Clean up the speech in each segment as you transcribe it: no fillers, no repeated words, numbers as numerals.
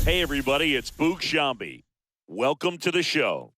Hey, everybody, it's Boog Shambi. Welcome to the show.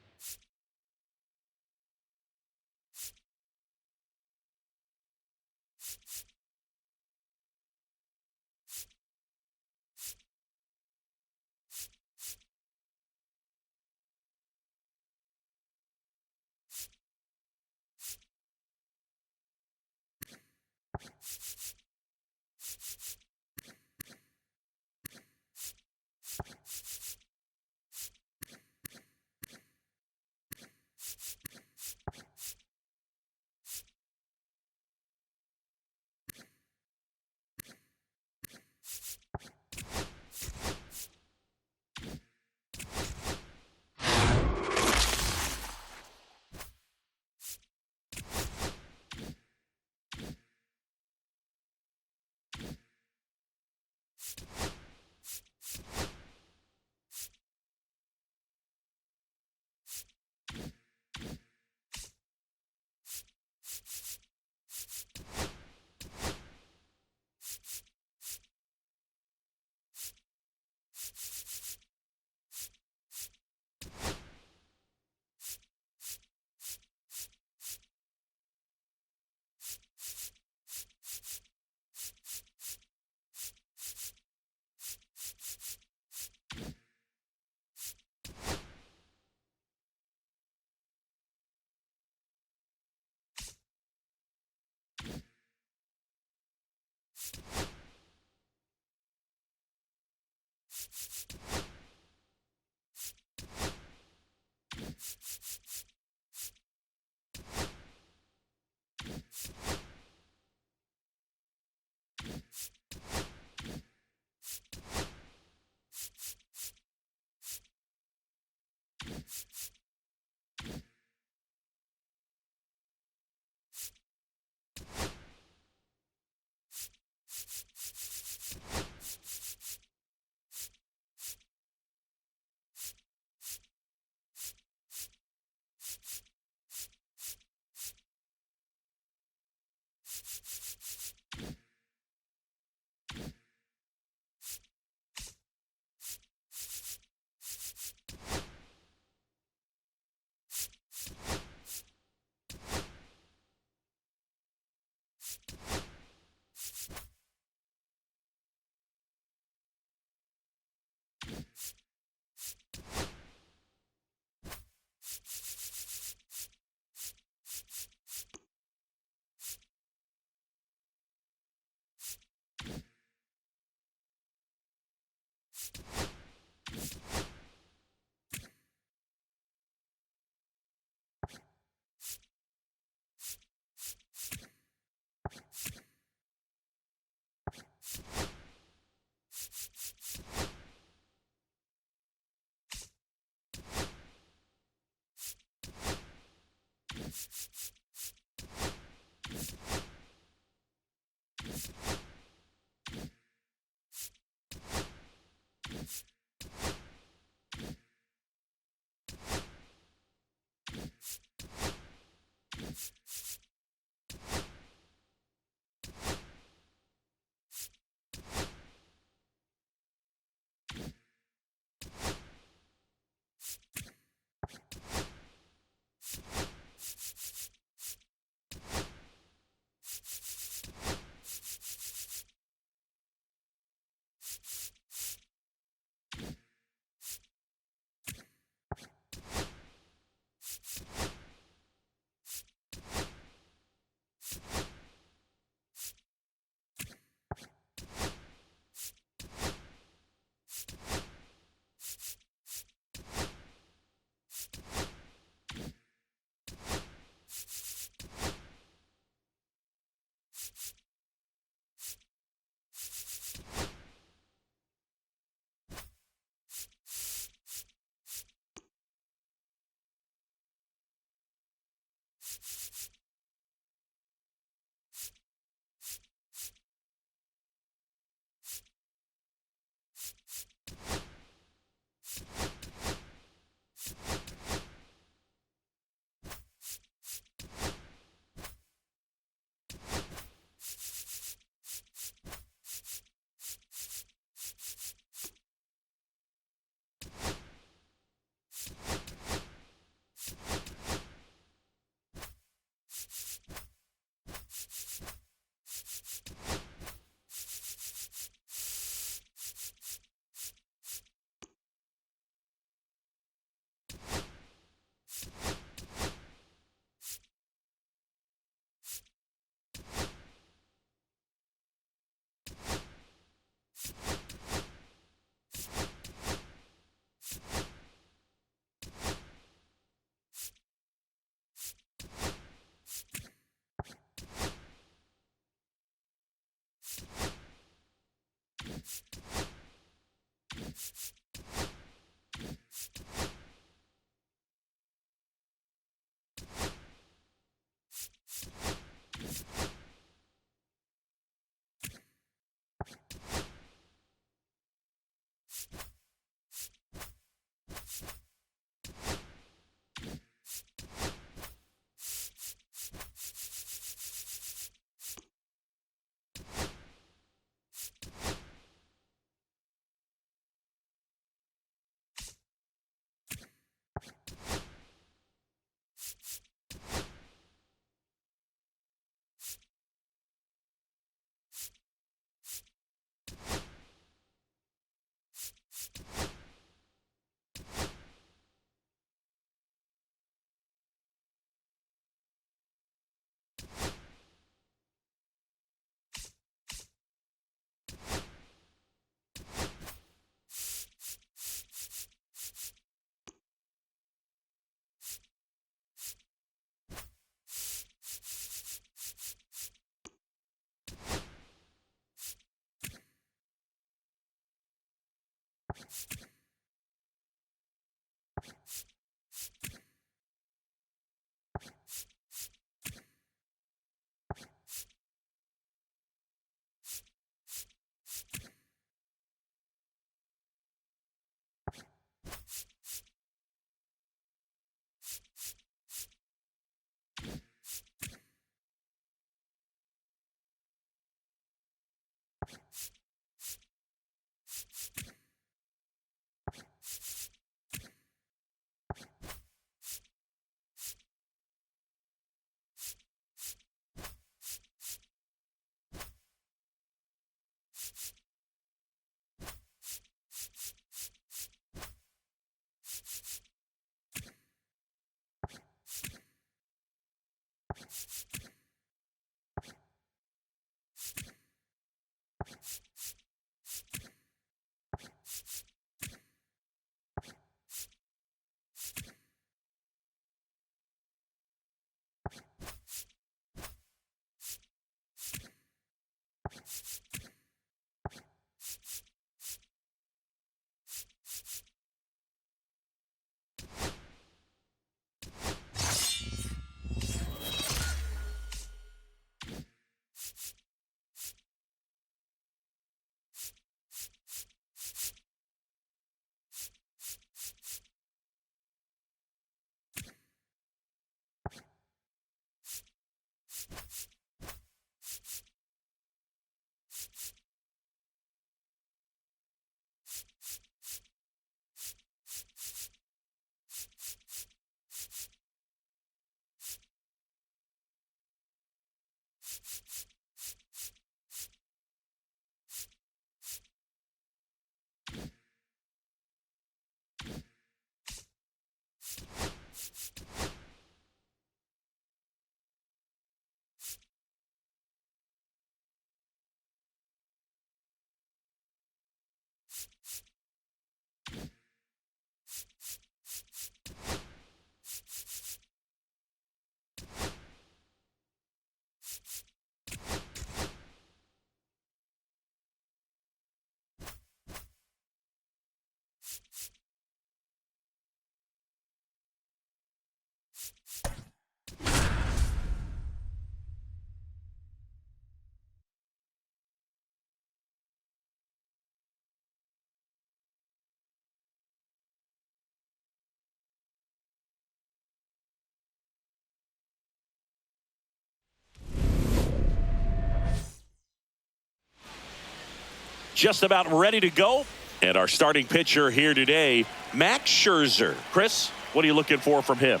Just about ready to go. And our starting pitcher here today, Max Scherzer. Chris, what are you looking for from him?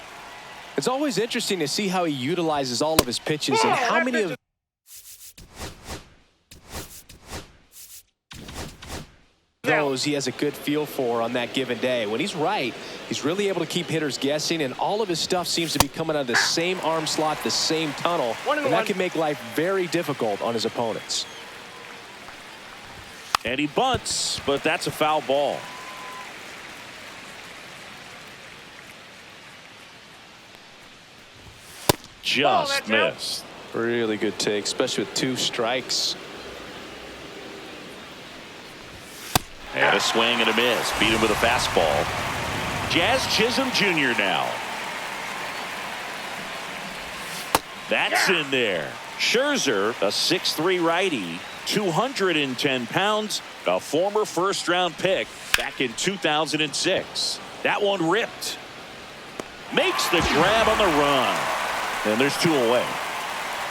It's always interesting to see how he utilizes all of his pitches and how many of those he has a good feel for on that given day. When he's right, he's really able to keep hitters guessing, and all of his stuff seems to be coming out of the same arm slot, the same tunnel, and that can make life very difficult on his opponents. And he bunts, but that's a foul ball. Just missed. Really good take, especially with 2 strikes. And a swing and a miss. Beat him with a fastball. Jazz Chisholm Jr. now. That's in there. Scherzer, a 6'3" righty, 210 pounds, a former first-round pick back in 2006. That one ripped. Makes the grab on the run. And there's 2 away.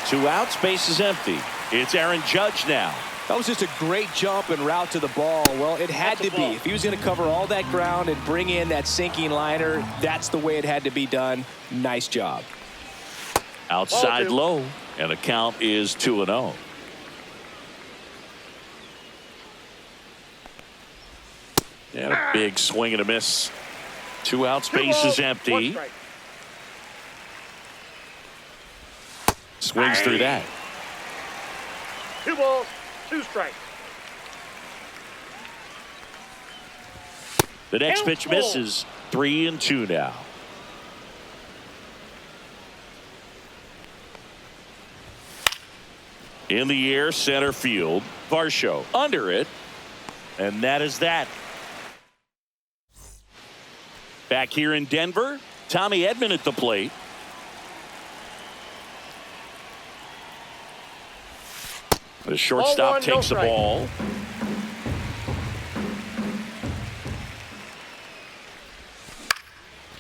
2 outs, base is empty. It's Aaron Judge now. That was just a great jump and route to the ball. Well, it had to be. If he was going to cover all that ground and bring in that sinking liner, that's the way it had to be done. Nice job. Outside low, and the count is 2-0. And a big swing and a miss. 2 outs, base is empty. Swings through that. 2 balls, 2 strikes. The next pitch misses. 3-2 now. In the air, center field. Varsho under it. And that is that. Back here in Denver, Tommy Edman at the plate. The shortstop takes the ball.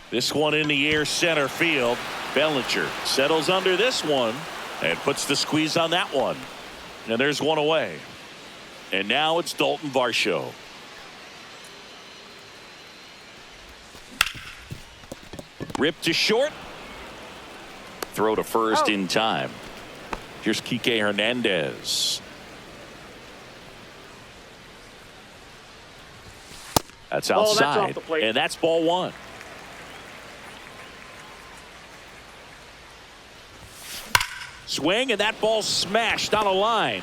This one in the air, center field. Bellinger settles under this one and puts the squeeze on that one. And there's one away. And now it's Dalton Varsho. Ripped to short. Throw to first in time. Here's Kike Hernandez. That's outside. And that's ball one. Swing, and that ball smashed on a line.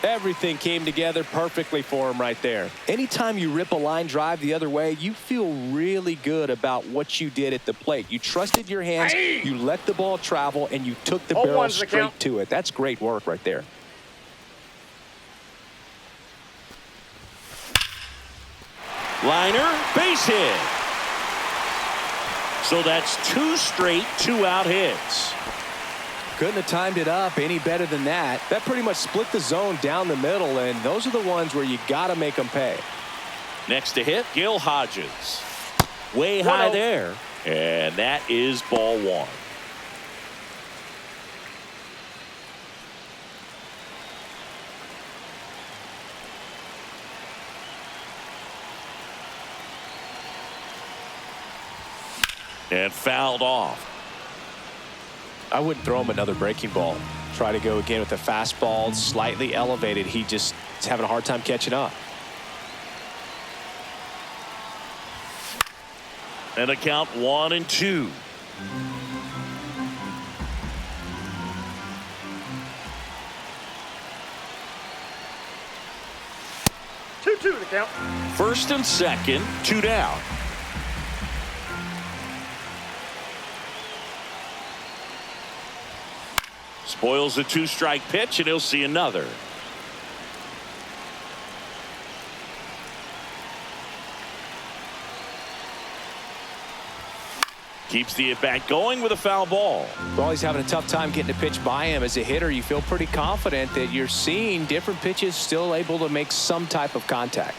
Everything came together perfectly for him right there. Anytime you rip a line drive the other way, you feel really good about what you did at the plate. You trusted your hands, you let the ball travel, and you took the barrel straight to it. That's great work right there. Liner, base hit. So that's two straight two-out hits. Couldn't have timed it up any better than that. That pretty much split the zone down the middle, and those are the ones where you got to make them pay. Next to hit, Gil Hodges. Way high there. And that is ball one. And fouled off. I wouldn't throw him another breaking ball. Try to go again with the fastball, slightly elevated. He just is having a hard time catching up. And a count 1-2. Two the count. First and second, two down. Spoils a two-strike pitch, and he'll see another. Keeps the at-bat going with a foul ball. Well, he's having a tough time getting a pitch by him. As a hitter, you feel pretty confident that you're seeing different pitches still able to make some type of contact.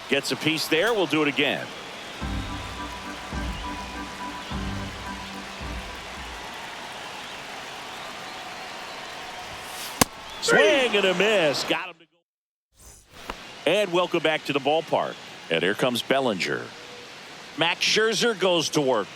Gets a piece there. We'll do it again. Swing and a miss. Got him to go. And welcome back to the ballpark. And here comes Bellinger. Max Scherzer goes to work.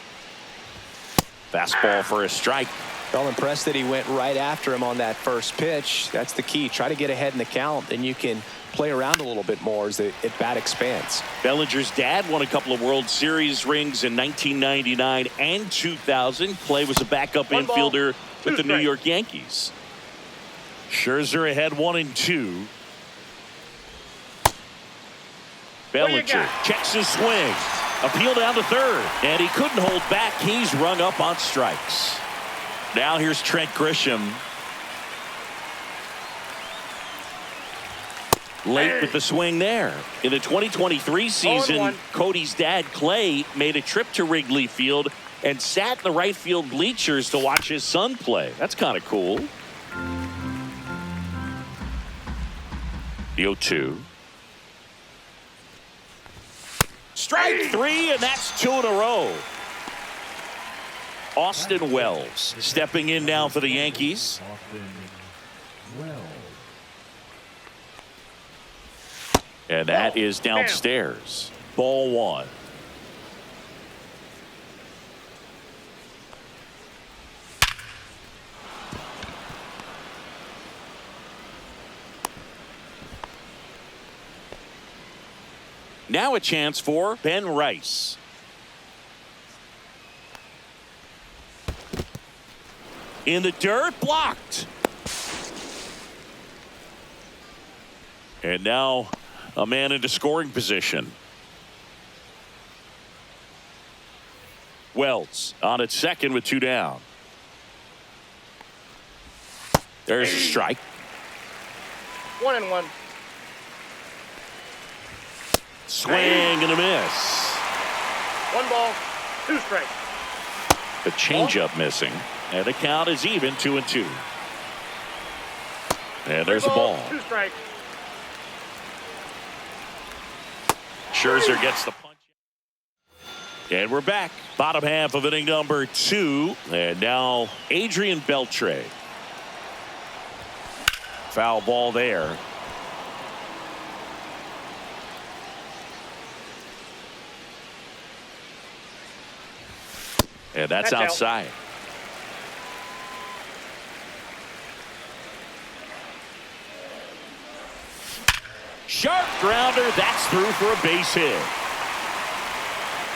Fastball for a strike. Well, impressed that he went right after him on that first pitch. That's the key. Try to get ahead in the count, then you can play around a little bit more as the at-bat expands. Bellinger's dad won a couple of World Series rings in 1999 and 2000. Clay was a backup infielder with the New York Yankees. Scherzer ahead 1-2. Bellinger checks his swing. Appeal down to third. And he couldn't hold back. He's rung up on strikes. Now here's Trent Grisham. Late with the swing there. In the 2023 season, Cody's dad, Clay, made a trip to Wrigley Field and sat in the right field bleachers to watch his son play. That's kind of cool. The 0-2. Strike three, and that's two in a row. Austin Wells stepping in now for the Yankees. And that is downstairs. Ball one. Now a chance for Ben Rice. In the dirt, blocked. And now a man into scoring position. Wells on at second with two down. There's a strike. 1-1. Swing and a miss. 1 ball, 2 strikes. The changeup missing. And the count is even 2-2. And there's a ball. 2 strikes. Scherzer gets the punch. And we're back. Bottom half of inning number 2. And now Adrian Beltre. Foul ball there. And that's outside. Sharp grounder. That's through for a base hit.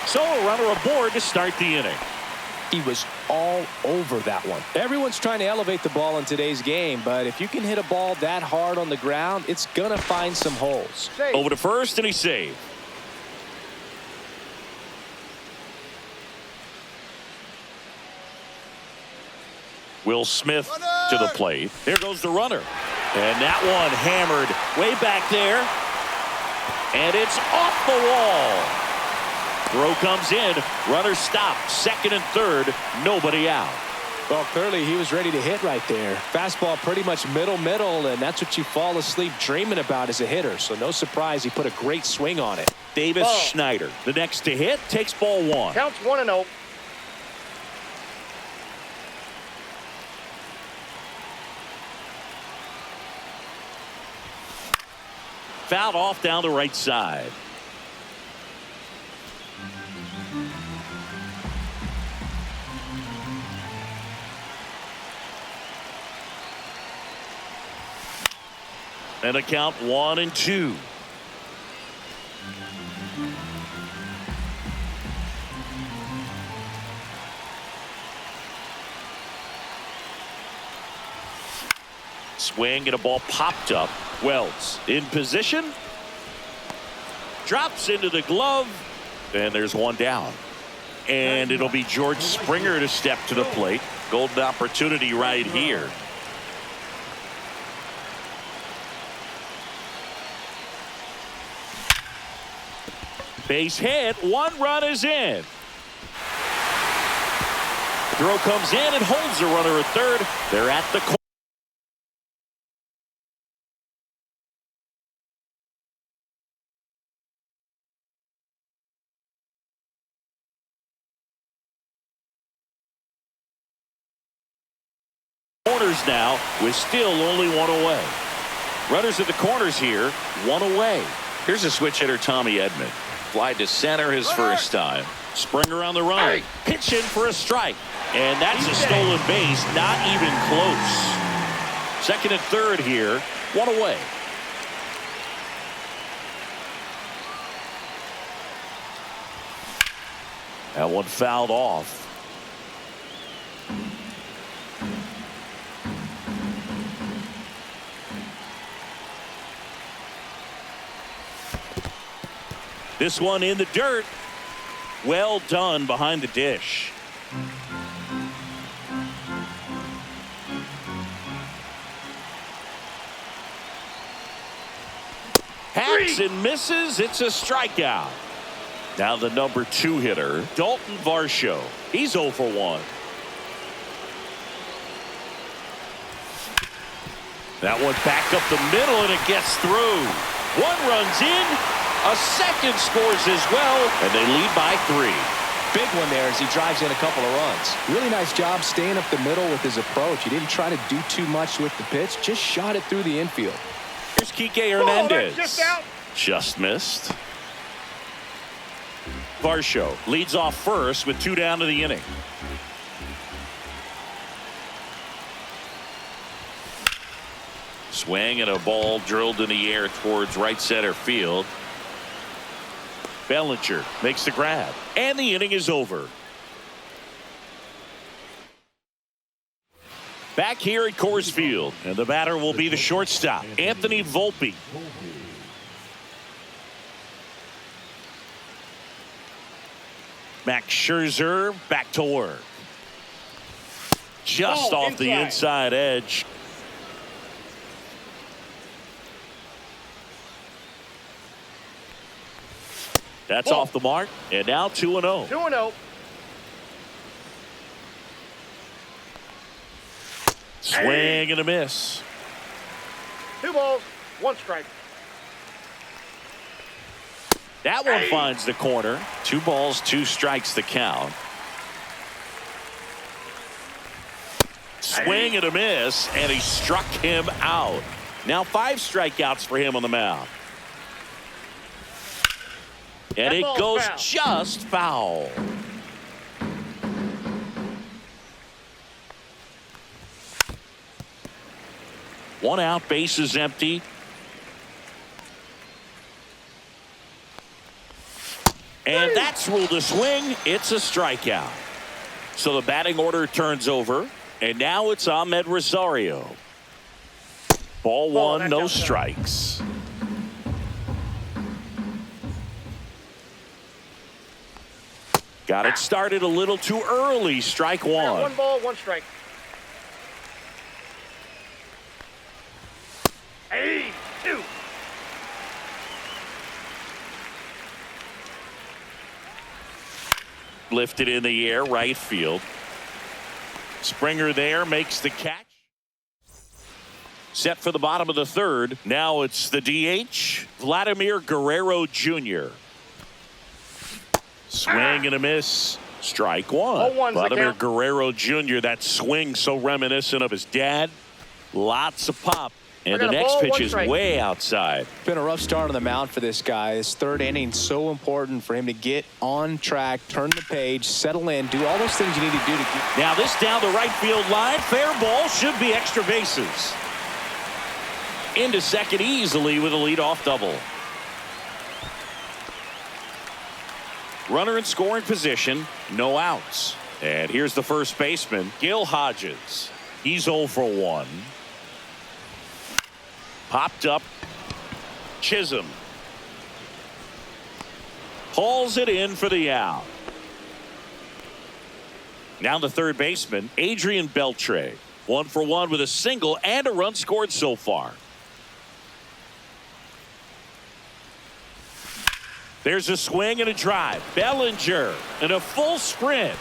So a runner aboard to start the inning. He was all over that one. Everyone's trying to elevate the ball in today's game, but if you can hit a ball that hard on the ground, it's going to find some holes. Over to first, and he saved. Will Smith to the plate. Here goes the runner. And that one hammered way back there. And it's off the wall. Throw comes in. Runner stopped. Second and third. Nobody out. Well, clearly he was ready to hit right there. Fastball pretty much middle, and that's what you fall asleep dreaming about as a hitter. So no surprise he put a great swing on it. Davis Schneider, the next to hit, takes ball 1. Counts 1-0. Fouled off down the right side. And a count 1-2. Swing and a ball popped up. Wells in position. Drops into the glove. And there's one down. And it'll be George Springer to step to the plate. Golden opportunity right here. Base hit. 1 run is in. Throw comes in and holds the runner at third. They're at the corner. Corners now with still only 1 away. Runners at the corners here, 1 away. Here's a switch hitter, Tommy Edman. Fly to center his first time. Springer on the run. Pitch in for a strike. And that's a stolen base. Not even close. Second and third here. 1 away. That one fouled off. This one in the dirt. Well done behind the dish. Hacks and misses. It's a strikeout. Now the number 2 hitter, Dalton Varsho. He's 0 for 1. That one back up the middle, and it gets through. 1 runs in. A second scores as well, and they lead by 3. Big one there as he drives in a couple of runs. Really nice job staying up the middle with his approach. He didn't try to do too much with the pitch, just shot it through the infield. Here's Kike Hernandez. Just out. Just missed. Varsho leads off first with 2 down to the inning. Swing and a ball drilled in the air towards right center field. Bellinger makes the grab, and the inning is over. Back here at Coors Field, and the batter will be the shortstop, Anthony Volpe. Max Scherzer back to work. Just off the inside edge. That's Ball. off the mark. And now 2-0. 2-0. Swing and a miss. 2 balls, 1 strike. That one finds the corner. 2 balls, 2 strikes the count. Swing and a miss, and he struck him out. Now 5 strikeouts for him on the mound. And it goes foul. just foul. One out, bases empty. And that's ruled a swing. It's a strikeout. So the batting order turns over. And now it's Ahmed Rosario. Ball 1, no strikes. Got it started a little too early. Strike 1. 1 ball, 1 strike. Hey, 2. Lifted in the air, right field. Springer there makes the catch. Set for the bottom of the 3rd. Now it's the DH, Vladimir Guerrero Jr. Swing and a miss. Strike 1. 0-1's the Vladimir count. Guerrero Jr. That swing so reminiscent of his dad. Lots of pop. And the got a next ball, pitch 1 is strike. way outside. Been a rough start on the mound for this guy. His 3rd inning so important for him to get on track, turn the page, settle in, do all those things you need to do to get. Now this down the right field line. Fair ball, should be extra bases. Into second easily with a leadoff double. Runner in scoring position, no outs. And here's the first baseman, Gil Hodges. He's 0 for 1. Popped up. Chisholm hauls it in for the out. Now the third baseman, Adrian Beltre. 1 for 1 with a single and a run scored so far. There's a swing and a drive. Bellinger in a full sprint.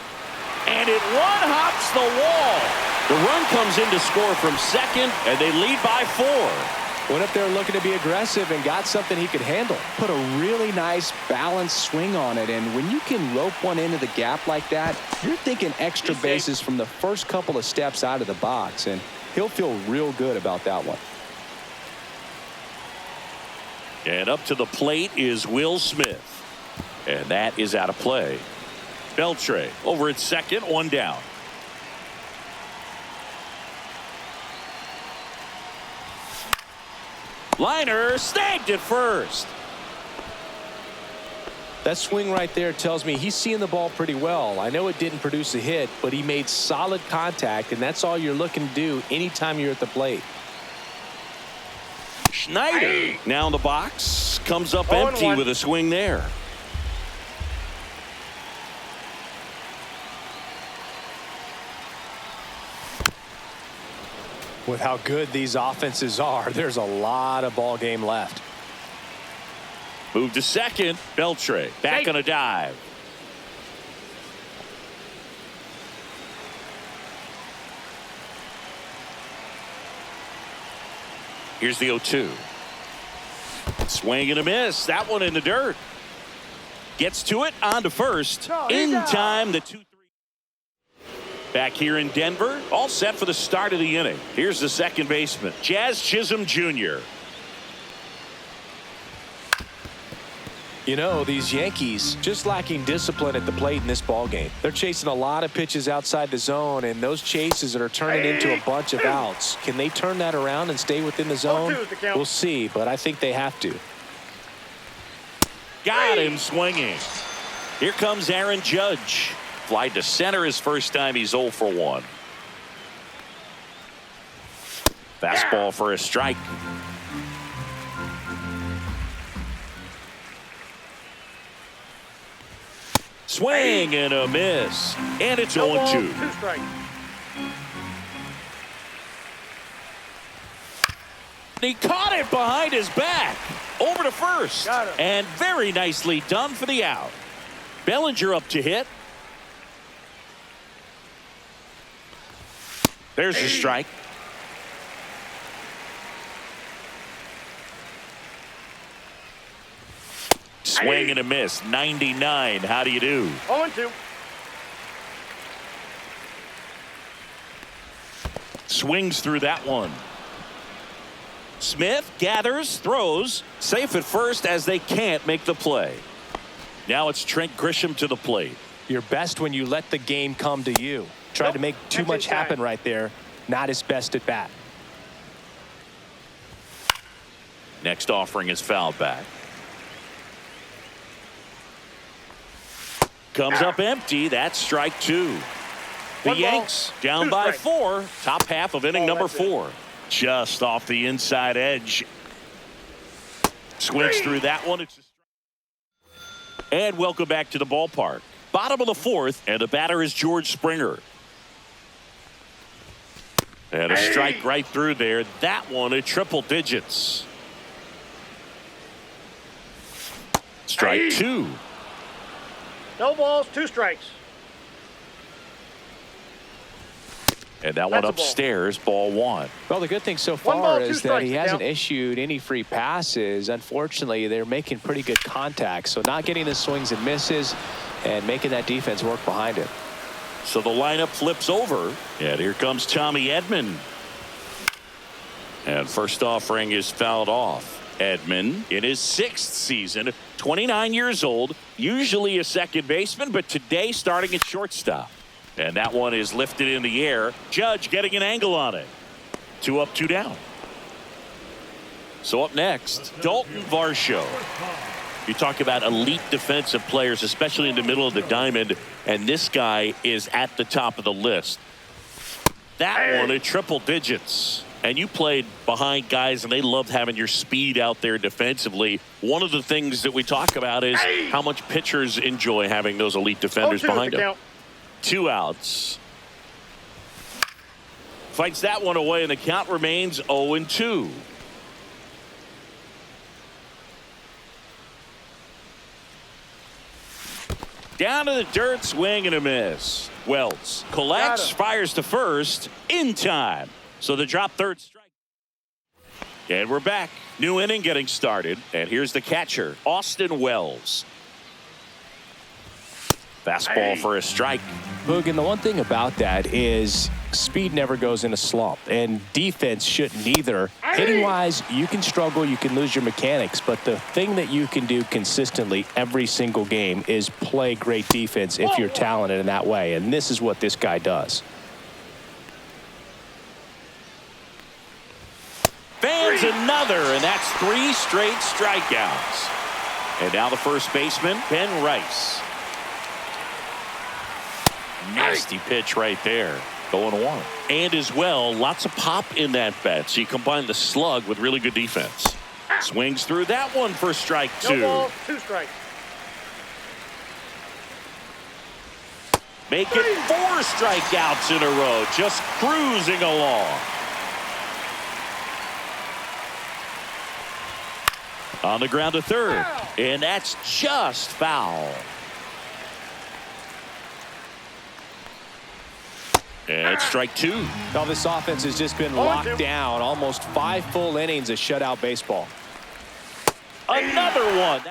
And it one-hops the wall. The run comes in to score from second, and they lead by 4. Went up there looking to be aggressive and got something he could handle. Put a really nice balanced swing on it. And when you can rope one into the gap like that, you're thinking extra bases from the first couple of steps out of the box. And he'll feel real good about that one. And up to the plate is Will Smith. And that is out of play. Beltre over at second, 1 down. Liner snagged at first. That swing right there tells me he's seeing the ball pretty well. I know it didn't produce a hit, but he made solid contact, and that's all you're looking to do anytime you're at the plate. Schneider now in the box, comes up 0-1. empty with a swing there. With how good these offenses are, there's a lot of ball game left. Move to second. Beltre back on a dive. Here's the 0-2. Swing and a miss. That one in the dirt. Gets to it on to first. In time, the 2-3. Back here in Denver, all set for the start of the inning. Here's the second baseman, Jazz Chisholm Jr. You know, these Yankees just lacking discipline at the plate in this ball game. They're chasing a lot of pitches outside the zone, and those chases are turning into a bunch of outs. Can they turn that around and stay within the zone? We'll see, but I think they have to. Got him swinging. Here comes Aaron Judge. Fly to center his first time. He's 0 for 1. Fastball for a strike. Swing and a miss. And it's 0-2. 2 strikes. He caught it behind his back. Over to first. Got him. And very nicely done for the out. Bellinger up to hit. There's a strike. Swing and a miss. 99. How do you do? 0-2. Swings through that one. Smith gathers, throws, safe at first as they can't make the play. Now it's Trent Grisham to the plate. You're best when you let the game come to you. Tried to make too much happen right there. Not his best at bat. Next offering is fouled back. Comes up empty. That's strike two. The Yanks down by 4. Top half of inning number 4. Just off the inside edge. Swings through that one. And welcome back to the ballpark. Bottom of the 4th, and the batter is George Springer. And a strike right through there. That one at triple digits. Strike 2. No balls, 2 strikes. And that one That's a ball. upstairs, ball 1. Well, the good thing so 1 ball, far 2 is that strikes, he hasn't down. issued any free passes. Unfortunately, they're making pretty good contact. So not getting the swings and misses and making that defense work behind it. So the lineup flips over. And here comes Tommy Edman. And first offering is fouled off. Edman in his 6th season, 29 years old, usually a second baseman, but today starting at shortstop. And that one is lifted in the air. Judge getting an angle on it. 2 up, 2 down. So up next, Dalton Varsho. You talk about elite defensive players, especially in the middle of the diamond, and this guy is at the top of the list. That one at triple digits. And you played behind guys, and they loved having your speed out there defensively. One of the things that we talk about is how much pitchers enjoy having those elite defenders 0-2 behind the them. count. 2 outs. Fights that one away, and the count remains 0-2. Down to the dirt, swing and a miss. Wells collects, fires to first in time. So the drop third strike. And we're back. New inning getting started. And here's the catcher, Austin Wells. Fastball for a strike. Boog, and the one thing about that is speed never goes in a slump, and defense shouldn't either. Hitting wise, you can struggle, you can lose your mechanics, but the thing that you can do consistently every single game is play great defense if you're talented in that way, and this is what this guy does. Fans another, and that's 3 straight strikeouts. And now the first baseman, Ben Rice. Nasty pitch right there. Going 1. And as well, lots of pop in that bat. So you combine the slug with really good defense. Swings through that one for strike 2. No balls, 2 strikes. Make it 4 strikeouts in a row. Just cruising along. On the ground to third. And that's just foul. And it's strike 2. Now this offense has just been locked down. Almost 5 full innings of shutout baseball. Another one.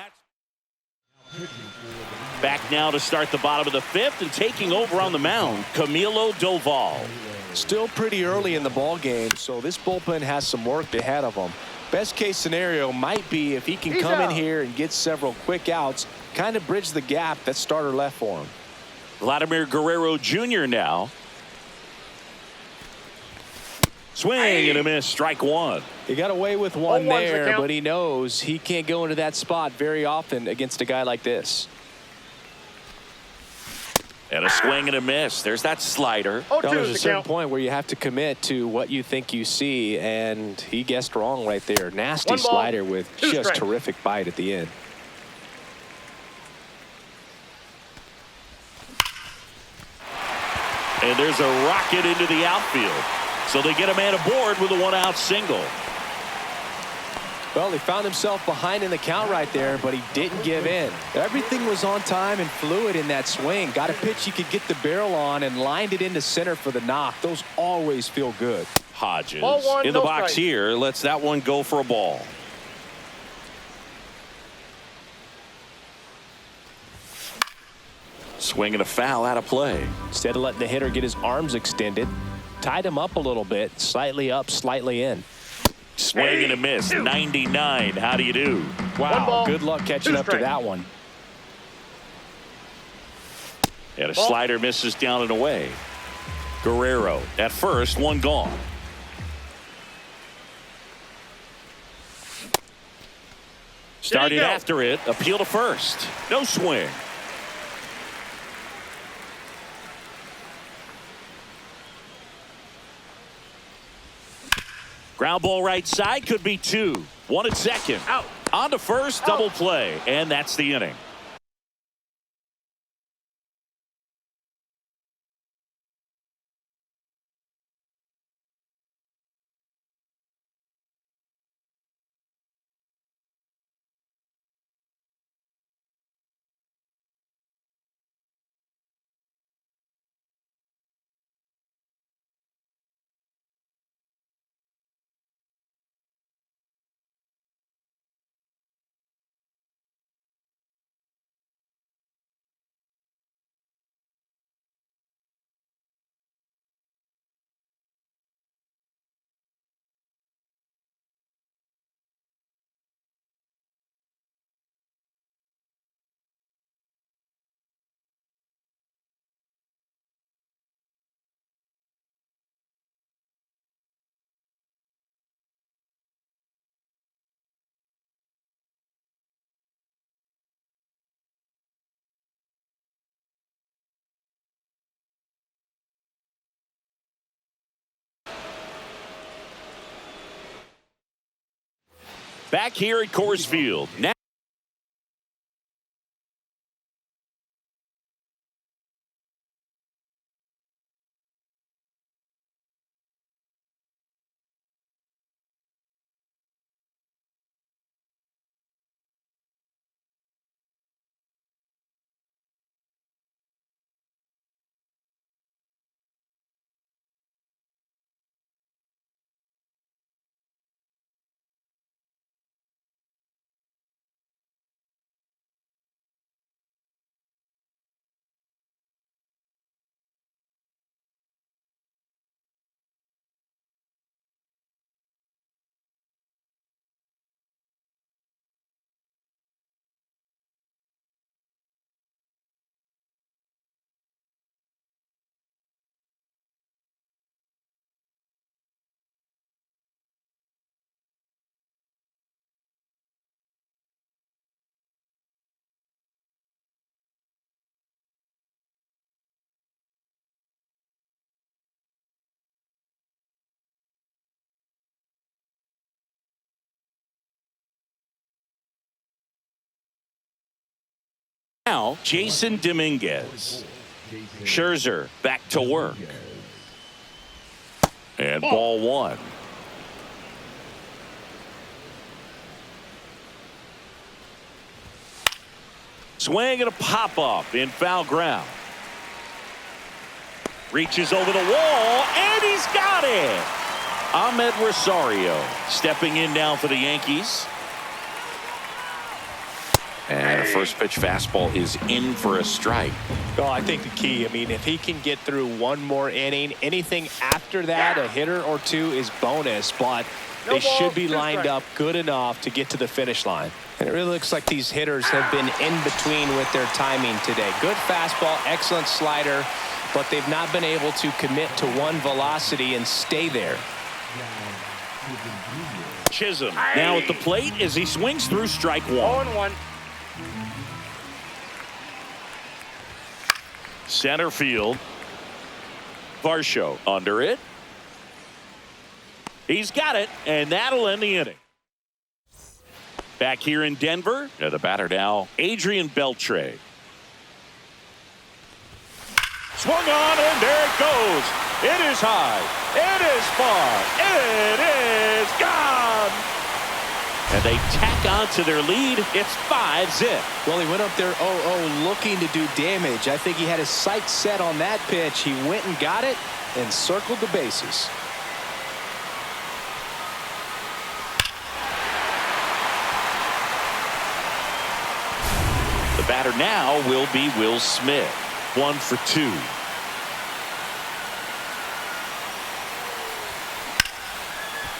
Back now to start the bottom of the 5th and taking over on the mound, Camilo Doval. Still pretty early in the ball game, so this bullpen has some work ahead of them. Best case scenario might be if he can come in here and get several quick outs, kind of bridge the gap that starter left for him. Vladimir Guerrero Jr. now. Swing and a miss, strike 1. He got away with one 0-1's the there, count. but he knows he can't go into that spot very often against a guy like this. And a swing and a miss. There's that slider. 0-2 Now, there's is a the certain count. point where you have to commit to what you think you see, and he guessed wrong right there. Nasty 1 ball, slider with 2 just strikes. terrific bite at the end. And there's a rocket into the outfield. So they get a man aboard with a 1-out single. Well, he found himself behind in the count right there, but he didn't give in. Everything was on time and fluid in that swing. Got a pitch he could get the barrel on and lined it into center for the knock. Those always feel good. Hodges Ball one, in the no box strike. here. Lets that one go for a ball. Swing and a foul out of play. Instead of letting the hitter get his arms extended, tied him up a little bit, slightly up, slightly in. Swing and a miss. 99. How do you do? Wow, ball, good luck catching two up to strikes. that one. And a slider misses down and away. Guerrero at first, one gone. Started go. after it. Appeal to first. No swing. Ground ball right side, could be two. One at second. Out. On to first, double play, and that's the inning. Back here at Coors Field. Now Jason Dominguez. Scherzer back to work. And ball one. Swing and a pop up in foul ground. Reaches over the wall and he's got it. Ahmed Rosario stepping in now for the Yankees. And a first pitch fastball is in for a strike. Well, I think the key, if he can get through one more inning, anything after that, a hitter or two is bonus, but they should be lined up good enough to get to the finish line. And it really looks like these hitters have been in between with their timing today. Good fastball, excellent slider, but they've not been able to commit to one velocity and stay there. Chisholm now at the plate as he swings through strike one. 0-1. Center field. Varsho under it. He's got it, and that'll end the inning. Back here in Denver, the batter now, Adrian Beltre. Swung on, and there it goes. It is high. It is far. It is gone. And they tack on to their lead. It's 5-zip. Well, he went up there 0-0 looking to do damage. I think he had his sights set on that pitch. He went and got it and circled the bases. The batter now will be Will Smith. 1 for 2.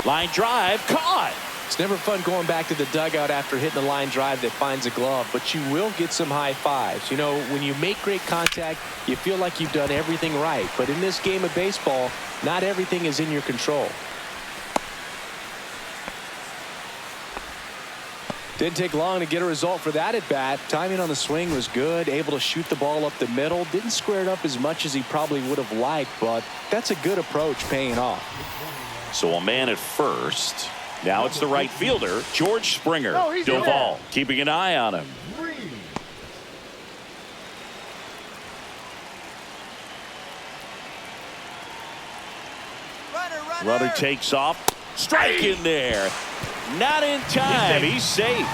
Line drive caught. It's never fun going back to the dugout after hitting a line drive that finds a glove, but you will get some high fives. You know, when you make great contact, you feel like you've done everything right. But in this game of baseball, not everything is in your control. Didn't take long to get a result for that at bat. Timing on the swing was good, able to shoot the ball up the middle. Didn't square it up as much as he probably would have liked, but that's a good approach paying off. So a man at first. Now it's the right fielder, George Springer. Oh, he's in Duvall there. keeping an eye on him. Runner takes off. Strike in there. Not in time. He's safe.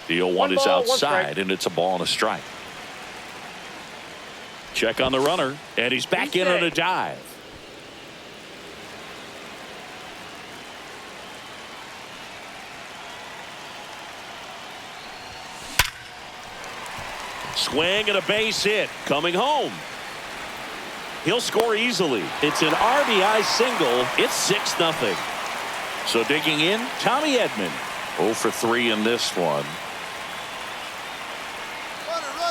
The 0-1 is ball, one outside, strike. and it's a ball and a strike. Check on the runner, and he's back He's in on safe. a dive. Swing and a base hit. Coming home. He'll score easily. It's an RBI single. It's 6-0. So digging in, Tommy Edman. 0 for 3 in this one.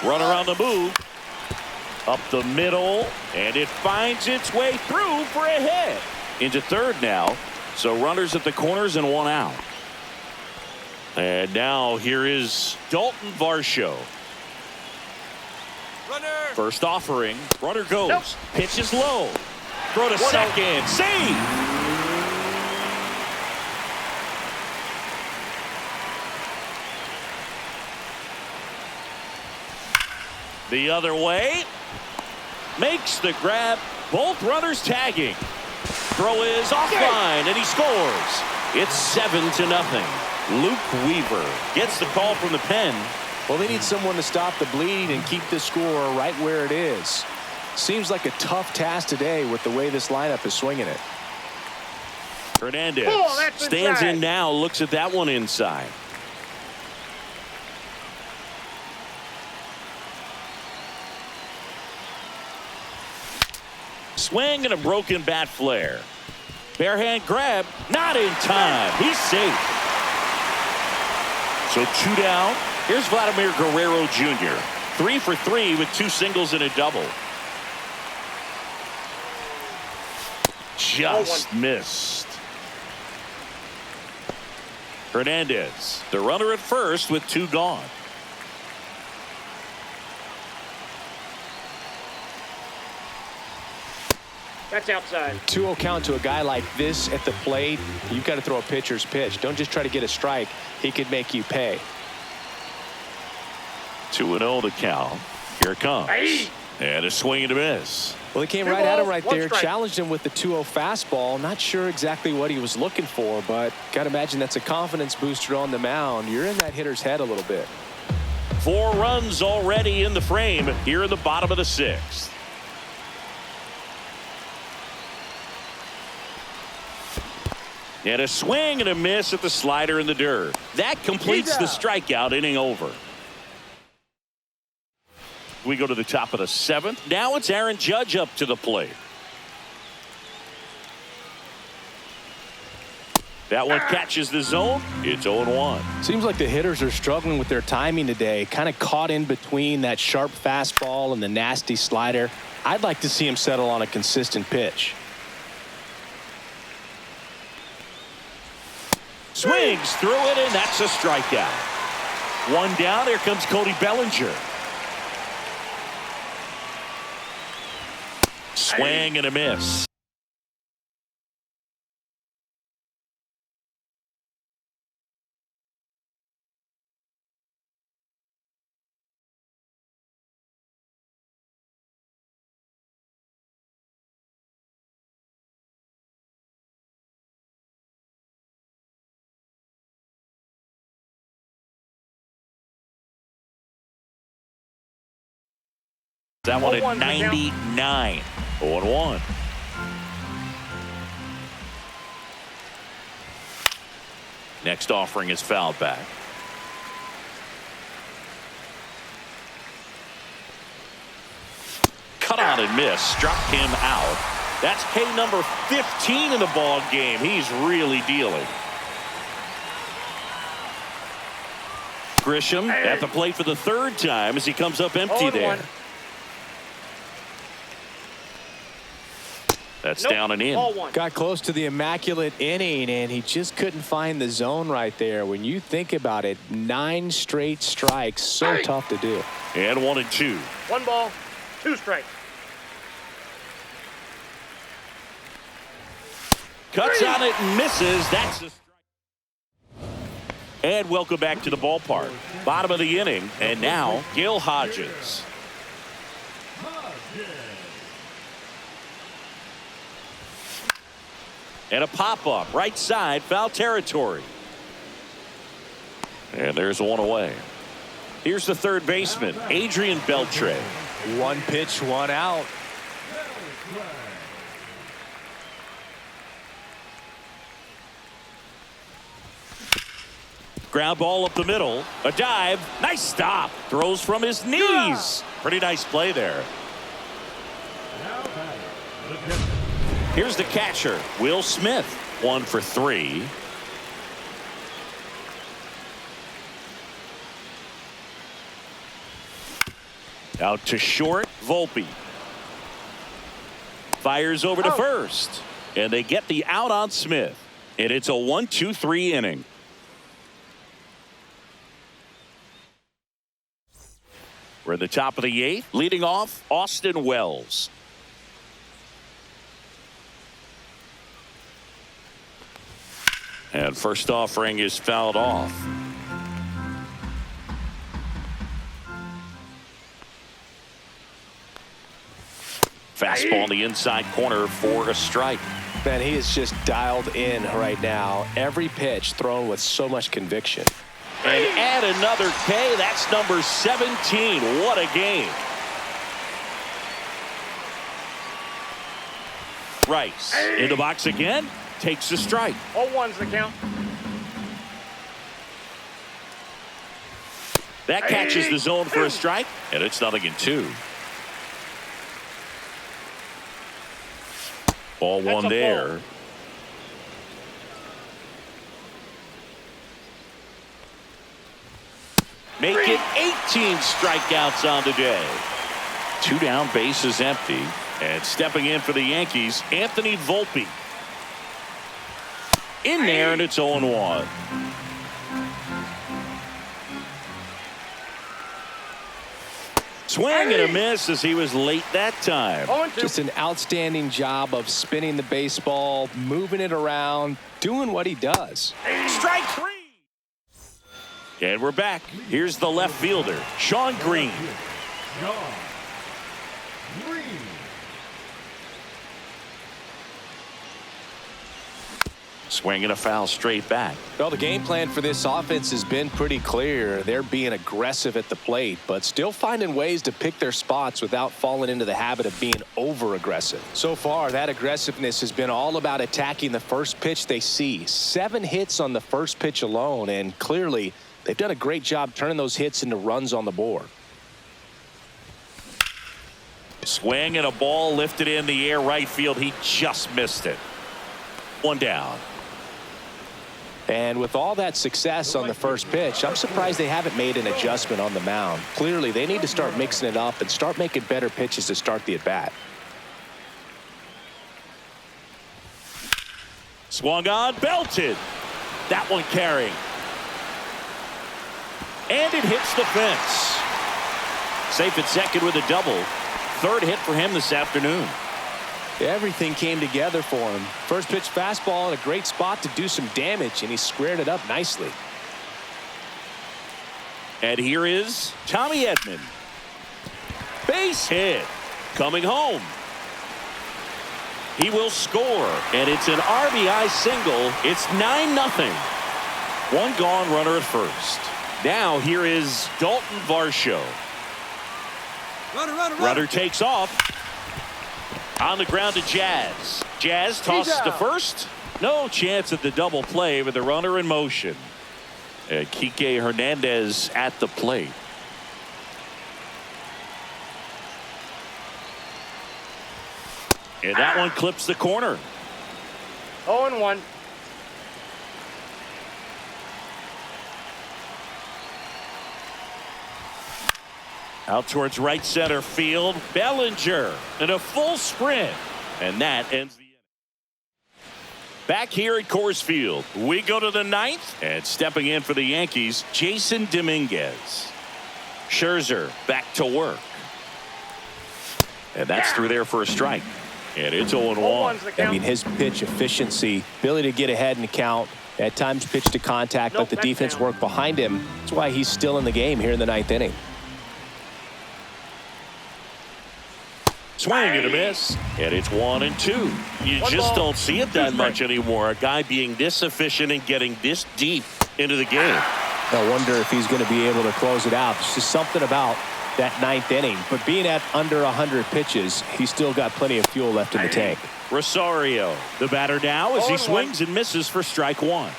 Runner on the move. Up the middle, and it finds its way through for a hit. Into third now. So runners at the corners and 1 out. And now here is Dalton Varsho. First offering. Runner goes. Nope. Pitch is low. Throw to second. Save. The other way. Makes the grab. Both runners tagging. Throw is offline, and he scores. It's 7-0. Luke Weaver gets the call from the pen. Well, they need someone to stop the bleed and keep the score right where it is. Seems like a tough task today with the way this lineup is swinging it. Hernandez that's stands inside. in now, looks at that one inside. Swing and a broken bat flare. Barehand grab, not in time. He's safe. So 2 down. Here's Vladimir Guerrero Jr. 3 for 3 with 2 singles and a double. Just missed. Hernandez, the runner at first with 2 gone. That's outside. 2-0 count to a guy like this at the plate. You've got to throw a pitcher's pitch. Don't just try to get a strike. He could make you pay. 2-0 to count. Here it comes. Aye. And a swing and a miss. Well, he came Two right at him balls, right one there. strike. Challenged him with the 2-0 fastball. Not sure exactly what he was looking for, but got to imagine that's a confidence booster on the mound. You're in that hitter's head a little bit. 4 runs already in the frame here in the bottom of the 6th. And a swing and a miss at the slider in the dirt. That completes the strikeout inning over. We go to the top of the 7th. Now it's Aaron Judge up to the plate. That one catches the zone. It's 0-1. Seems like the hitters are struggling with their timing today. Kind of caught in between that sharp fastball and the nasty slider. I'd like to see him settle on a consistent pitch. Swings through it, and that's a strikeout. 1 down. Here comes Cody Bellinger. Swing and a miss. That one at 0-1 99. 0-1. Next offering is fouled back. Cut on and miss. Struck him out. That's K number 15 in the ball game. He's really dealing. Grisham at the plate for the third time as he comes up empty there. That's down and in. Got close to the immaculate inning, and he just couldn't find the zone right there. When you think about it, 9 straight strikes, so tough to do. And 1-2. 1 ball, 2 strikes. Cuts on it and misses. That's a strike. And welcome back to the ballpark. Bottom of the inning, and now Gil Hodges. And a pop-up, right side, foul territory. And there's one away. Here's the third baseman, Adrian Beltre. 1 pitch, 1 out. Ground ball up the middle. A dive. Nice stop. Throws from his knees. Pretty nice play there. Here's the catcher, Will Smith. 1 for 3. Out to short, Volpe. Fires over to first. And they get the out on Smith. And it's a 1-2-3 inning. We're at the top of the 8th. Leading off, Austin Wells. And first offering is fouled off. Fastball in the inside corner for a strike. Man, he is just dialed in right now. Every pitch thrown with so much conviction. And add another K. That's number 17. What a game. Rice in the box again. Takes a strike. 0-1's the count. That catches the zone for a strike. And it's 0-2. Ball one there. Make it 18 strikeouts on the day. 2 down, bases empty. And stepping in for the Yankees, Anthony Volpe. In there, and it's 0-1. Swing and a miss as he was late that time. Just an outstanding job of spinning the baseball, moving it around, doing what he does. Strike 3. And we're back. Here's the left fielder, Sean Green. Swinging a foul straight back. Well, the game plan for this offense has been pretty clear. They're being aggressive at the plate, but still finding ways to pick their spots without falling into the habit of being over-aggressive. So far, that aggressiveness has been all about attacking the first pitch they see. 7 hits on the first pitch alone, and clearly they've done a great job turning those hits into runs on the board. Swing and a ball lifted in the air right field. He just missed it. 1 down. And with all that success on the first pitch, I'm surprised they haven't made an adjustment on the mound. Clearly, they need to start mixing it up and start making better pitches to start the at-bat. Swung on, belted. That one carrying. And it hits the fence. Safe at second with a double. 3rd hit for him this afternoon. Everything came together for him. First pitch fastball in a great spot to do some damage, and he squared it up nicely. And here is Tommy Edman. Base hit. Coming home. He will score, and it's an RBI single. It's 9-0. 1 gone, runner at first. Now here is Dalton Varsho. Runner takes off. On the ground to Jazz. Jazz tosses to first. No chance at the double play with the runner in motion. Kike Hernandez at the plate. And that one clips the corner. 0-1. Out towards right center field. Bellinger in a full sprint. And that ends the inning. Back here at Coors Field, we go to the ninth. And stepping in for the Yankees, Jason Dominguez. Scherzer back to work. And that's through there for a strike. And it's 0-1. I mean, his pitch efficiency, ability to get ahead in the count, at times pitch to contact, let the defense work behind him. That's why he's still in the game here in the ninth inning. Swing and a miss. And it's 1-2. You just don't see it that much anymore. A guy being this efficient and getting this deep into the game. I wonder if he's going to be able to close it out. There's just something about that ninth inning. But being at under 100 pitches, he's still got plenty of fuel left in the tank. Rosario, the batter now as he swings and misses for strike one.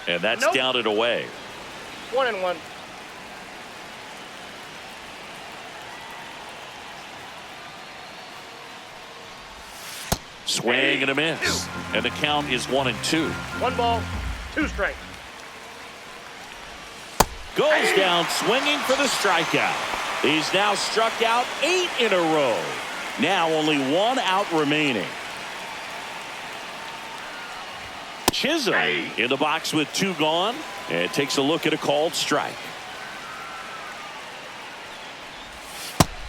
And that's down and away. 1-1. Swing and a miss. And the count is 1-2. 1 ball, 2 strikes. Goes down swinging for the strikeout. He's now struck out 8 in a row. Now only 1 out remaining. Chisholm in the box with 2 gone. And takes a look at a called strike.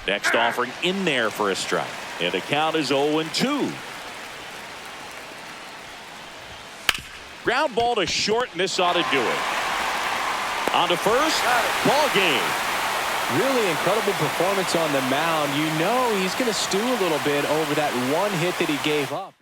Next offering in there for a strike. And the count is 0-2. Ground ball to short, and this ought to do it. On to first, ball game. Really incredible performance on the mound. You know he's going to stew a little bit over that one hit that he gave up.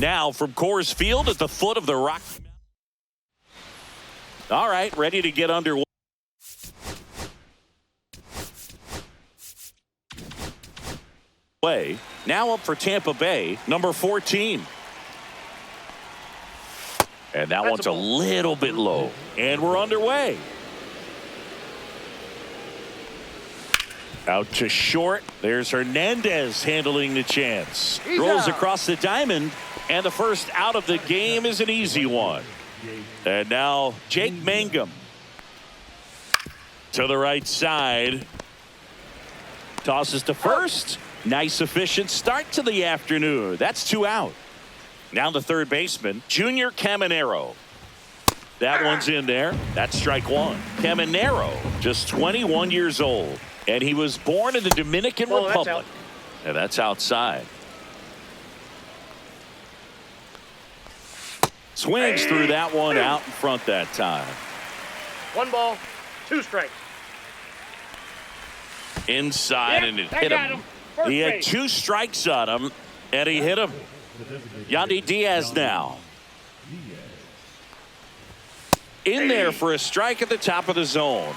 Now from Coors Field at the foot of the Rock. All right, ready to get underway. Now up for Tampa Bay, number 14. And that one's a little bit low. And we're underway. Out to short. There's Hernandez handling the chance. Rolls across the diamond. And the first out of the game is an easy one. And now Jake Mangum to the right side. Tosses to first. Nice efficient start to the afternoon. That's 2 out. Now the third baseman, Junior Caminero. That one's in there. That's strike one. Caminero, just 21 years old. And he was born in the Dominican Republic. And that's outside. Swings through that one out in front that time. 1 ball, 2 strikes. Inside, and it hit him. He had 2 strikes on him, and he hit him. Yandy Diaz now. In there for a strike at the top of the zone.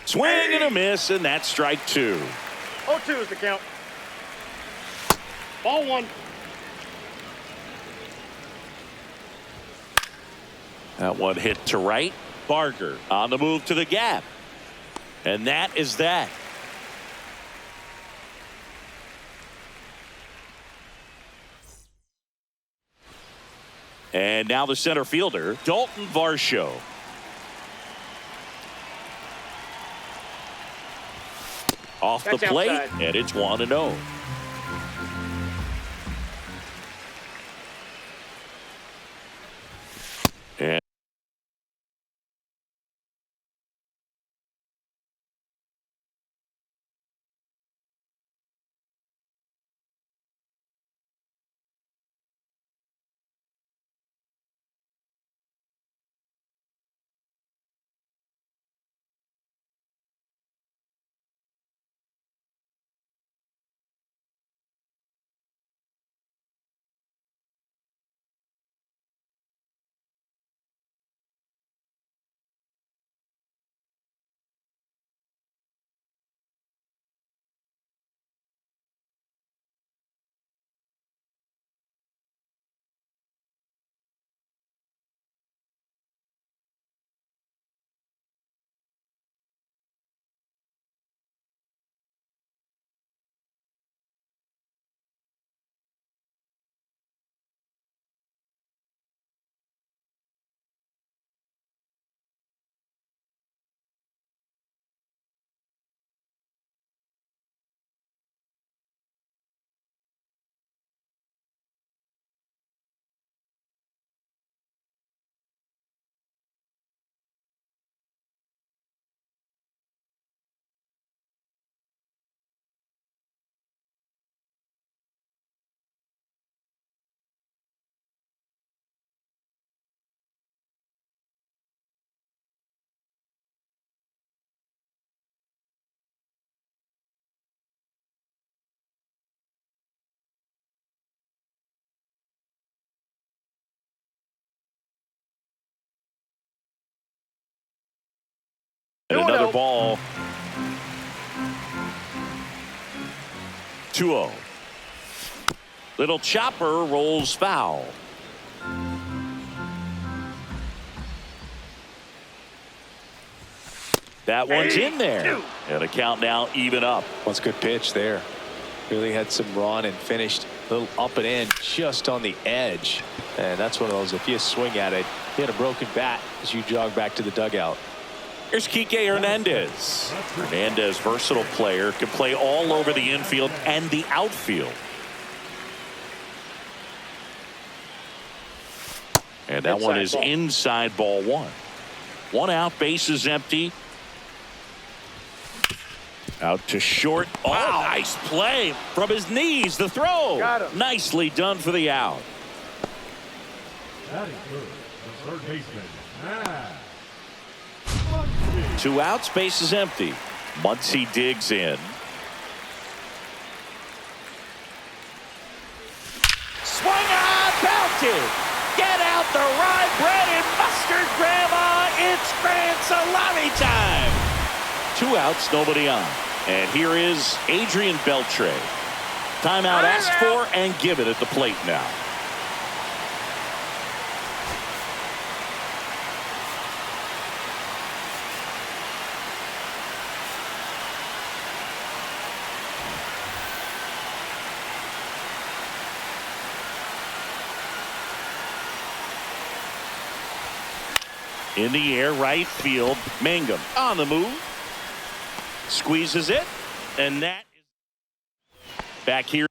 Swing and a miss, and that's strike 2. 0-2 is the count. Ball 1. That one hit to right. Barger on the move to the gap. And that is that. And now the center fielder, Dalton Varsho. Off the plate, and it's 1-0. And another ball. 2-0. Little chopper rolls foul. That one's in there. And the count now even up. That's a good pitch there. Really had some run and finished a little up and in just on the edge. And that's one of those, if you swing at it, you had a broken bat as you jog back to the dugout. Here's Kike Hernandez. Hernandez, versatile player, can play all over the infield and the outfield. And that one is inside, ball 1. 1 out, base is empty. Out to short. Oh, nice play from his knees. The throw. Nicely done for the out. That is good. The third baseman. 2 outs, base is empty. Muncy digs in. bunted. Get out the rye bread and mustard, Grandma. It's grand salami time. 2 outs, nobody on. And here is Adrian Beltre. Timeout asked for and given at the plate now. In the air, right field. Mangum on the move. Squeezes it. And that is back here.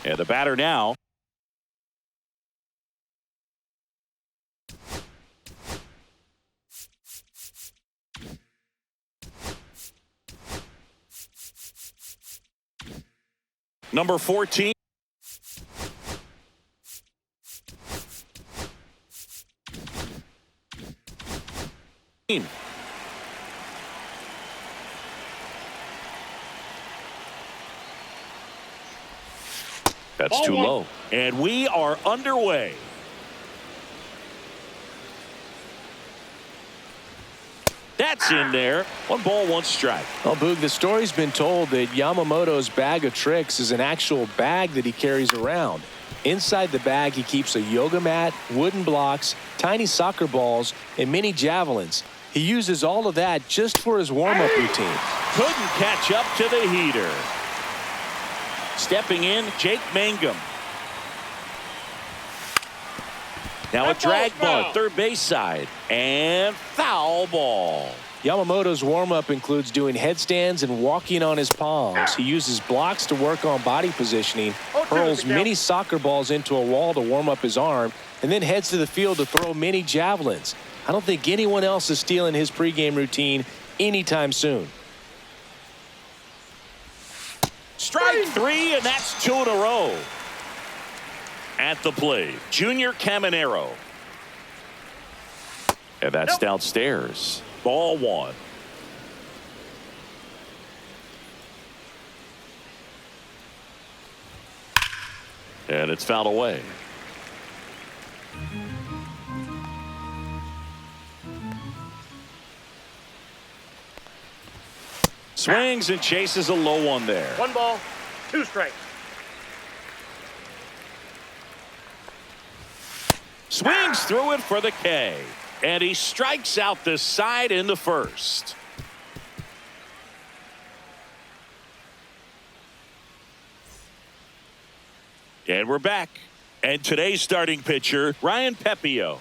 And the batter now. Number 14. That's too low. And we are underway. That's in there. 1 ball, 1 strike. Well, Boog, the story's been told that Yamamoto's bag of tricks is an actual bag that he carries around. Inside the bag, he keeps a yoga mat, wooden blocks, tiny soccer balls, and mini javelins. He uses all of that just for his warm-up routine. Couldn't catch up to the heater. Stepping in, Jake Mangum. Now a drag bunt, third base side, and foul ball. Yamamoto's warm-up includes doing headstands and walking on his palms. He uses blocks to work on body positioning, hurls mini soccer balls into a wall to warm up his arm, and then heads to the field to throw mini javelins. I don't think anyone else is stealing his pregame routine anytime soon. Strike 3, and that's 2 in a row. At the plate, Junior Caminero. And that's downstairs. Ball 1. And it's fouled away. Swings and chases a low one there. 1 ball, 2 strikes. Swings through it for the K. And he strikes out the side in the first. And we're back. And today's starting pitcher, Ryan Pepio.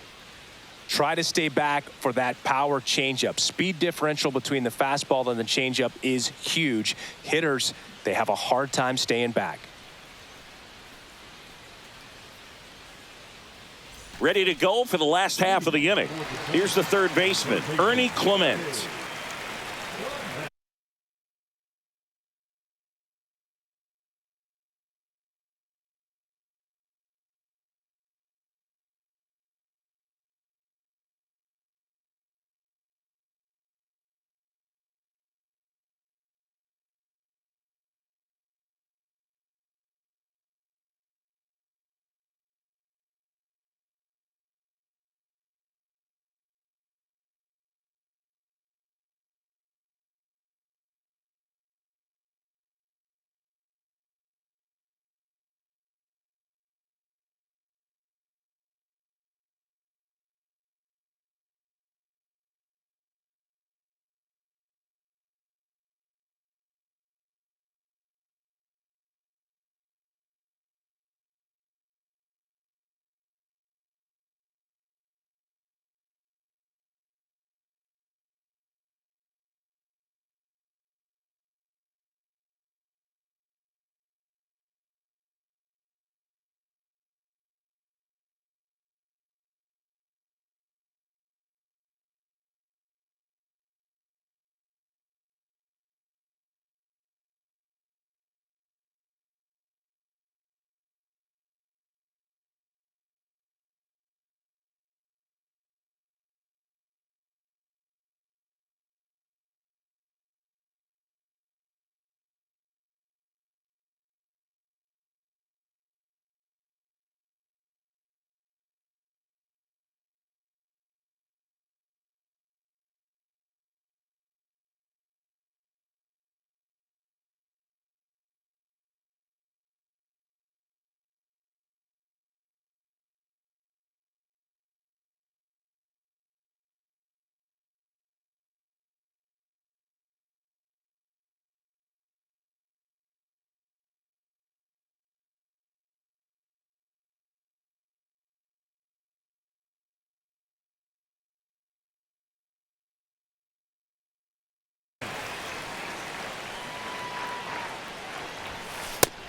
Try to stay back for that power changeup. Speed differential between the fastball and the changeup is huge. Hitters, they have a hard time staying back. Ready to go for the last half of the inning. Here's the third baseman, Ernie Clement.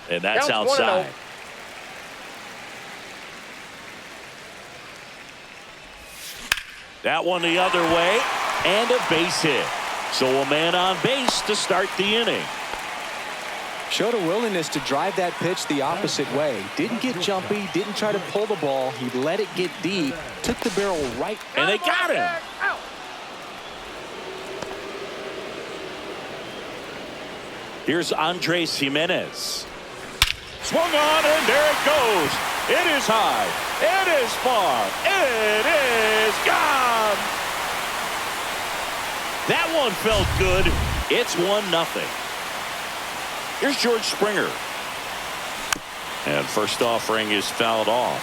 And that's outside. That one the other way, and a base hit. So a man on base to start the inning. Showed a willingness to drive that pitch the opposite way. Didn't get jumpy, didn't try to pull the ball. He let it get deep, took the barrel right. And they got him. Out. Here's Andres Jimenez. Swung on, and there it goes. It is high. It is far. It is gone. That one felt good. It's 1-0. Here's George Springer. And first offering is fouled off.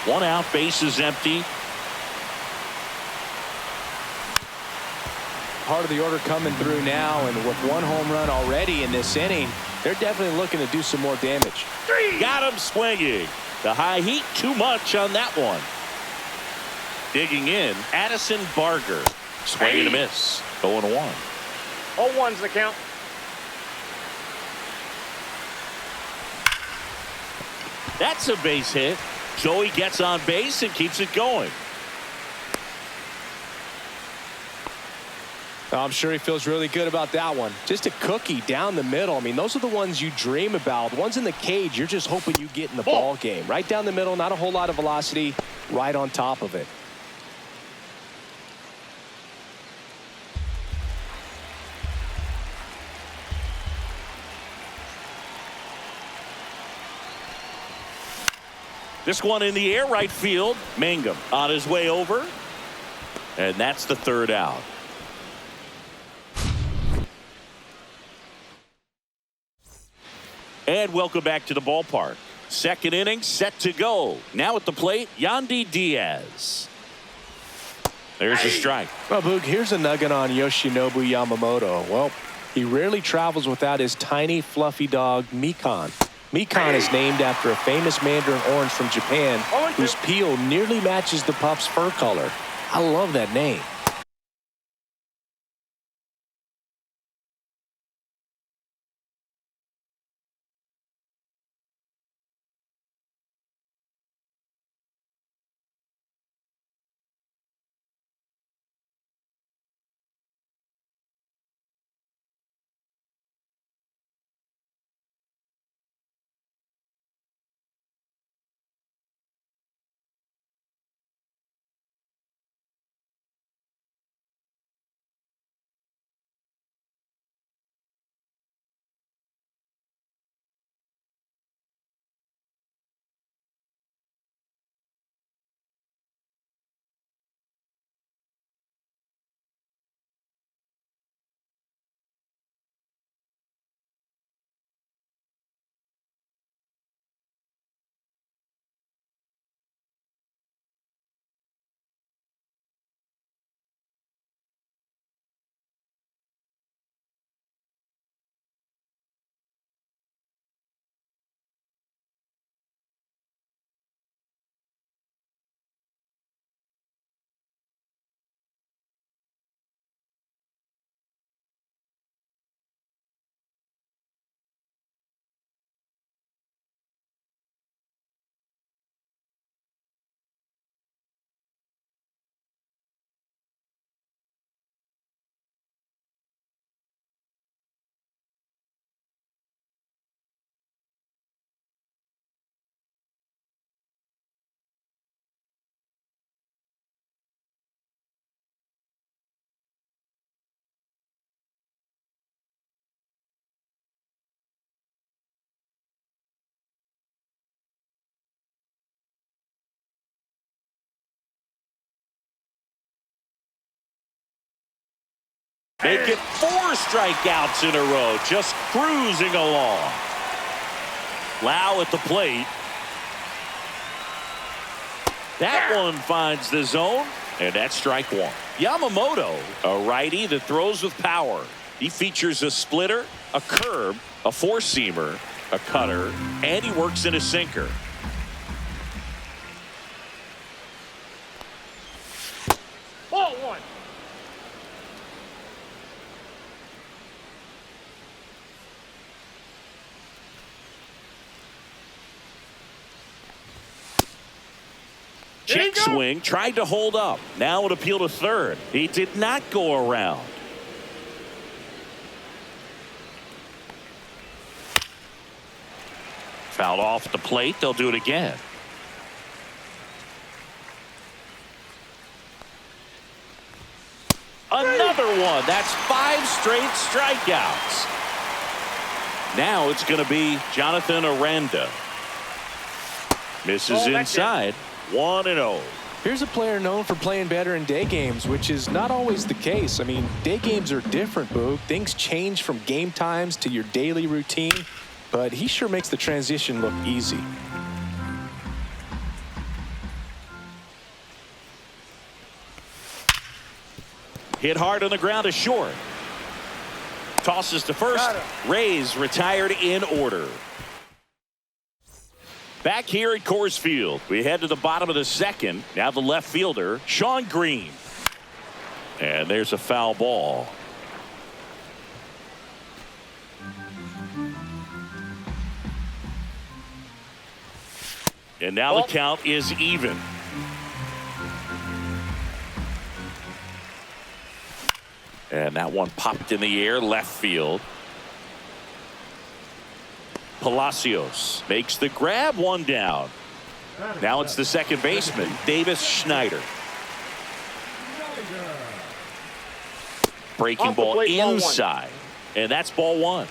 1 out, base is empty. Part of the order coming through now, and with 1 home run already in this inning, they're definitely looking to do some more damage. Got him swinging. The high heat, too much on that one. Digging in, Addison Barger. Swing and a miss. 0-1. 0-1's the count. That's a base hit. So he gets on base and keeps it going. I'm sure he feels really good about that one. Just a cookie down the middle. I mean, those are the ones you dream about. Ones in the cage, you're just hoping you get in the ball game. Right down the middle, not a whole lot of velocity, right on top of it. This one in the air, right field. Mangum on his way over. And that's the 3rd out. And welcome back to the ballpark. 2nd inning set to go. Now at the plate, Yandy Diaz. There's a strike. Well, Boog, here's a nugget on Yoshinobu Yamamoto. Well, he rarely travels without his tiny, fluffy dog, Mikan. Mikan is named after a famous mandarin orange from Japan whose peel nearly matches the pup's fur color. I love that name. They get 4 strikeouts in a row, just cruising along. Lau at the plate. That one finds the zone, and that's strike 1. Yamamoto, a righty that throws with power. He features a splitter, a curve, a four-seamer, a cutter, and he works in a sinker. Ball 1. Check swing, tried to hold up. Now it appeal to third. He did not go around. Fouled off the plate. They'll do it again. Another one. That's 5 straight strikeouts. Now it's going to be Jonathan Aranda. Misses inside. 1-0. Here's a player known for playing better in day games, which is not always the case. I mean, day games are different, Boog. Things change from game times to your daily routine, but he sure makes the transition look easy. Hit hard on the ground to short. Tosses to first. Rays retired in order. Back here at Coors Field, we head to the bottom of the second. Now the left fielder, Sean Green. And there's a foul ball. And now the count is even. And that one popped in the air left field. Palacios makes the grab, one down. Now it's the second baseman, Davis Schneider. Breaking ball inside. And that's ball one.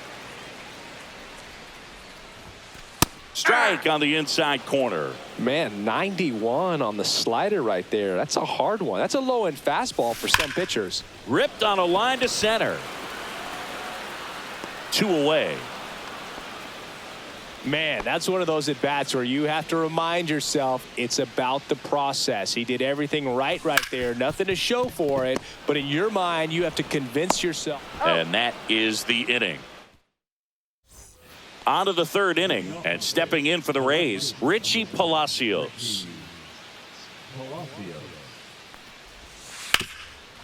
Strike on the inside corner. Man, 91 on the slider right there. That's a hard one. That's a low-end fastball for some pitchers. Ripped on a line to center. 2 away. Man, that's one of those at-bats where you have to remind yourself it's about the process. He did everything right there. Nothing to show for it. But in your mind, you have to convince yourself. And that is the inning. On to the third inning, and stepping in for the Rays, Richie Palacios.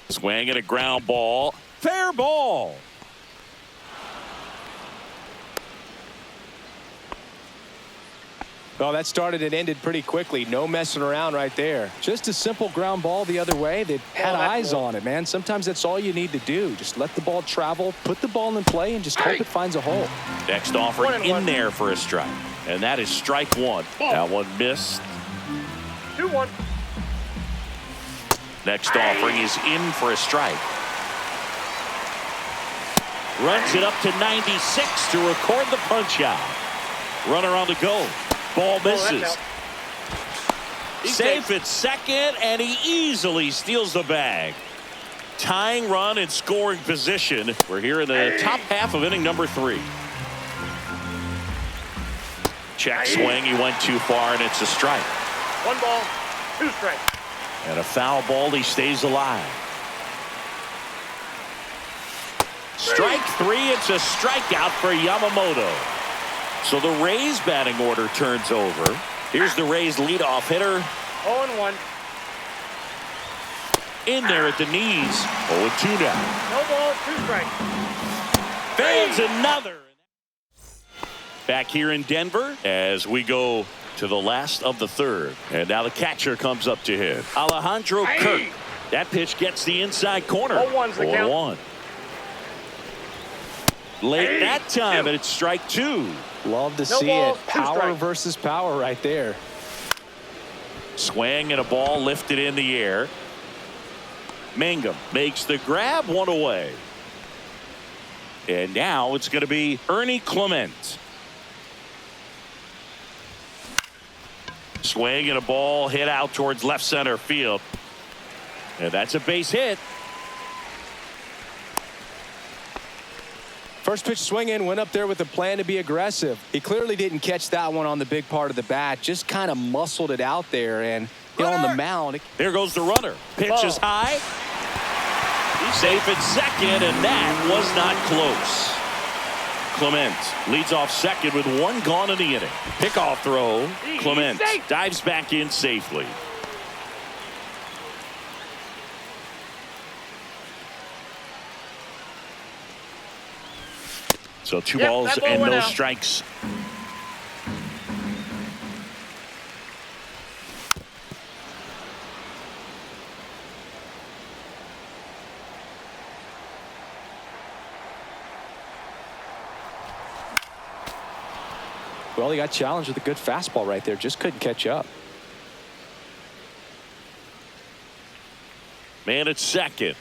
Swing and a ground ball. Fair ball. Well, that started and ended pretty quickly. No messing around right there. Just a simple ground ball the other way that had eyes on it, man. Sometimes that's all you need to do. Just let the ball travel, put the ball in play, and just hope it finds a hole. Next offering in there for a strike. And that is strike one. That one missed. 2-1. Next offering is in for a strike. Runs it up to 96 to record the punch out. Runner on the go. Ball misses. Safe at second, and he easily steals the bag. Tying run in scoring position. We're here in the top half of inning number 3. Check swing. He went too far, and it's a strike. 1 ball, 2 strikes. And a foul ball. He stays alive. Strike 3. It's a strikeout for Yamamoto. So the Rays batting order turns over. Here's the Rays leadoff hitter. 0-1. In there at the knees. 0-2 now. No ball, 2 strikes. Fans another. Back here in Denver as we go to the last of the third. And now the catcher comes up to hit. Alejandro Kirk. That pitch gets the inside corner. 0-1's the count. 0-1. Late that time, and it's strike 2. Love to see it. Power versus power right there. Swing and a ball lifted in the air. Mangum makes the grab, 1 away. And now it's going to be Ernie Clement. Swing and a ball hit out towards left center field. And that's a base hit. First pitch swinging, went up there with a plan to be aggressive. He clearly didn't catch that one on the big part of the bat, just kind of muscled it out there, and on the mound. There goes the runner. Pitch is high. He's safe at second, and that was not close. Clement leads off second with 1 gone in the inning. Pickoff throw. Clement dives back in safely. So 2 balls and no strikes. Well, he got challenged with a good fastball right there. Just couldn't catch up. Man at second.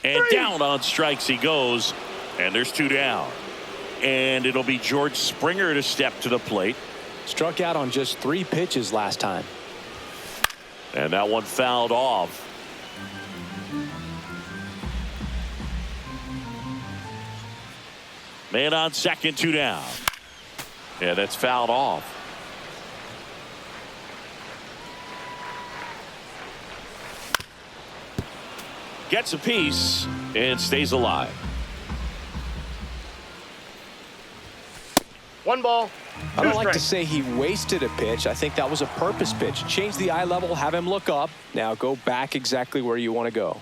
And down on strikes he goes. And there's 2 down. And it'll be George Springer to step to the plate. Struck out on just 3 pitches last time. And that one fouled off. Man on second, 2 down. Yeah, that's fouled off. Gets a piece and stays alive. 1 ball. I 2 don't like to strikes. say he wasted a pitch. I think that was a purpose pitch. Change the eye level, have him look up. Now go back exactly where you want to go.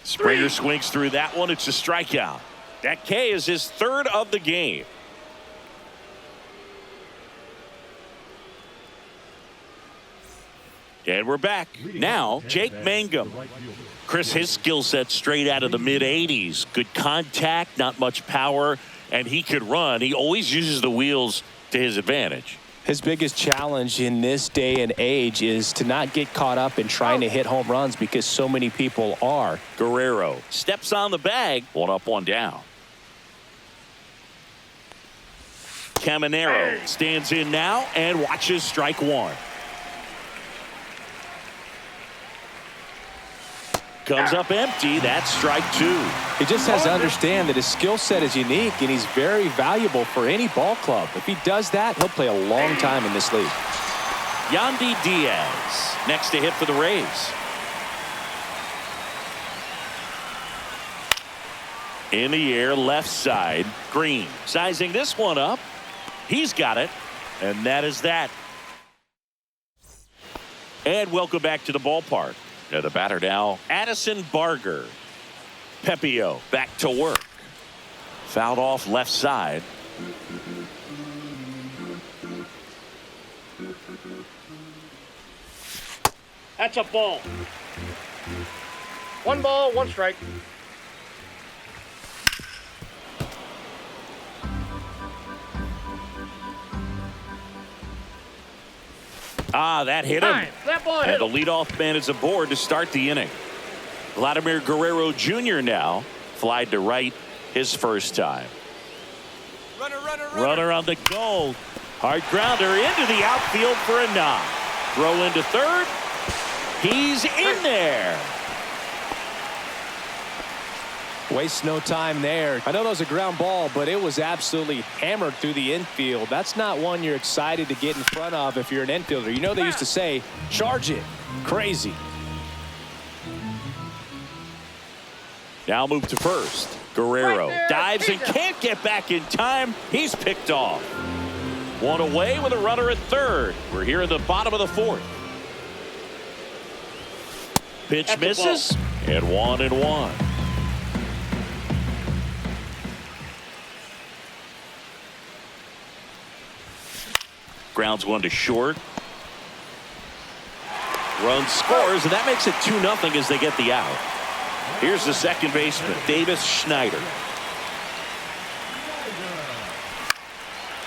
Springer swings through that one. It's a strikeout. That K is his 3rd of the game. And we're back. Now, Jake Mangum. Chris, his skill set straight out of the mid-80s. Good contact, not much power, and he could run. He always uses the wheels to his advantage. His biggest challenge in this day and age is to not get caught up in trying to hit home runs because so many people are. Guerrero steps on the bag. 1 up, 1 down. Caminero stands in now and watches strike 1. Comes up empty. That's strike 2. He just has to understand that his skill set is unique and he's very valuable for any ball club. If he does that, he'll play a long time in this league. Yandy Diaz next to hit for the Rays. In the air, left side. Green sizing this one up. He's got it, and that is that. And welcome back to the ballpark. The batter now, Addison Barger. Pepio back to work. Fouled off left side. That's a ball. 1 ball, 1 strike. That hit him. That ball hit And the him. leadoff man is aboard to start the inning. Vladimir Guerrero Jr. now flied to right his first time. Runner on the goal. Hard grounder into the outfield for a knock. Throw into third. He's in there. Waste no time there. I know that was a ground ball, but it was absolutely hammered through the infield. That's not one you're excited to get in front of if you're an infielder. You know they used to say, charge it. Crazy. Now move to first. Guerrero Right there, dives and Peter. can't get back in time. He's picked off. 1 away with a runner at third. We're here in the bottom of the 4th. Pitch That's a misses. And 1-1. Grounds 1 to short. Run scores, and that makes it 2-0 as they get the out. Here's the second baseman, Davis Schneider.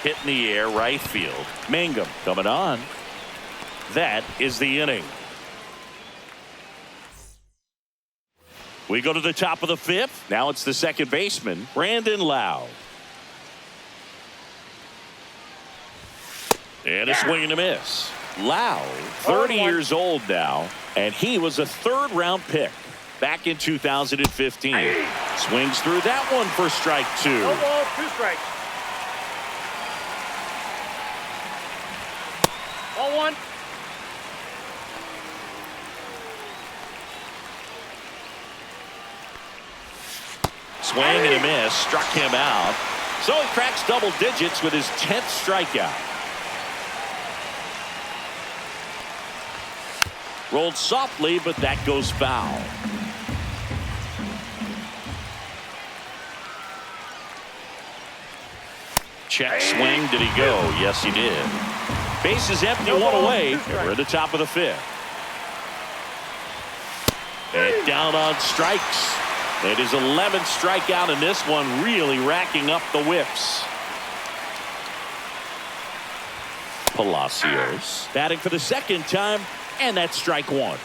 Hit in the air, right field. Mangum coming on. That is the inning. We go to the top of the 5th. Now it's the second baseman, Brandon Lau. And a swing and a miss. Lau, 30 years old now, and he was a 3rd-round pick back in 2015. Swings through that one for strike 2. 1 ball, 2 strikes. Ball 1. Swing and a miss, struck him out. So he cracks double digits with his 10th strikeout. Rolled softly, but that goes foul. Check swing. Did he go? Yes, he did. Base is empty, 1 away. And we're at the top of the 5th. And down on strikes. It is 11th strikeout in this one, really racking up the whiffs. Palacios batting for the second time, and that's strike one.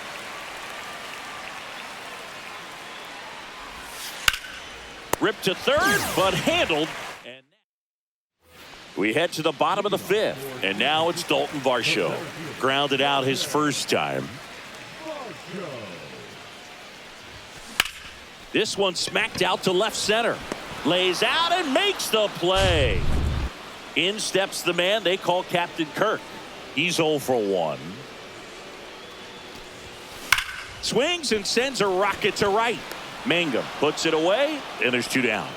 Ripped to third, but handled. And we head to the bottom of the fifth, and now it's Dalton Varsho. Grounded out his first time. This one smacked out to left center. Lays out and makes the play. In steps the man they call Captain Kirk. He's 0 for 1. Swings and sends a rocket to right. Mangum puts it away, and there's 2 down.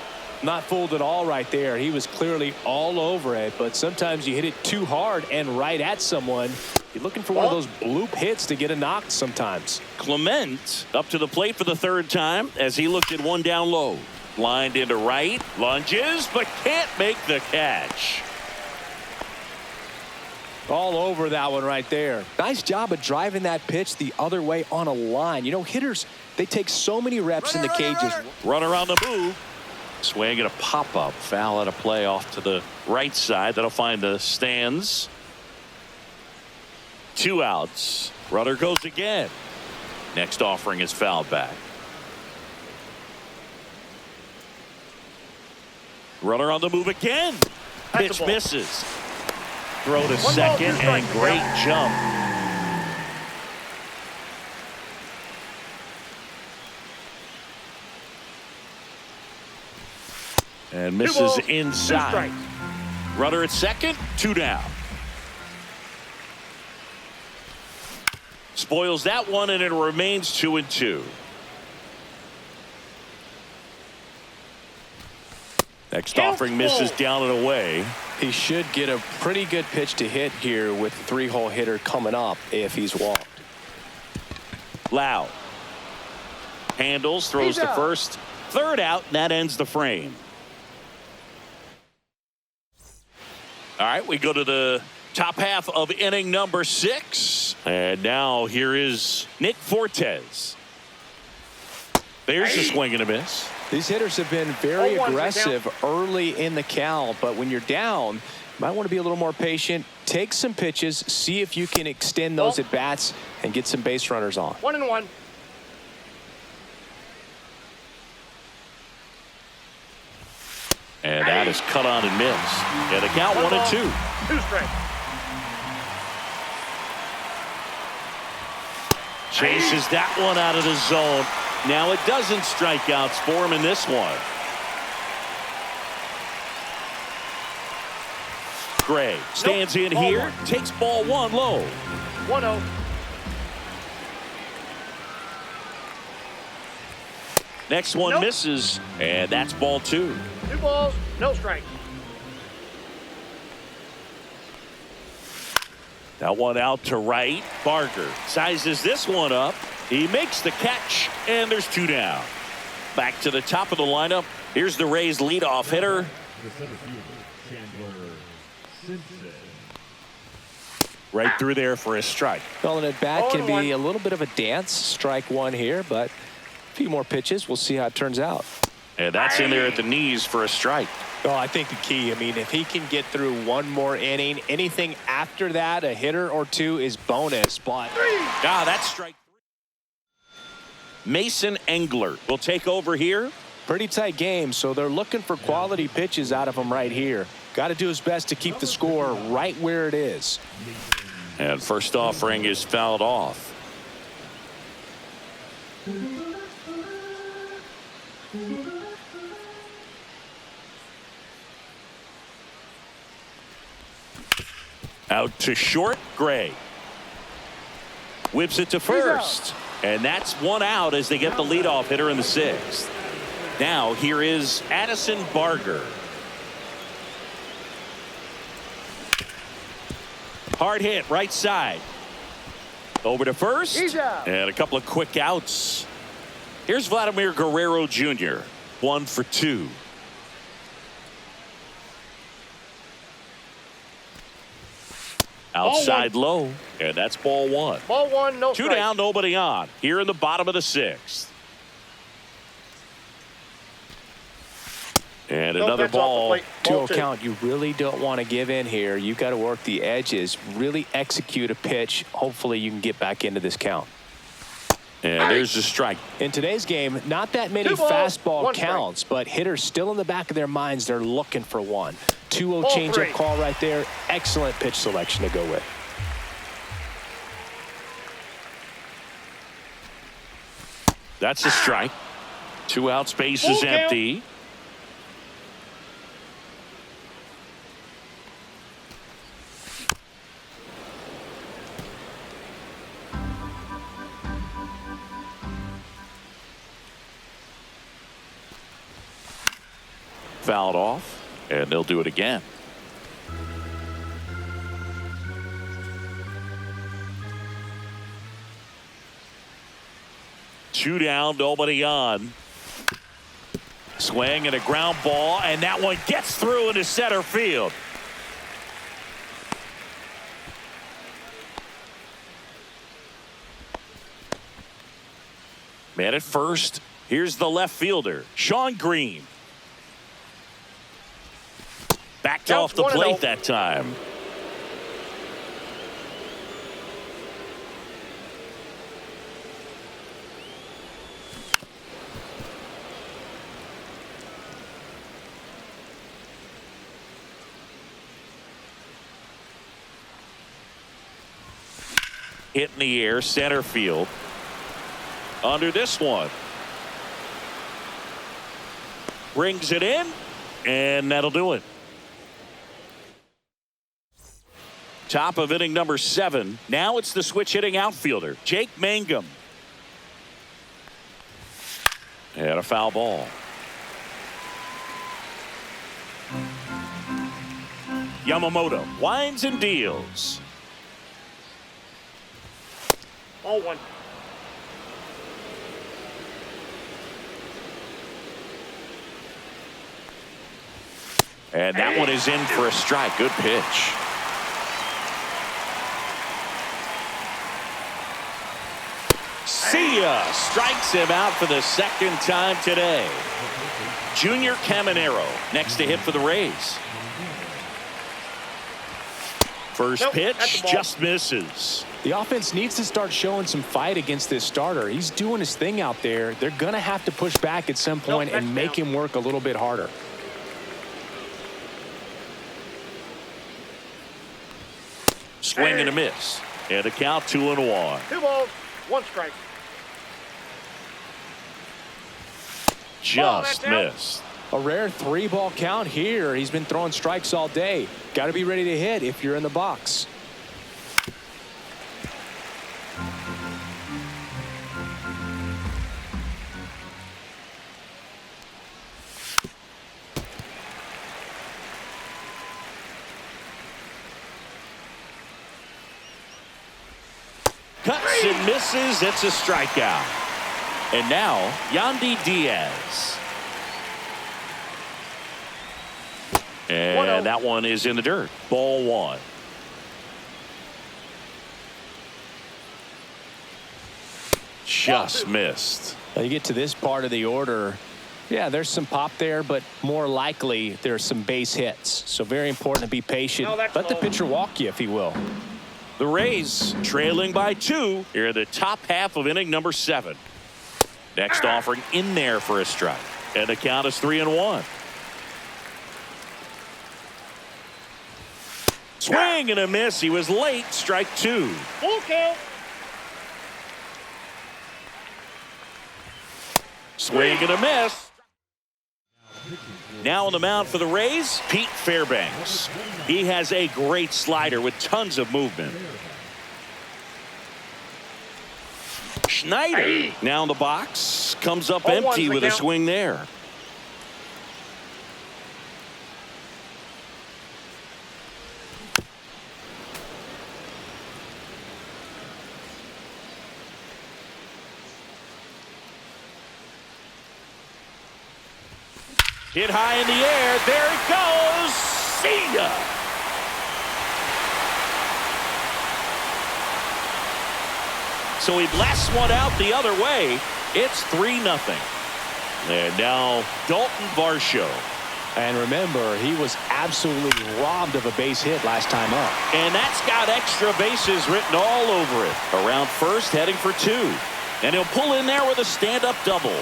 Not fooled at all right there. He was clearly all over it, but sometimes you hit it too hard and right at someone. You're looking for one of those bloop hits to get a knock sometimes. Clement up to the plate for the third time as he looked at one down low. Lined into right, lunges, but can't make the catch. All over that one right there. Nice job of driving that pitch the other way on a line. You know, hitters, they take so many reps in the cages. Runner on the move. Swing and a pop-up. Foul at a play off to the right side. That'll find the stands. 2 outs. Runner goes again. Next offering is fouled back. Runner on the move again. Pitch misses. Throw to second and great jump. And misses inside. Runner at second, 2 down. Spoils that one, and it remains 2-2. Next offering misses down and away. He should get a pretty good pitch to hit here with the 3-hole hitter coming up if he's walked. Loud. Handles, throws to first. Third out, and that ends the frame. All right, we go to the top half of inning number 6. And now here is Nick Fortes. There's a swing and a miss. These hitters have been very aggressive early in the count, but when you're down, you might want to be a little more patient. Take some pitches, see if you can extend those at bats and get some base runners on. 1-1. And that is cut on and missed. And the count 1-2. 2 strikes. Chases that one out of the zone. Now it doesn't strike outs for him in this one. Gray stands in here, takes ball 1 low. 1-0. Next one misses, and that's ball 2. 2 balls, no strike. That one out to right. Barger sizes this one up. He makes the catch, and there's 2 down. Back to the top of the lineup. Here's the Rays' leadoff hitter. Right through there for a strike. Well, an at bat can be a little bit of a dance. Strike 1 here, but a few more pitches. We'll see how it turns out. And that's in there at the knees for a strike. Oh, I think the key, I mean, if he can get through 1 more inning, anything after that, a hitter or 2 is bonus. But that's strike 3. Mason Englert will take over here. Pretty tight game, so they're looking for quality pitches out of him right here. Got to do his best to keep the score right where it is. And first offering is fouled off. Out to short, Gray. Whips it to first. And that's 1 out as they get the leadoff hitter in the 6th. Now here is Addison Barger. Hard hit right side. Over to first. And a couple of quick outs. Here's Vladimir Guerrero Jr. 1 for 2. Outside low, and that's ball 1. Ball 1, no 2 strike. down, nobody on. Here in the bottom of the 6th. And No another pitch off the ball. plate. To Ball a two. count, you really don't want to give in here. You've got to work the edges, really execute a pitch. Hopefully you can get back into this count. And there's the strike. In today's game, not that many 2 balls, fastball 1 strike. counts, but hitters still in the back of their minds, they're looking for one. 2-0 Ball changeup 3. call right there. Excellent pitch selection to go with. That's a strike. 2 out, space Full is count. empty. Fouled off, and they'll do it again. Two down, nobody on. Swing and a ground ball, and that one gets through into center field. Man at first. Here's the left fielder, Sean Green. Backed Counts off the 1-0. plate that time. Hit in the air, center field. Under this one. Brings it in, and that'll do it. Top of inning number 7. Now it's the switch hitting outfielder, Jake Mangum. And a foul ball. Yamamoto winds and deals. Ball 1. And that one is in for a strike. Good pitch. See ya. Strikes him out for the second time today. Junior Caminero next to hit for the Rays. First Nope, that's pitch the ball. just misses. The offense needs to start showing some fight against this starter. He's doing his thing out there. They're going to have to push back at some point and make him work a little bit harder. Swing and a miss. And a count 2-1. 2 balls, 1 strike. Just that's out. missed. A rare 3-ball count here. He's been throwing strikes all day. Got to be ready to hit if you're in the box. Cuts and misses. It's a strikeout. And now Yandy Diaz. And that one is in the dirt. Ball 1. Just missed. Now you get to this part of the order. Yeah, there's some pop there, but more likely there's some base hits. So very important to be patient. No, that's Let the low. pitcher walk you if he will. The Rays trailing by 2 here in the top half of inning number 7. Next offering in there for a strike. And the count is 3-1. Swing and a miss. He was late. Strike 2. Full count. Swing and a miss. Now on the mound for the Rays, Pete Fairbanks. He has a great slider with tons of movement. Schneider now in the box, comes up 0-1's empty the with a count. swing there. Hit high in the air. There it goes. See ya. So he blasts one out the other way. It's 3-0. And now Dalton Varsho. And remember, he was absolutely robbed of a base hit last time up. And that's got extra bases written all over it. Around first, heading for 2. And he'll pull in there with a stand-up double.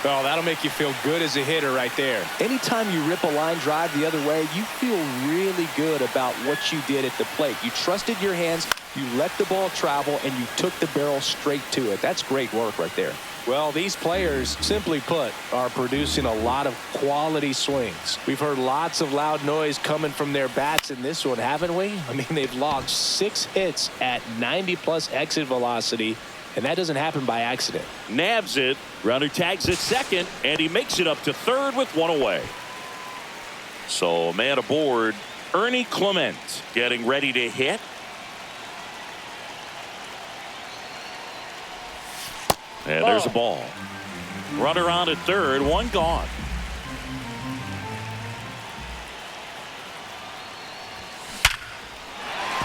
Oh, that'll make you feel good as a hitter right there. Anytime you rip a line drive the other way, you feel really good about what you did at the plate. You trusted your hands, you let the ball travel, and you took the barrel straight to it. That's great work right there. Well, these players, simply put, are producing a lot of quality swings. We've heard lots of loud noise coming from their bats in this one, haven't we? I mean, they've logged 6 hits at 90+ exit velocity. And that doesn't happen by accident. Nabs it. Runner tags at second, and he makes it up to third with 1 away. So man aboard, Ernie Clement getting ready to hit. And there's a ball. Runner on at third, 1 gone.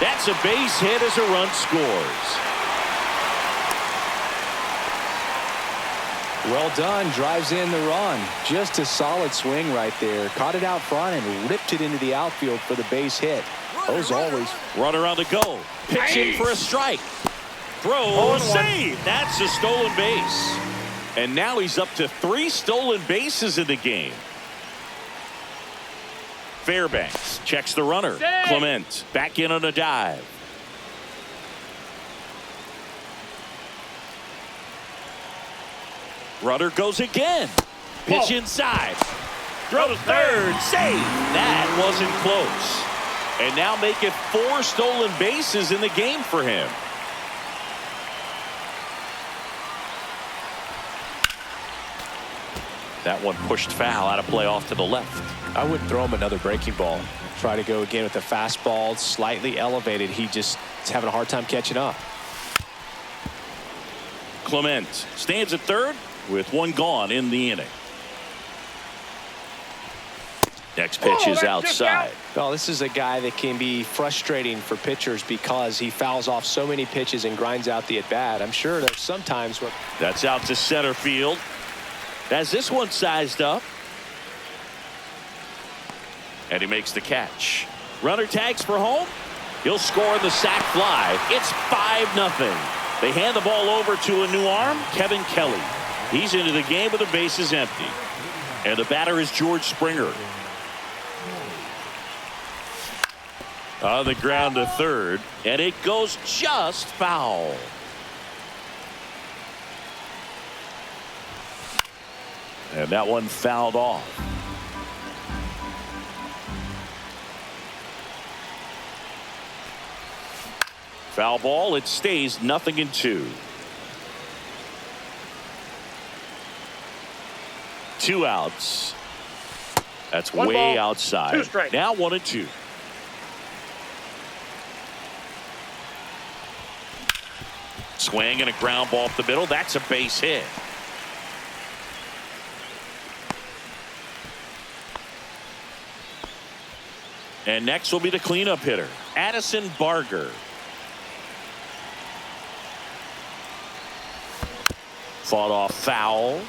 That's a base hit as a run scores. Well done. Drives in the run. Just a solid swing right there. Caught it out front and ripped it into the outfield for the base hit. Those always. Runner on the go. Pitching for a strike. Throw. Save. That's a stolen base. And now he's up to 3 stolen bases in the game. Fairbanks checks the runner. Clement back in on a dive. Runner goes again. Pitch inside. Throw to third. Save. That wasn't close. And now make it 4 stolen bases in the game for him. That one pushed foul out of play off to the left. I wouldn't throw him another breaking ball. Try to go again with the fastball slightly elevated. He just is having a hard time catching up. Clement stands at third with 1 gone in the inning. Next pitch is outside. Well, this is a guy that can be frustrating for pitchers because he fouls off so many pitches and grinds out the at-bat. I'm sure there's sometimes what. That's out to center field. As this one sized up. And he makes the catch. Runner tags for home. He'll score the sac fly. It's 5-0. They hand the ball over to a new arm, Kevin Kelly. He's into the game with the bases empty. And the batter is George Springer. On the ground to third, and it goes just foul. And that one fouled off. Foul ball. It stays 0-2. 2 outs. That's 1 way ball, outside. 2 strikes. Now 1-2. Swing and a ground ball up the middle. That's a base hit. And next will be the cleanup hitter, Addison Barger. Fought off foul.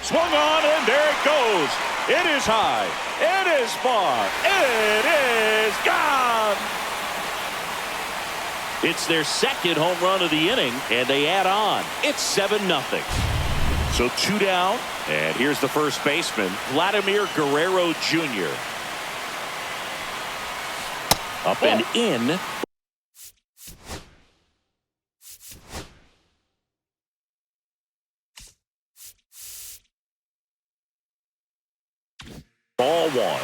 Swung on, and there it goes. It is high. It is far. It is gone. It's their 2nd home run of the inning, and they add on. It's 7-0. So 2 down, and here's the first baseman, Vladimir Guerrero Jr. Up and in. Ball 1.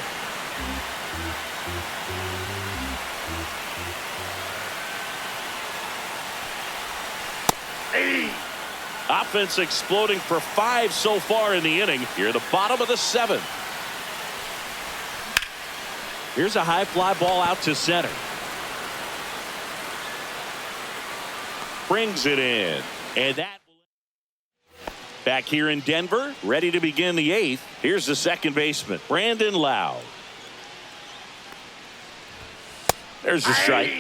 Offense exploding for 5 so far in the inning. Here, the bottom of the 7th. Here's a high fly ball out to center. Brings it in. And that back here in Denver, ready to begin the 8th. Here's the second baseman, Brandon Lowe. There's the strike.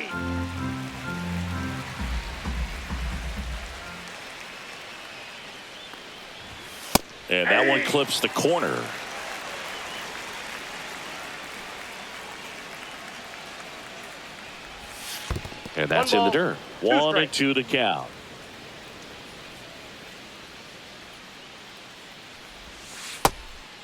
that one clips the corner. And that's in the dirt. 1-2 to count.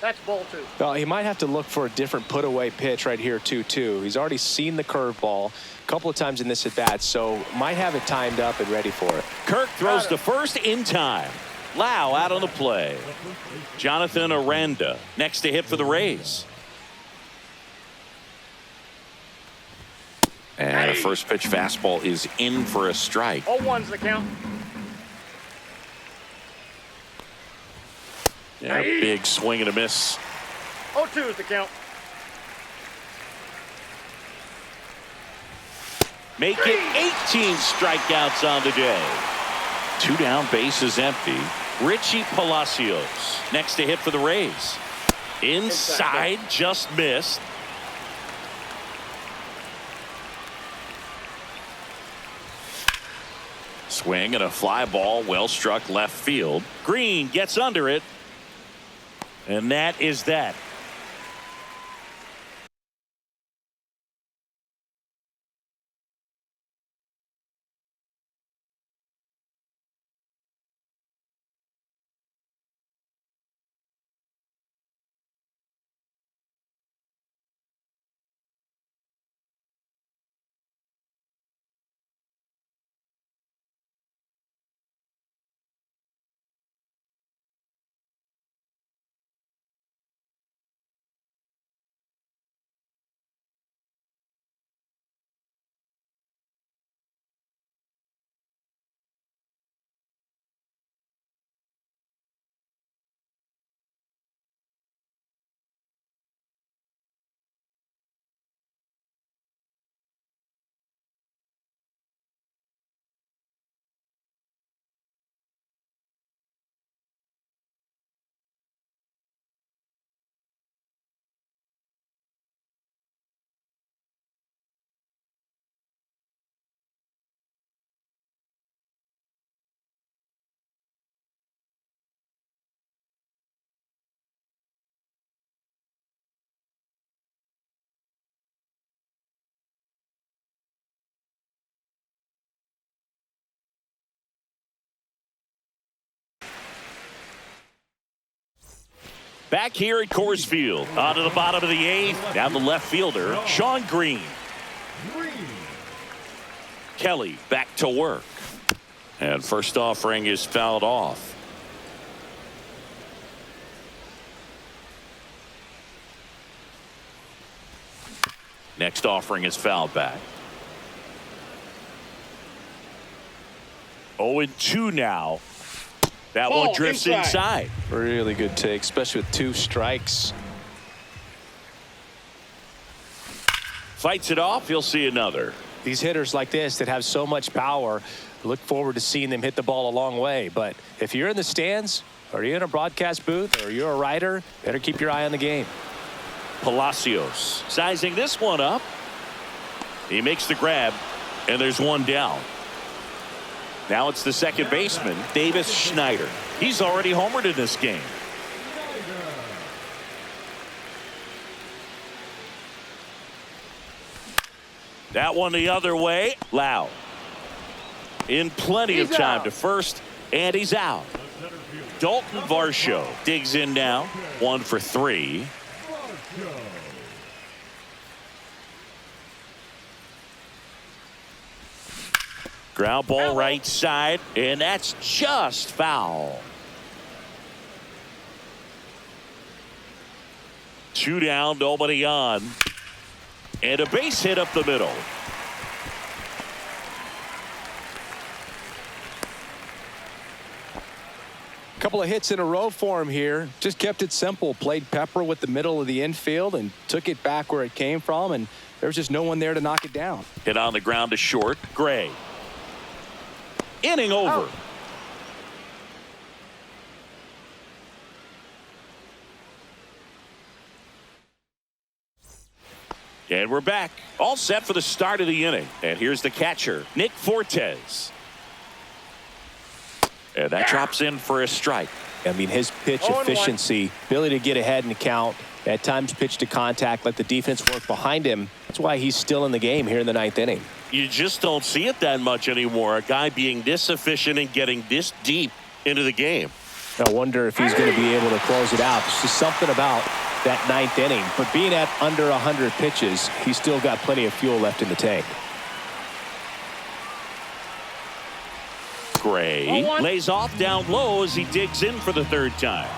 That's ball 2. Well, he might have to look for a different put away pitch right here 2-2. He's already seen the curveball a couple of times in this at bat, so might have it timed up and ready for it. Kirk throws to first in time. Lau out on the play. Jonathan Aranda next to hit for the Rays. And a first pitch fastball is in for a strike. 0-1's the count. Yeah, big swing and a miss. 0-2's the count. Make it 18 strikeouts on the day. 2 down, bases empty. Richie Palacios next to hit for the Rays. Inside, just missed. Swing and a fly ball, well struck left field. Green gets under it. And that is that. Back here at Coors Field, on to the bottom of the 8th. Down the left fielder, Sean Green. Kelly back to work. And first offering is fouled off. Next offering is fouled back. 0-2 now. That one drifts inside. Really good take, especially with 2 strikes. Fights it off. You'll see another. These hitters like this that have so much power, look forward to seeing them hit the ball a long way. But if you're in the stands or you're in a broadcast booth or you're a writer, better keep your eye on the game. Palacios sizing this one up. He makes the grab, and there's one down. Now it's the second baseman, Davis Schneider. He's already homered in this game. That one the other way. Lau in plenty of time to first, and he's out. Dalton Varsho digs in now. 1 for 3. Ground ball right side, and that's just foul. 2 down, nobody on. And a base hit up the middle. Couple of hits in a row for him here. Just kept it simple. Played pepper with the middle of the infield and took it back where it came from, and there was just no one there to knock it down. Hit on the ground to short. Gray. Inning over. And we're back. All set for the start of the inning. And here's the catcher, Nick Fortes. And that drops in for a strike. I mean, his pitch 0-1. efficiency, ability to get ahead in the count, at times pitch to contact, let the defense work behind him. That's why he's still in the game here in the 9th inning. You just don't see it that much anymore. A guy being this efficient and getting this deep into the game. I wonder if he's going to be able to close it out. There's just something about that 9th inning. But being at under 100 pitches, he's still got plenty of fuel left in the tank. Gray 0-1. lays off down low as he digs in for the 3rd time.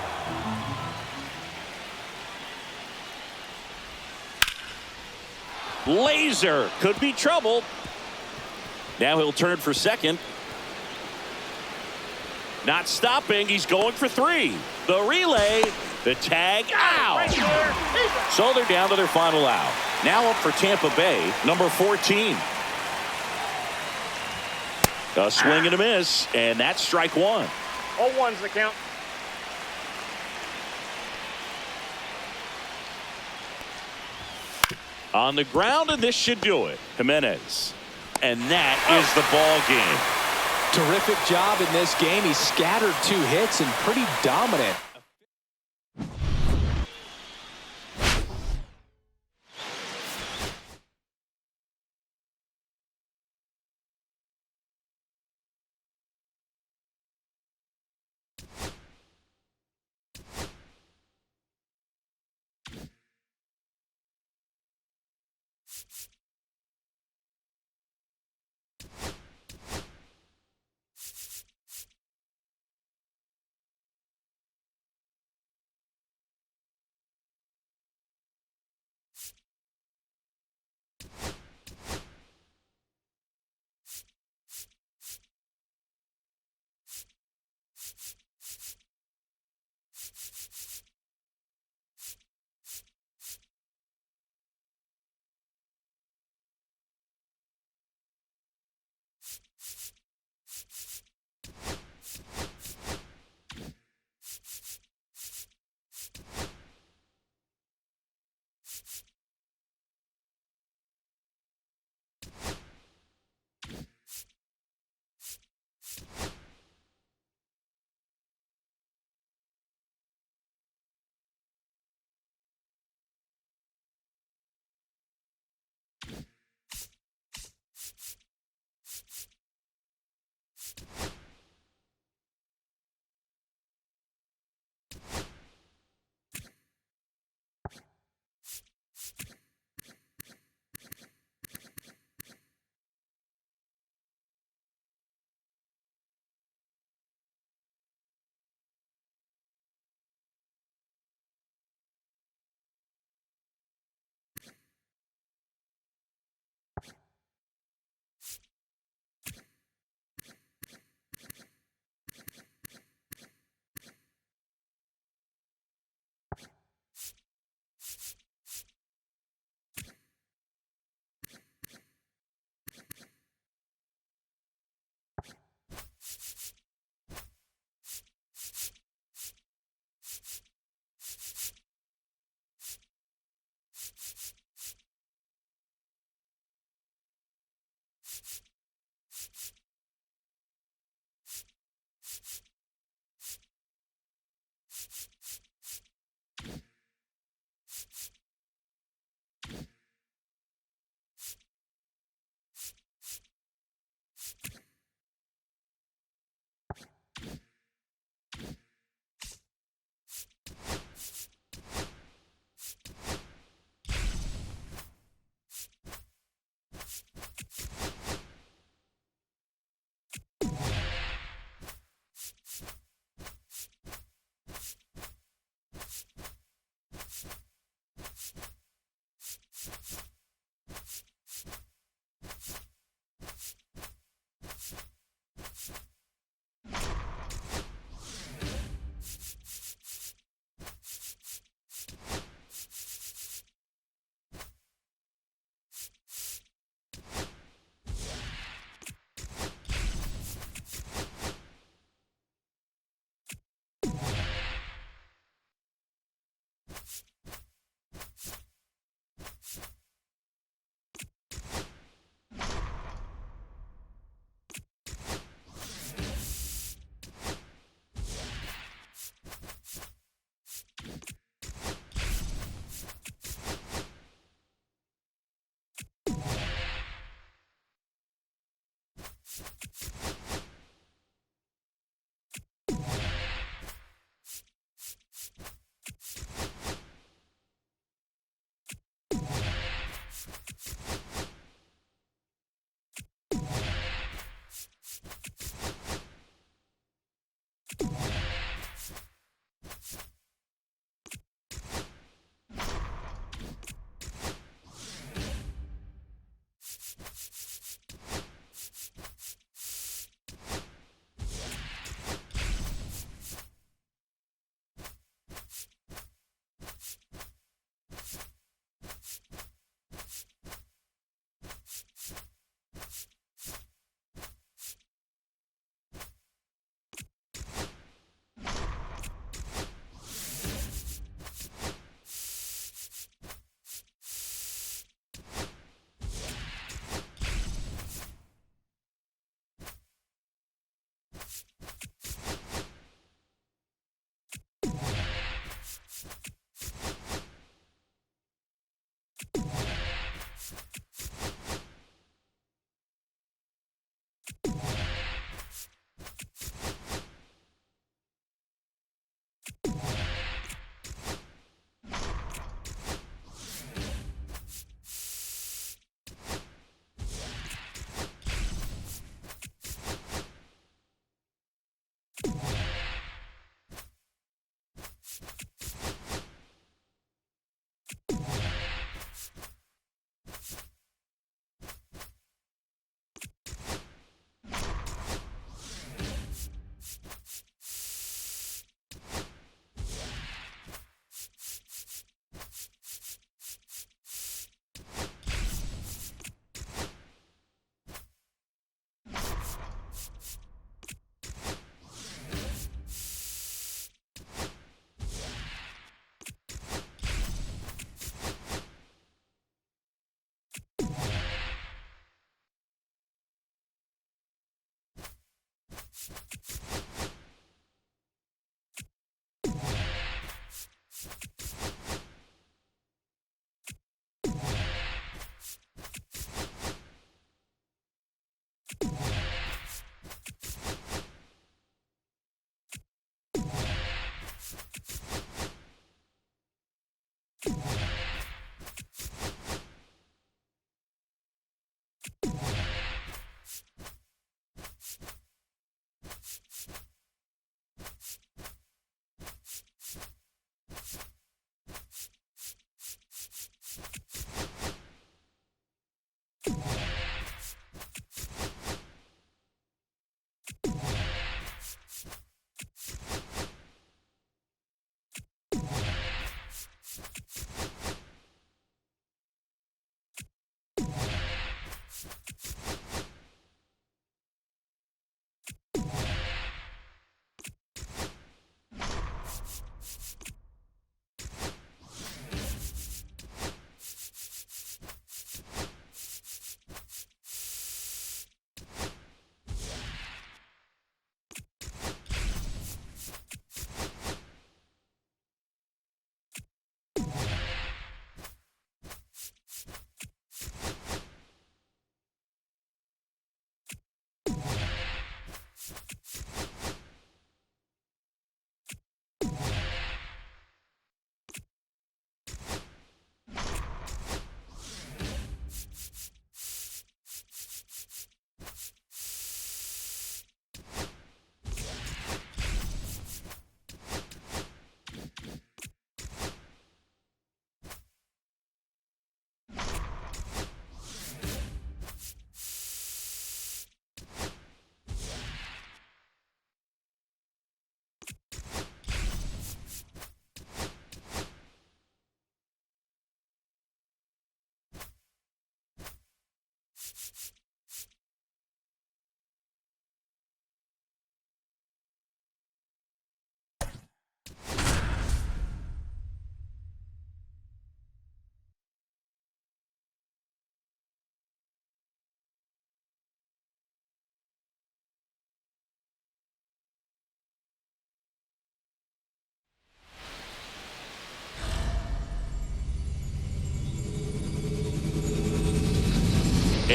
Laser could be trouble. Now he'll turn for 2nd. Not stopping. He's going for 3. The relay. The tag. Right Ow! there. So they're down to their final out. Now up for Tampa Bay, number 14. A swing and a miss, and that's strike 1. 0-1's the count. On the ground, and this should do it. Jimenez. And that is the ball game. Terrific job in this game. He scattered 2 hits and pretty dominant.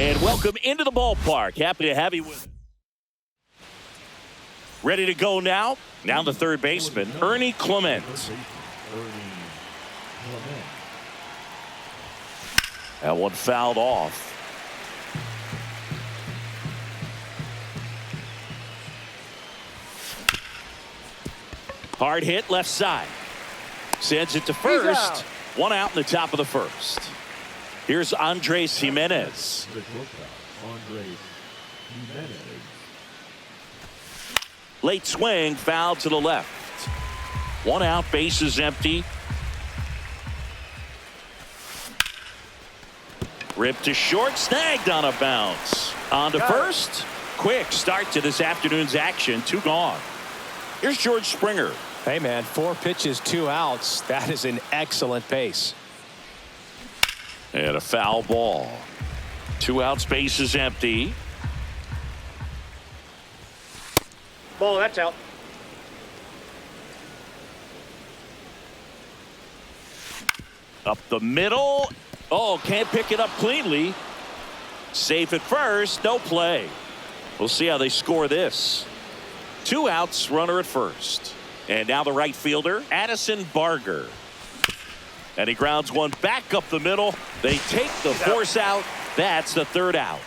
And welcome into the ballpark. Happy to have you with us. Ready to go now? Now the third baseman, Ernie Clement. That one fouled off. Hard hit left side. Sends it to first. One out in the top of the first. Here's Andres Jimenez. Late swing, foul to the left. One out, bases empty. Ripped to short, snagged on a bounce. On to first. Quick start to this afternoon's action. 2 gone. Here's George Springer. Hey, man, 4 pitches, 2 outs. That is an excellent pace. And a foul ball. 2 outs, bases empty. Ball, that's out. Up the middle. Oh, can't pick it up cleanly. Safe at first. No play. We'll see how they score this. 2 outs, runner at first. And now the right fielder, Addison Barger. And he grounds one back up the middle. They take the force out. That's the 3rd out.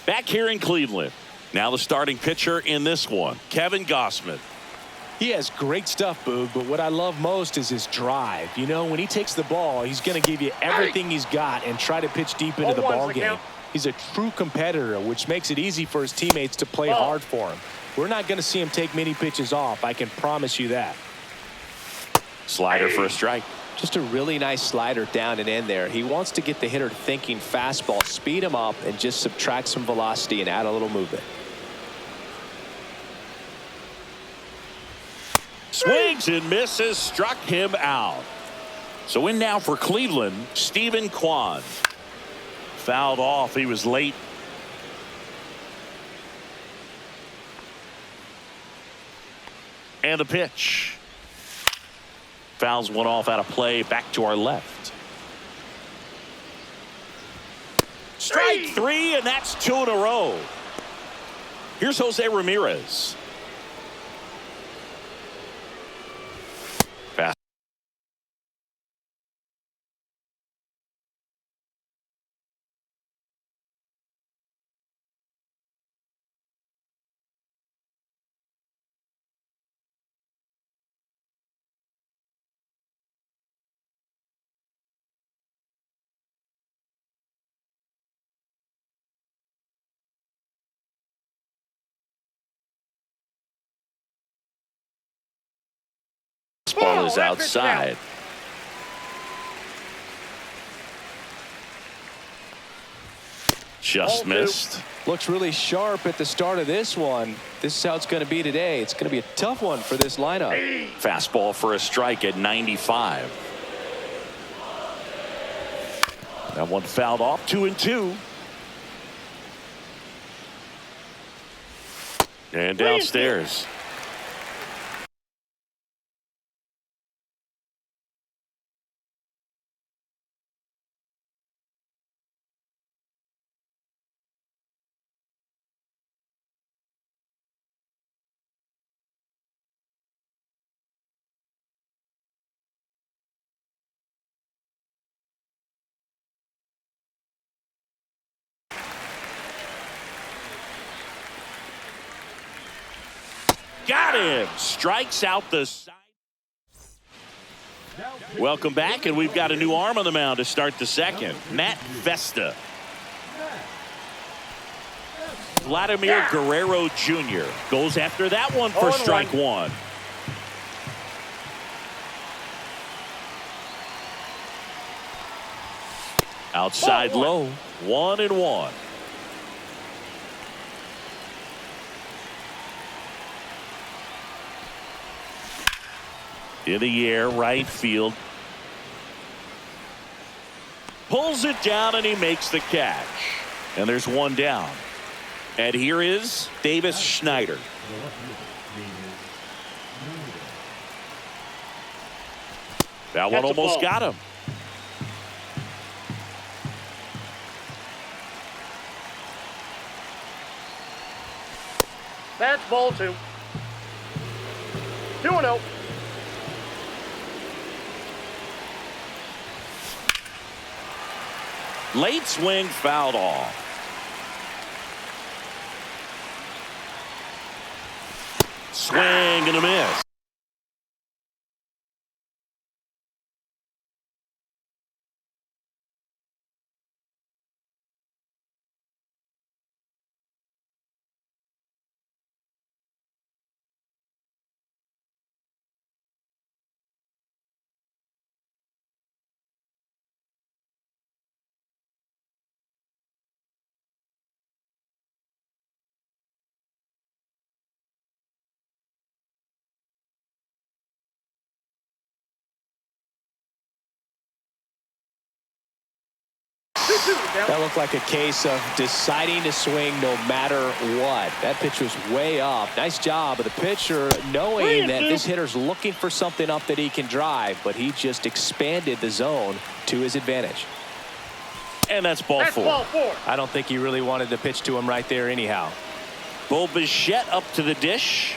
Back here in Cleveland. Now the starting pitcher in this one, Kevin Gausman. He has great stuff, Boog, but what I love most is his drive. You know, when he takes the ball, he's going to give you everything he's got and try to pitch deep into the ball game. He's a true competitor, which makes it easy for his teammates to play hard for him. We're not going to see him take many pitches off. I can promise you that. Slider for a strike. Just a really nice slider down and in there. He wants to get the hitter thinking fastball, speed him up, and just subtract some velocity and add a little movement. Swings and misses, struck him out. So in now for Cleveland, Stephen Kwan. Fouled off. He was late. And the pitch. Fouls one off out of play. Back to our left. Strike 3, and that's 2 in a row. Here's Jose Ramirez. Ball is outside. Just missed. Looks really sharp at the start of this one. This is how it's going to be today. It's going to be a tough one for this lineup. Fastball for a strike at 95. That one fouled off. 2-2. And downstairs. Got him. Strikes out the side. Welcome back, and we've got a new arm on the mound to start the second. Matt Vesta. Vladimir Guerrero Jr. goes after that one for strike 1. Outside low. 1-1. In the air, right field. Pulls it down, and he makes the catch. And there's one down. And here is Davis Schneider. That one That's a almost ball. got him. That's ball 2. 2-0. Late swing fouled off. Swing and a miss. That looked like a case of deciding to swing no matter what. That pitch was way up. Nice job of the pitcher knowing that this hitter's looking for something up that he can drive, but he just expanded the zone to his advantage. And that's ball 4. Ball 4. I don't think he really wanted to pitch to him right there anyhow. Bo Bichette up to the dish.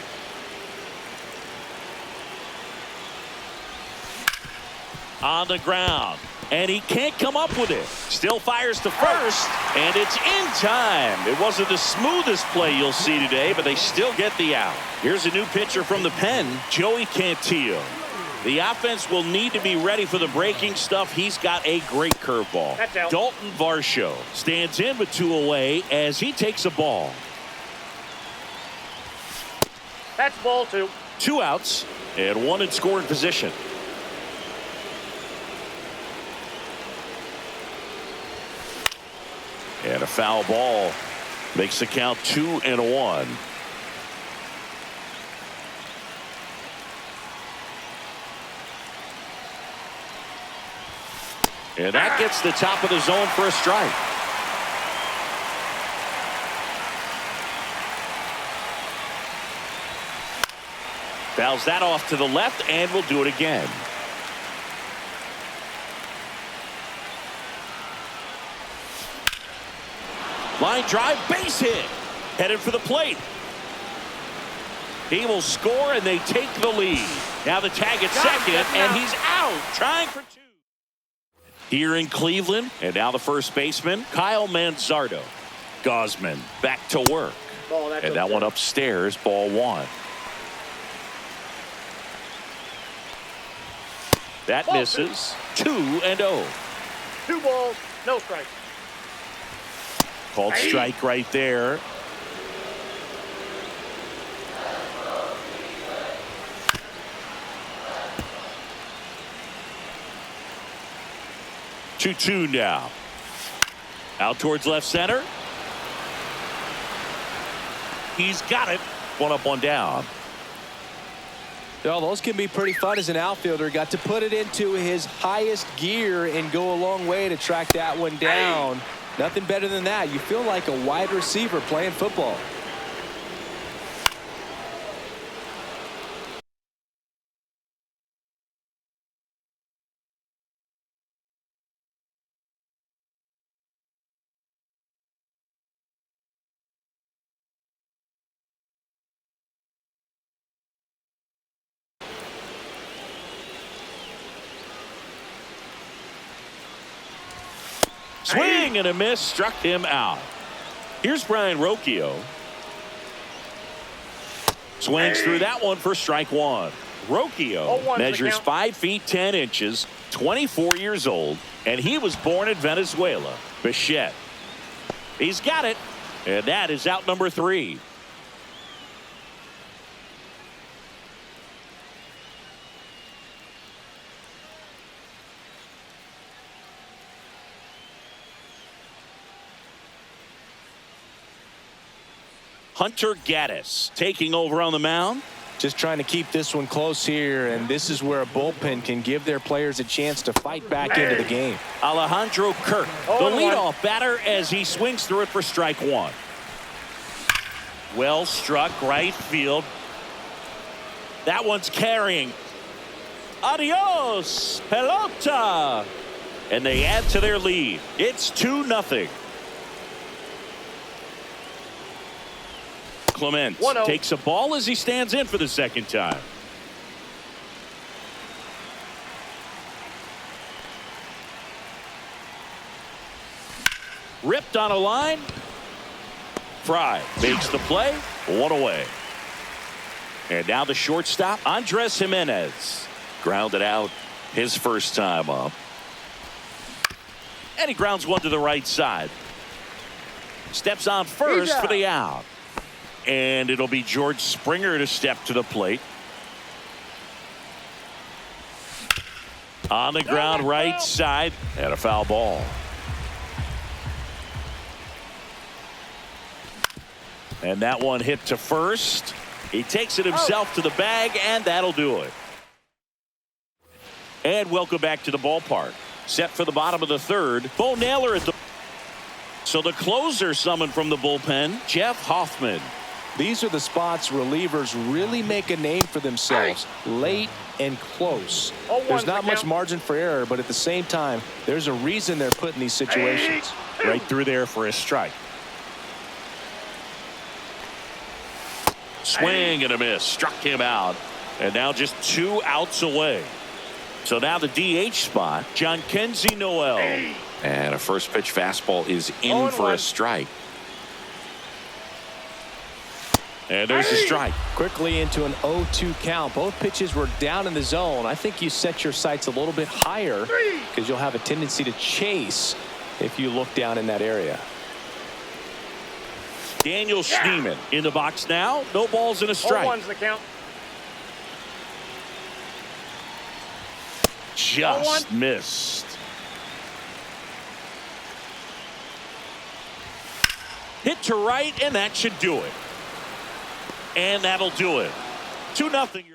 On the ground. And he can't come up with it. Still fires to first. And it's in time. It wasn't the smoothest play you'll see today, but they still get the out. Here's a new pitcher from the pen, Joey Cantillo. The offense will need to be ready for the breaking stuff. He's got a great curveball. That's out. Dalton Varsho stands in with 2 away as he takes a ball. That's ball 2. 2 outs and 1 in scoring position. And a foul ball makes the count 2-1. And that gets the top of the zone for a strike. Fouls that off to the left and will do it again. Line drive, base hit. Headed for the plate. He will score and they take the lead. Now the tag at second and he's out. Trying for 2. Here in Cleveland, and now the first baseman, Kyle Manzardo. Gosman back to work. Ball, that's And that one upstairs, ball 1. That Ball misses. 2-0. 2 balls, no strikes. Called strike right there. Two now. Out towards left center. He's got it. 1 up, 1 down. Well, those can be pretty fun as an outfielder. Got to put it into his highest gear and go a long way to track that one down. Nothing better than that. You feel like a wide receiver playing football. Swing and a miss, struck him out. Here's Brian Rocchio. Swings through that one for strike 1. Rocchio measures 5 feet 10 inches, 24 years old, and he was born in Venezuela. Bichette. He's got it, and that is out number 3. Hunter Gaddis taking over on the mound. Just trying to keep this one close here, and this is where a bullpen can give their players a chance to fight back into the game. Alejandro Kirk, the leadoff batter, as he swings through it for strike 1. Well struck right field. That one's carrying. Adios, pelota. And they add to their lead. It's 2-0. Clement 1-0. takes a ball as he stands in for the second time. Ripped on a line. Fry makes the play. One away. And now the shortstop, Andres Jimenez. Grounded out his first time up. And he grounds one to the right side. Steps on first for the out. And it'll be George Springer to step to the plate. On the ground right side. And a foul ball. And that one hit to first. He takes it himself to the bag, and that'll do it. And welcome back to the ballpark. Set for the bottom of the third. Bo Naylor at the... So the closer summoned from the bullpen, Jeff Hoffman. These are the spots relievers really make a name for themselves. Late and close. There's not much margin for error, but at the same time, there's a reason they're put in these situations. Right through there for a strike. Swing and a miss. Struck him out. And now just 2 outs away. So now the DH spot, John Kenzie Noel. And a first pitch fastball is in for a strike. And there's a strike. Quickly into an 0-2 count. Both pitches were down in the zone. I think you set your sights a little bit higher because you'll have a tendency to chase if you look down in that area. Daniel Schneemann in the box now. No balls and a strike. 0-1's the count. Just missed. Hit to right, and that should do it. And that'll do it. 2-0.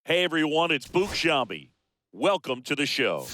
Hey, everyone, it's Book Shambi. Welcome to the show.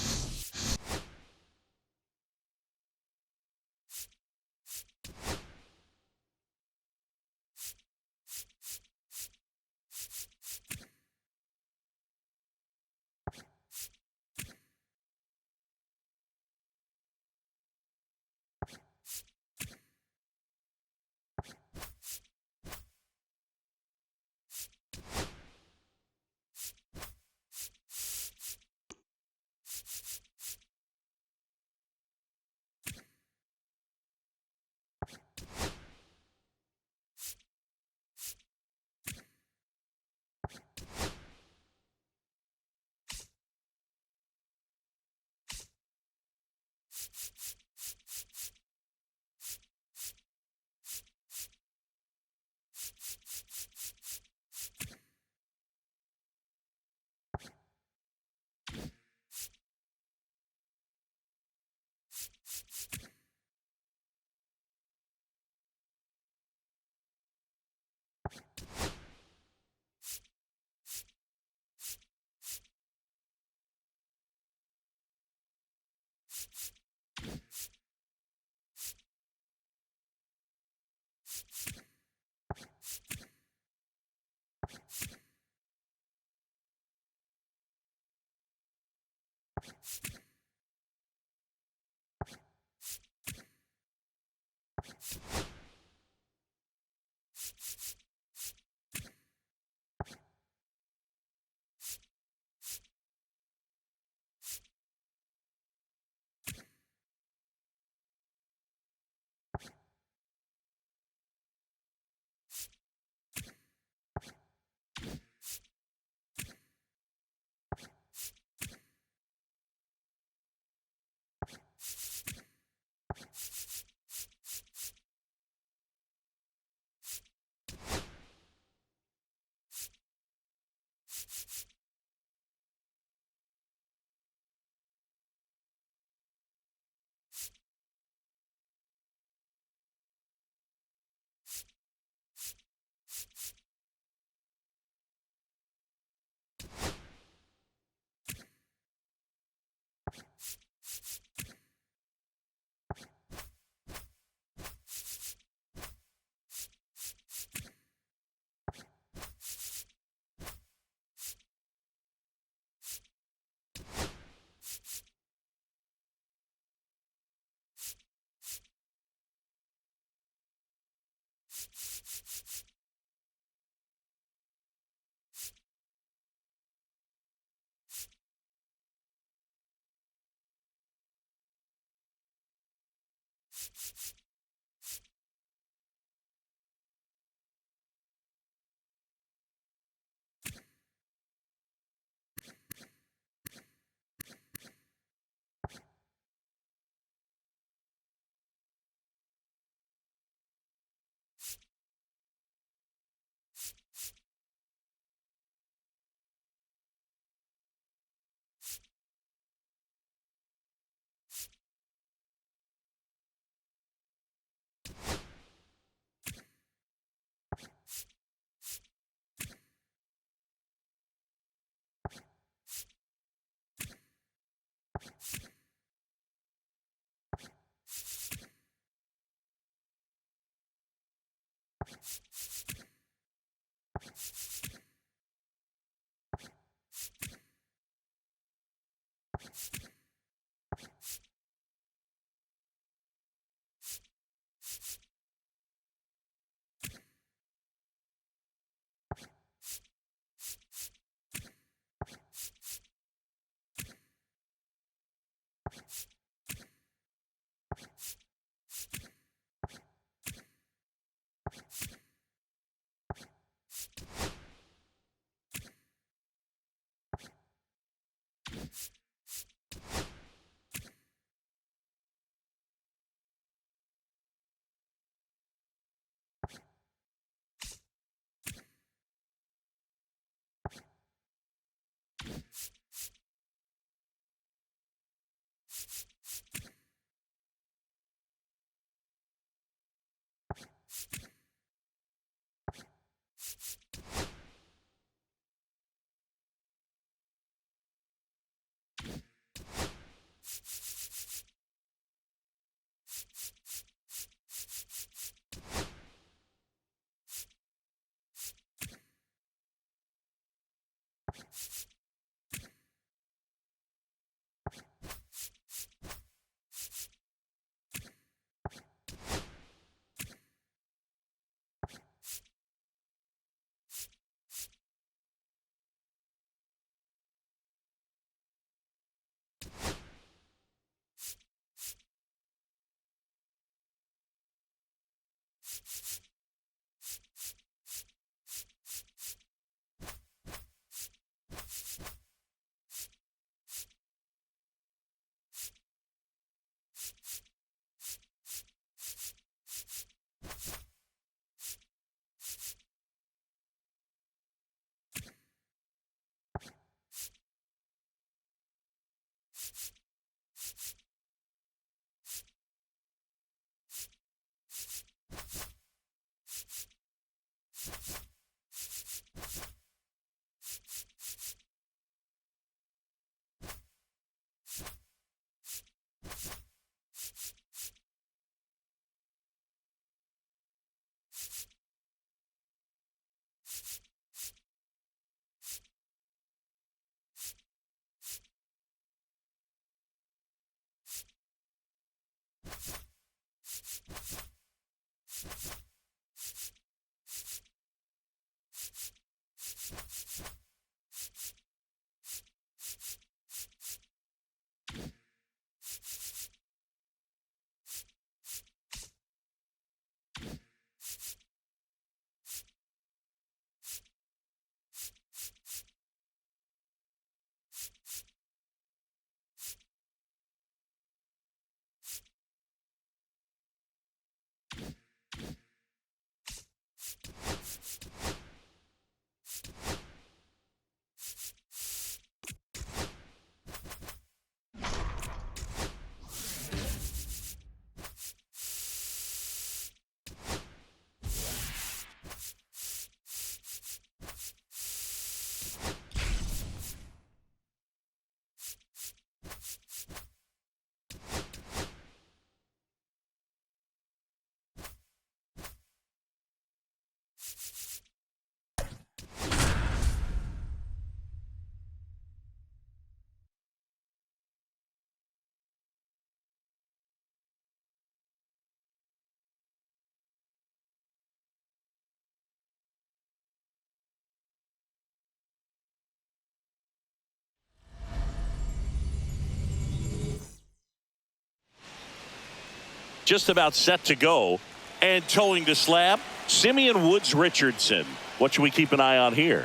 Just about set to go. And towing the slab, Simeon Woods Richardson. What should we keep an eye on here?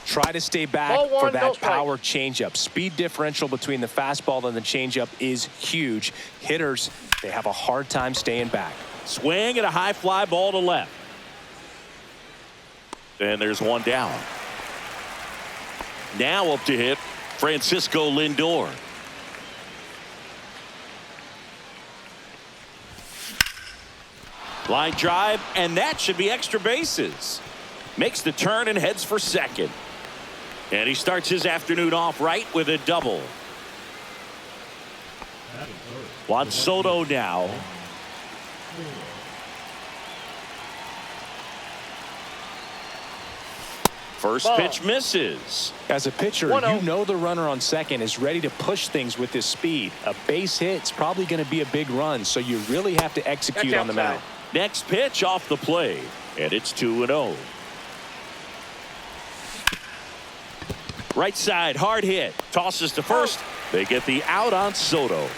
Try to stay back Ball one, for no that strike. power changeup. Speed differential between the fastball and the changeup is huge. Hitters, they have a hard time staying back. Swing and a high fly ball to left. And there's one down. Now up to hit Francisco Lindor. Line drive, and that should be extra bases. Makes the turn and heads for second. And he starts his afternoon off right with a double. Juan Soto now. First Ball. pitch misses. As a pitcher, 1-0. you know the runner on second is ready to push things with his speed. A base hit's probably going to be a big run, so you really have to execute That's on the outside. mound. Next pitch off the plate, and it's 2-0. Right side, hard hit. Tosses to first. They get the out on Soto.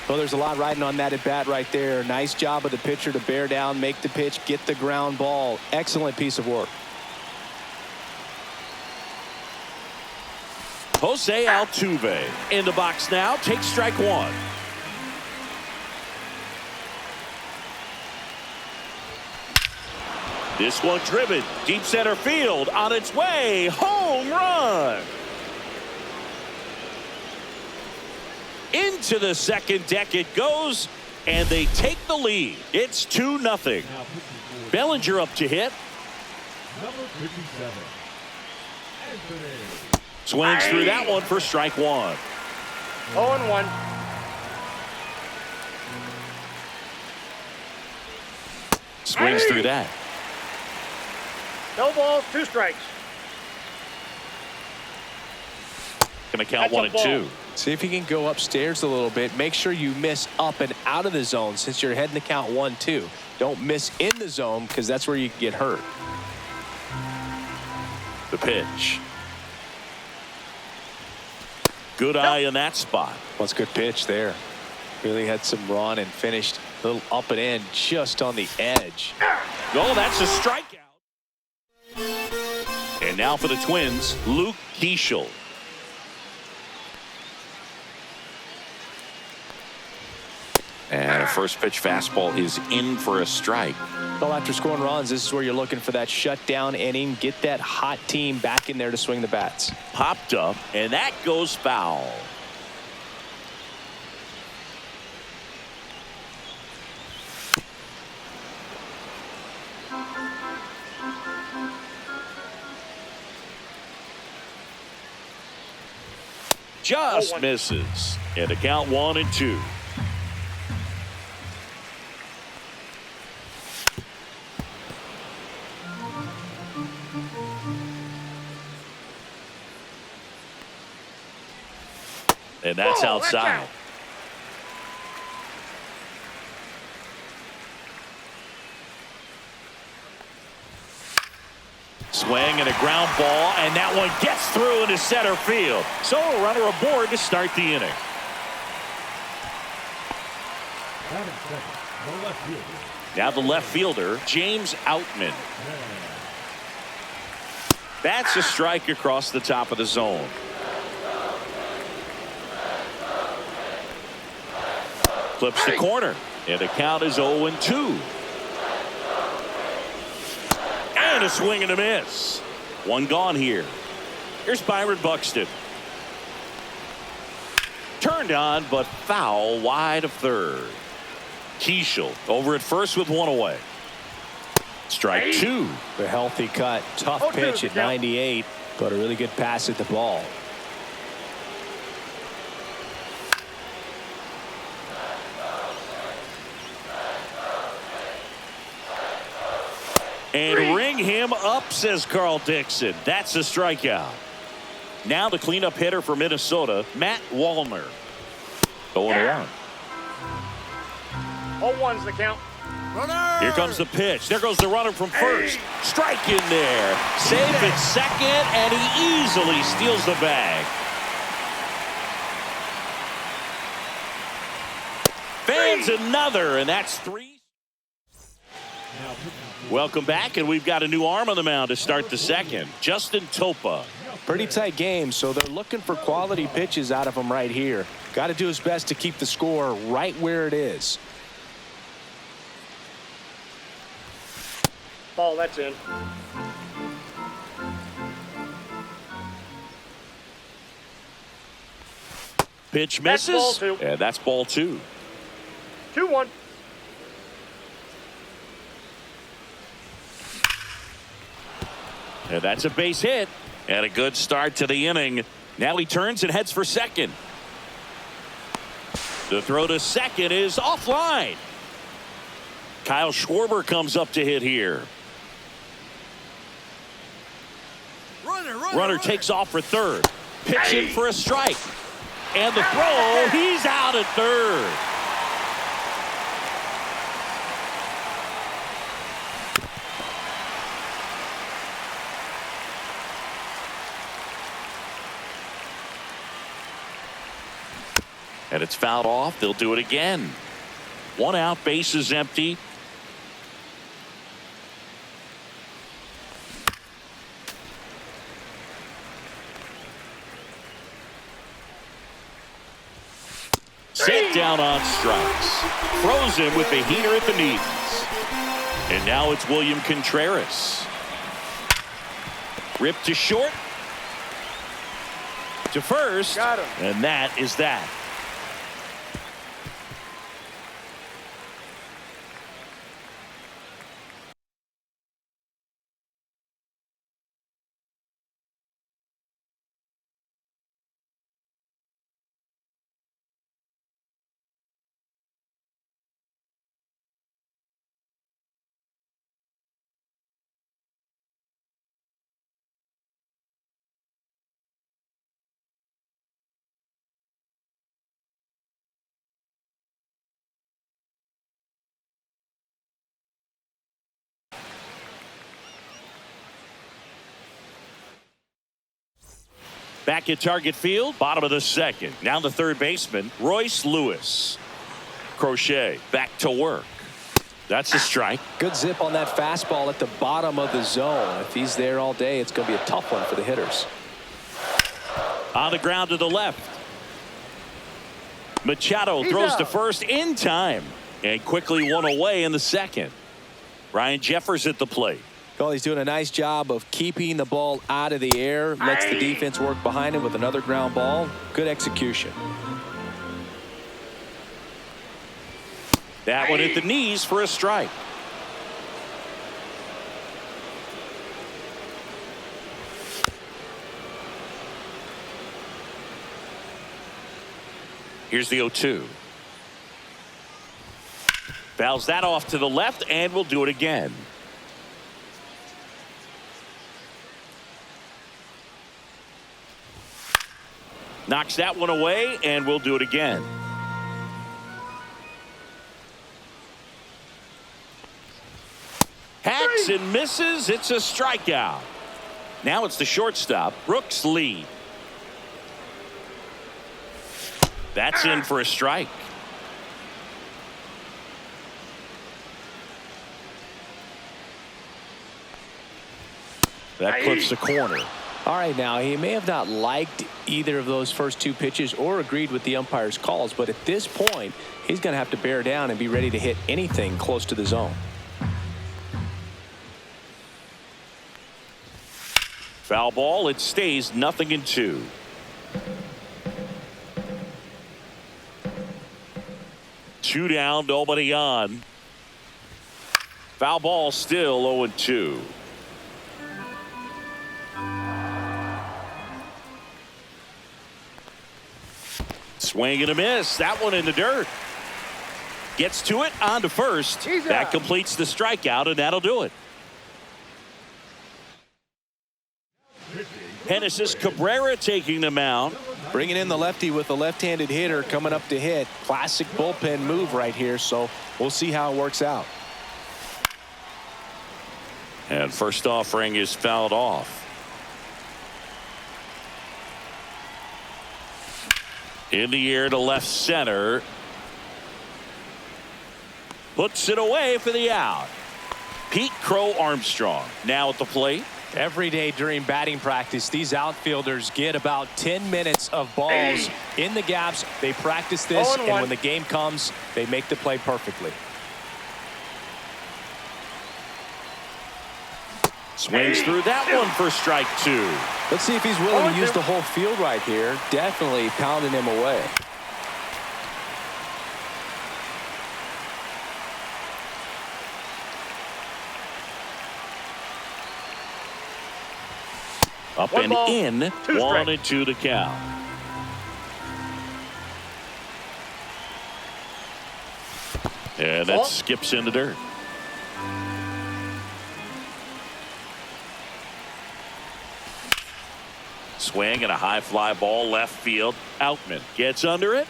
Well, there's a lot riding on that at bat right there. Nice job of the pitcher to bear down, make the pitch, get the ground ball. Excellent piece of work. Jose Altuve in the box now. Takes strike one. This one driven deep center field, on its way, home run. Into the second deck it goes, and they take the lead. It's 2-0. Bellinger up to hit. Number 57. Anthony. Swings through that one for strike one. 0-1. Swings through that. No balls, 2 strikes. Gonna count That's a 1 and ball. 2. See if you can go upstairs a little bit. Make sure you miss up and out of the zone since you're heading to count 1-2. Don't miss in the zone because that's where you can get hurt. The pitch. Good eye in that spot. Well, it's a good pitch there. Really had some run and finished a little up and in just on the edge. Oh, that's a strikeout. And now for the Twins, Luke Keeschel. And a first pitch fastball is in for a strike. Well, after scoring runs, this is where you're looking for that shutdown inning. Get that hot team back in there to swing the bats. Popped up, and that goes foul. Just 0-1. misses. And a count 1 and 2. And that's Ball, that's outside. out. Swing and a ground ball, and that one gets through into center field. So a runner aboard to start the inning. 7 seconds. The left fielder. Now the left fielder, James Outman. That's a strike across the top of the zone. Flips the corner, and the count is 0-2. And a swing and a miss. One gone here. Here's Byron Buxton. Turned on, but foul wide of third. Keishel over at first with one away. Strike two. A healthy cut. Tough pitch at 98, but a really good pass at the ball. And ring him up, says Carl Dixon. That's a strikeout. Now the cleanup hitter for Minnesota, Matt Wallner. 0-1. 0-1's the count. Here comes the pitch. There goes the runner from first. Strike in there. Safe at second, and he easily steals the bag. Fans another, and that's 3. Welcome back, and we've got a new arm on the mound to start the second. Justin Topa. Pretty tight game, so they're looking for quality pitches out of him right here. Got to do his best to keep the score right where it is. Ball, that's in. Pitch That's misses. ball two. And that's ball two. 2-1. And that's a base hit. And a good start to the inning. Now he turns and heads for second. The throw to second is offline. Kyle Schwarber comes up to hit here. Runner takes off for third. Pitching for a strike. And the throw, he's out at third. And it's fouled off. They'll do it again. One out, base is empty. Set down on strikes. Throws him with the heater at the knees. And now it's William Contreras. Ripped to short. To first. Got him. And that is that. Back at Target Field, bottom of the second. Now the third baseman, Royce Lewis. Crochet back to work. That's a strike. Good zip on that fastball at the bottom of the zone. If he's there all day, it's going to be a tough one for the hitters. On the ground to the left. Machado throws to first in time. And quickly one away in the second. Ryan Jeffers at the plate. Well, he's doing a nice job of keeping the ball out of the air. Lets the defense work behind him with another ground ball. Good execution. That one hit the knees for a strike. Here's the 0-2. Fouls that off to the left, and we'll do it again. Knocks that one away, and we'll do it again. Hacks and misses. It's a strikeout. Now it's the shortstop, Brooks Lee. That's in for a strike. That clips the corner. All right, now he may have not liked either of those first two pitches or agreed with the umpire's calls, but at this point he's going to have to bear down and be ready to hit anything close to the zone. Foul ball. It stays 0-2. Two down, nobody on. Foul ball, still 0-2. Swing and a miss. That one in the dirt. Gets to it, on to first. That completes the strikeout, and that'll do it. Genesis Cabrera taking the mound. Bringing in the lefty with a left-handed hitter coming up to hit. Classic bullpen move right here, so we'll see how it works out. And first offering is fouled off. In the air to left center. Puts it away for the out. Pete Crow Armstrong now at the plate. Every day during batting practice, these outfielders get about 10 minutes of balls in the gaps. They practice this, and when the game comes, they make the play perfectly. Swings through that one for strike two. Let's see if he's willing to use the whole field right here. Definitely pounding him away. Up and in, 1-2 the count. And that skips in the dirt. Swing and a high fly ball left field. Outman gets under it.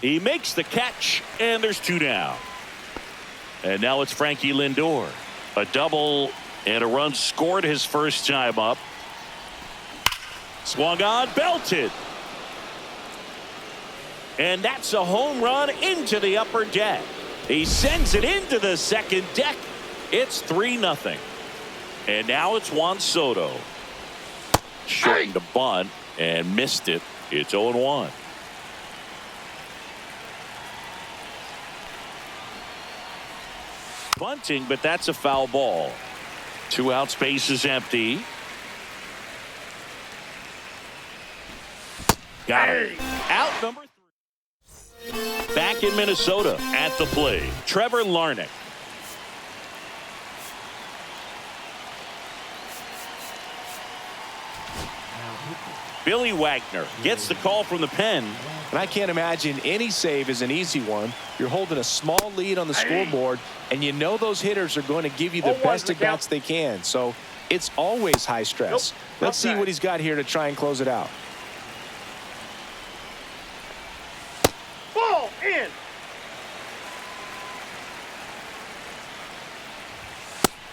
He makes the catch, and there's two down. And now it's Frankie Lindor. A double and a run scored his first time up. Swung on, belted. And that's a home run into the upper deck. He sends it into the second deck. It's 3-0. And now it's Juan Soto. Shortened the bunt and missed it. It's 0-1. Bunting, but that's a foul ball. 2 outs, base is empty. Got him. Out number 3. Back in Minnesota at the plate, Trevor Larnach. Billy Wagner gets the call from the pen. And I can't imagine any save is an easy one. You're holding a small lead on the scoreboard, and you know those hitters are going to give you the best at bats they can. So it's always high stress. Let's see what he's got here to try and close it out. Ball in.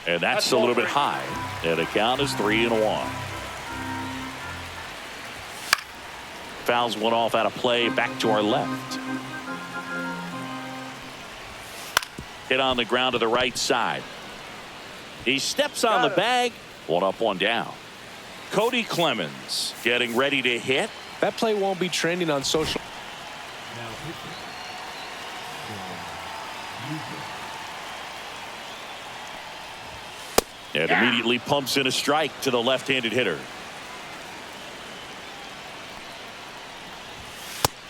And that's a little bit high. And the count is 3-1. Fouls one off out of play. Back to our left. Hit on the ground to the right side. He steps on the bag. 1 up, 1 down. Cody Clemens getting ready to hit. That play won't be trending on social. And immediately pumps in a strike to the left-handed hitter.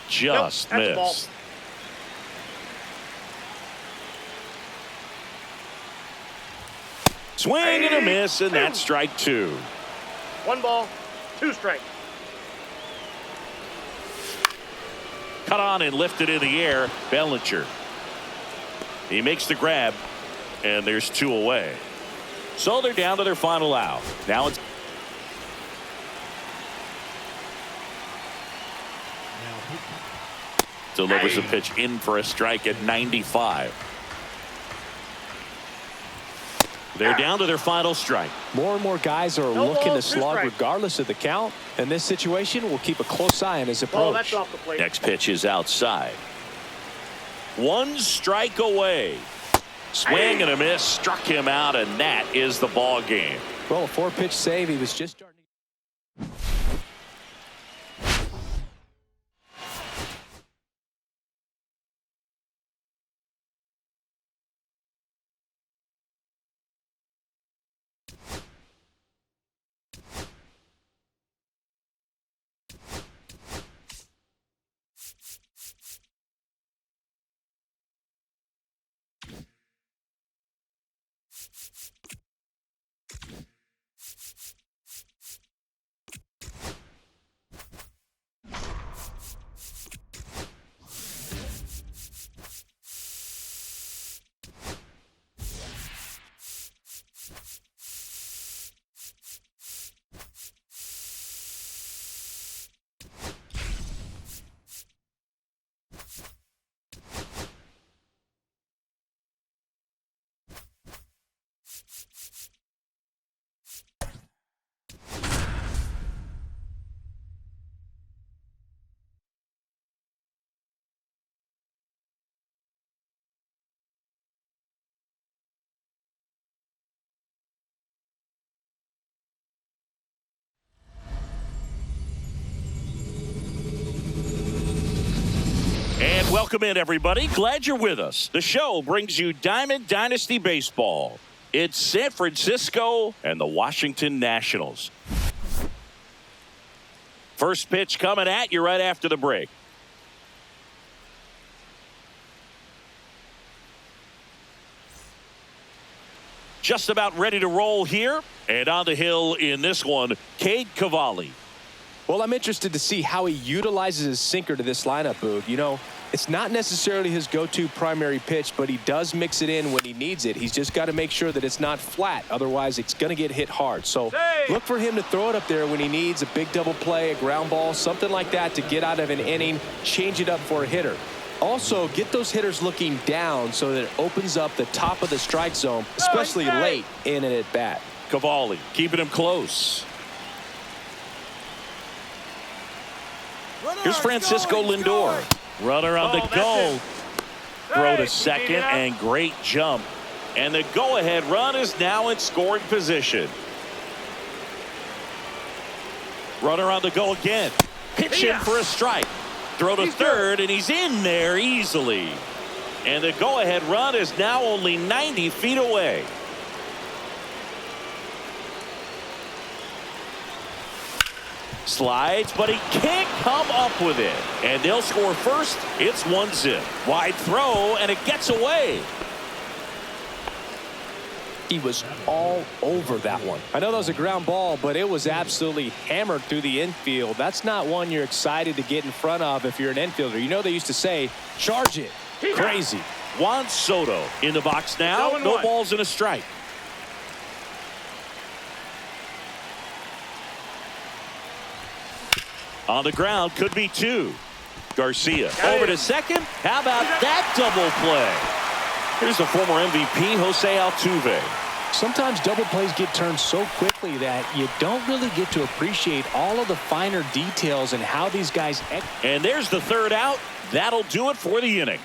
Just missed. Swing and a miss, and that's strike 2. 1 ball, 2 strikes. Cut on and lifted in the air. Bellinger. He makes the grab, and there's 2 away. So they're down to their final out. Now it's delivers a pitch in for a strike at 95. They're down to their final strike. More and more guys are No looking ball, to 2 slug strikes. regardless of the count. In this situation, we'll keep a close eye on his Ball, approach. that's off the plate. Next pitch is outside. 1 strike away. Swing and a miss. Struck him out, and that is the ball game. Well, a 4-pitch save. He was just starting. And welcome in, everybody. Glad you're with us. The show brings you Diamond Dynasty Baseball. It's San Francisco and the Washington Nationals. First pitch coming at you right after the break. Just about ready to roll here. And on the hill in this one, Cade Cavalli. Well, I'm interested to see how he utilizes his sinker to this lineup, Boog. You know, it's not necessarily his go-to primary pitch, but he does mix it in when he needs it. He's just got to make sure that it's not flat. Otherwise, it's going to get hit hard. So look for him to throw it up there when he needs a big double play, a ground ball, something like that to get out of an inning, change it up for a hitter. Also, get those hitters looking down so that it opens up the top of the strike zone, especially late in an at-bat. Cavalli keeping him close. Here's Francisco Lindor. Runner on the go. Throw to second and great jump. And the go-ahead run is now in scoring position. Runner on the go again. Pitch in for a strike. Throw to third, and he's in there easily. And the go-ahead run is now only 90 feet away. Slides, but he can't come up with it. And they'll score first. It's 1-0. Wide throw, and it gets away. He was all over that one. I know that was a ground ball, but it was absolutely hammered through the infield. That's not one you're excited to get in front of if you're an infielder. You know they used to say, charge it. Crazy. Juan Soto in the box now. No balls and a strike. On the ground, could be 2. Garcia over to second. How about that double play? Here's the former MVP, Jose Altuve. Sometimes double plays get turned so quickly that you don't really get to appreciate all of the finer details and how these guys. And there's the third out. That'll do it for the inning.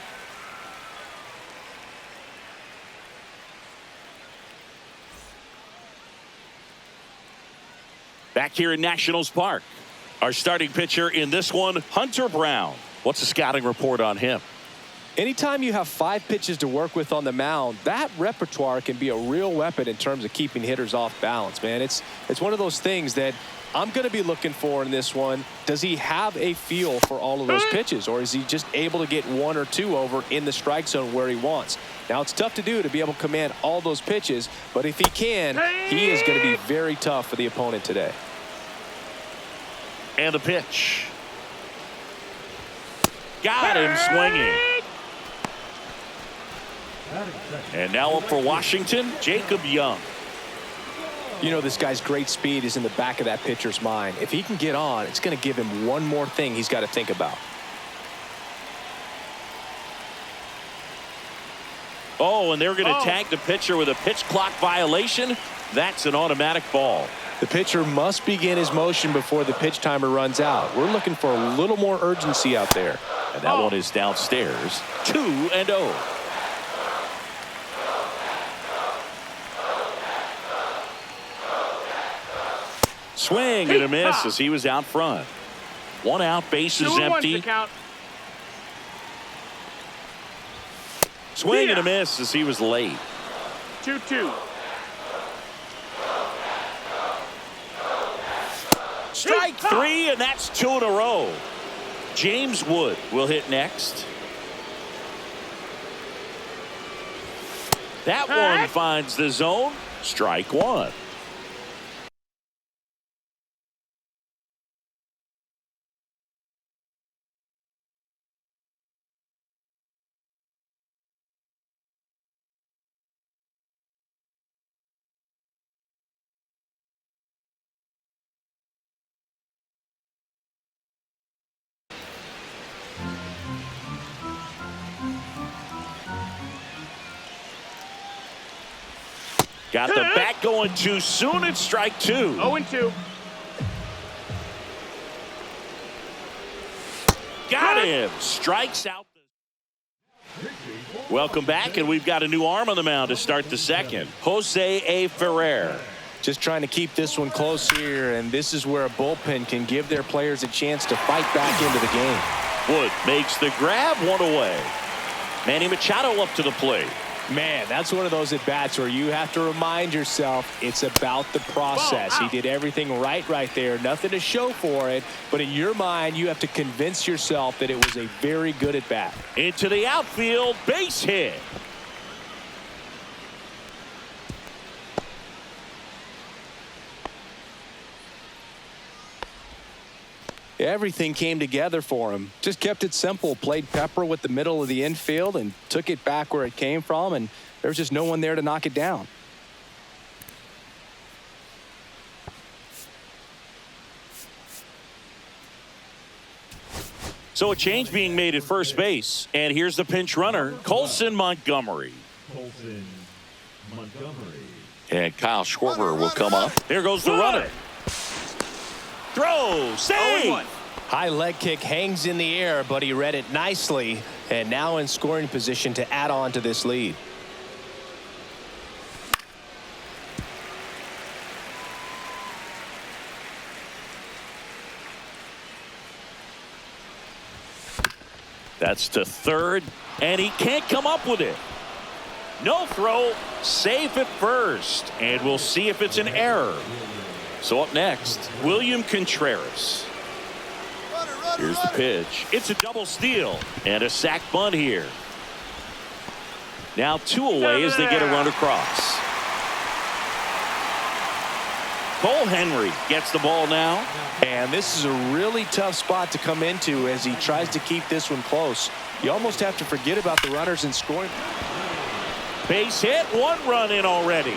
Back here in Nationals Park. Our starting pitcher in this one, Hunter Brown. What's the scouting report on him? Anytime you have 5 pitches to work with on the mound, that repertoire can be a real weapon in terms of keeping hitters off balance, man. It's one of those things that I'm going to be looking for in this one. Does he have a feel for all of those pitches, or is he just able to get 1 or 2 over in the strike zone where he wants? Now, it's tough to do to be able to command all those pitches, but if he can, he is going to be very tough for the opponent today. And the pitch. Got him swinging. And now up for Washington, Jacob Young. You know, this guy's great speed is in the back of that pitcher's mind. If he can get on, it's going to give him one more thing he's got to think about. Oh, and they're going to tag the pitcher with a pitch clock violation. That's an automatic ball. The pitcher must begin his motion before the pitch timer runs out. We're looking for a little more urgency out there. And that one is downstairs. 2-0. Swing and a miss as he was out front. One out, bases empty. Swing and a miss as he was late. 2-2. Strike three, and that's 2 in a row. James Wood will hit next. That one finds the zone. Strike one. Got the bat going too soon. It's strike 2. 0-2. Got him. Strikes out. Welcome back, and we've got a new arm on the mound to start the second. Jose A. Ferrer. Just trying to keep this one close here, and this is where a bullpen can give their players a chance to fight back into the game. Wood makes the grab, one away. Manny Machado up to the plate. Man, that's one of those at-bats where you have to remind yourself it's about the process. He did everything right there. Nothing to show for it. But in your mind, you have to convince yourself that it was a very good at-bat. Into the outfield, base hit. Everything came together for him. Just kept it simple. Played pepper with the middle of the infield and took it back where it came from, and there was just no one there to knock it down. So a change being made at first base. And here's the pinch runner, Colson Montgomery. Colson Montgomery. And Kyle Schwarber will come up. There goes the runner. Throw, save. High leg kick hangs in the air, but he read it nicely, and now in scoring position to add on to this lead. That's to third, and he can't come up with it. No throw, safe at first, and we'll see if it's an error. So up next, William Contreras. Here's the pitch. It's a double steal and a sac bunt here. Now 2 away as they get a run across. Cole Henry gets the ball now. And this is a really tough spot to come into as he tries to keep this one close. You almost have to forget about the runners in scoring. Base hit, 1 run in already.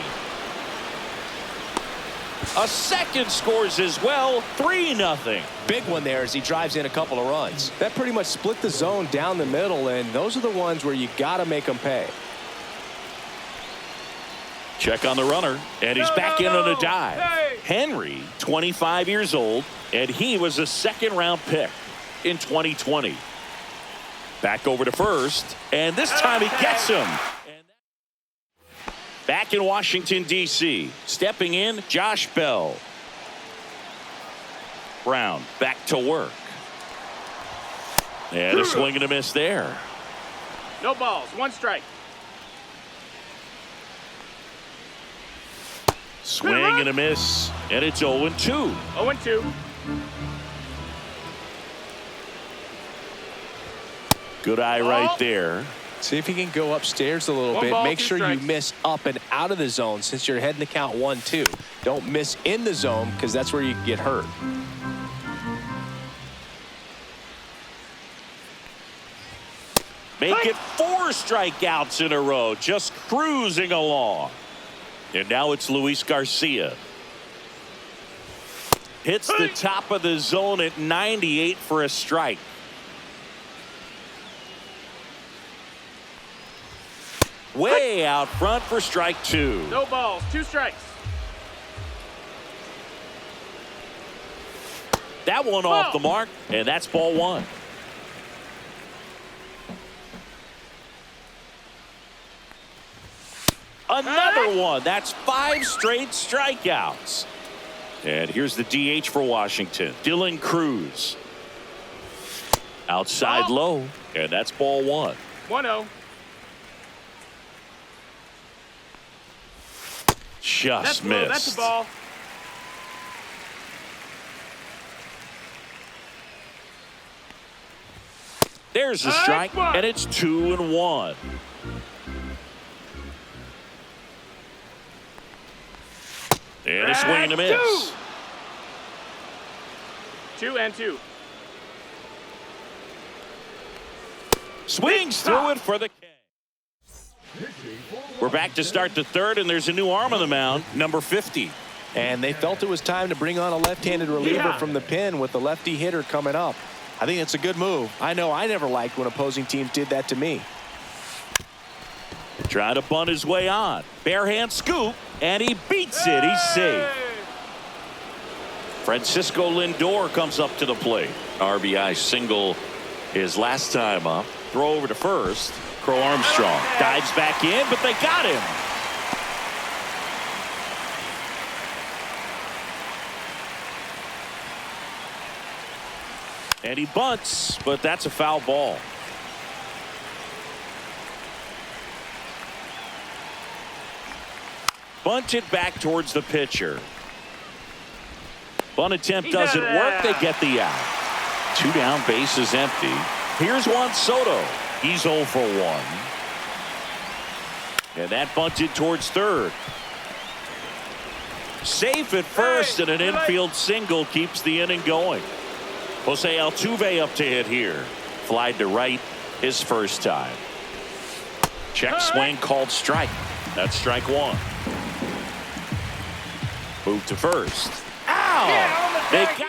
A second scores as well, 3-0. Big one there as he drives in a couple of runs. That pretty much split the zone down the middle, and those are the ones where you got to make them pay. Check on the runner, and he's back in on a dive. Henry, 25 years old, and he was a second-round pick in 2020. Back over to first, and this time he gets him. Back in Washington, D.C., stepping in, Josh Bell. Brown back to work. And a swing and a miss there. No balls, 1 strike. Swing and a miss, and it's 0-2. 0-2. Good eye right there. See if he can go upstairs a little 1 bit. ball, Make 2 sure strikes. you miss up and out of the zone since you're heading to count 1-2. Don't miss in the zone because that's where you can get hurt. Make it 4 strikeouts in a row, just cruising along. And now it's Luis Garcia. Hits the top of the zone at 98 for a strike. Way out front for strike 2. No balls. 2 strikes. That one off the mark, and that's ball 1. Another one. That's 5 straight strikeouts. And here's the DH for Washington, Dylan Cruz. Outside low, and that's ball 1. 1-0. Just That's low. missed. That's a ball. There's the strike, and it's 2-1. And a swing and a miss. 2-2. Swings through it for the K. We're back to start the third, and there's a new arm on the mound, number 50. And they felt it was time to bring on a left-handed reliever from the pen with the lefty hitter coming up. I think it's a good move. I know I never liked when opposing teams did that to me. Trying to bunt his way on. Bare hand scoop, and he beats it. He's safe. Francisco Lindor comes up to the plate. RBI single his last time up. Throw over to first. Crow Armstrong dives back in, but they got him. And he bunts, but that's a foul ball. Bunted back towards the pitcher. Bunt attempt doesn't work. They get the out. 2 down, base is empty. Here's Juan Soto. He's 0 for 1. And that bunted towards third. Safe at first, and an infield single keeps the inning going. Jose Altuve up to hit here. Flied to right his first time. Check swing called strike. That's strike 1. Move to first. Ow! They got him.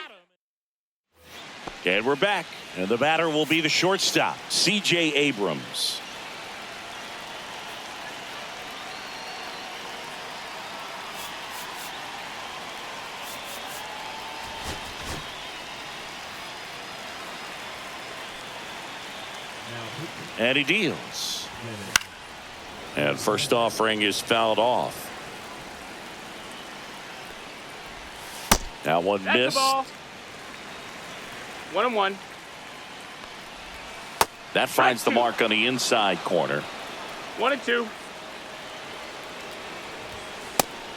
And we're back. And the batter will be the shortstop, C.J. Abrams. And he deals. And first offering is fouled off. Now one That's missed. the ball. 1-1. That finds the Strike 2. mark on the inside corner. 1-2.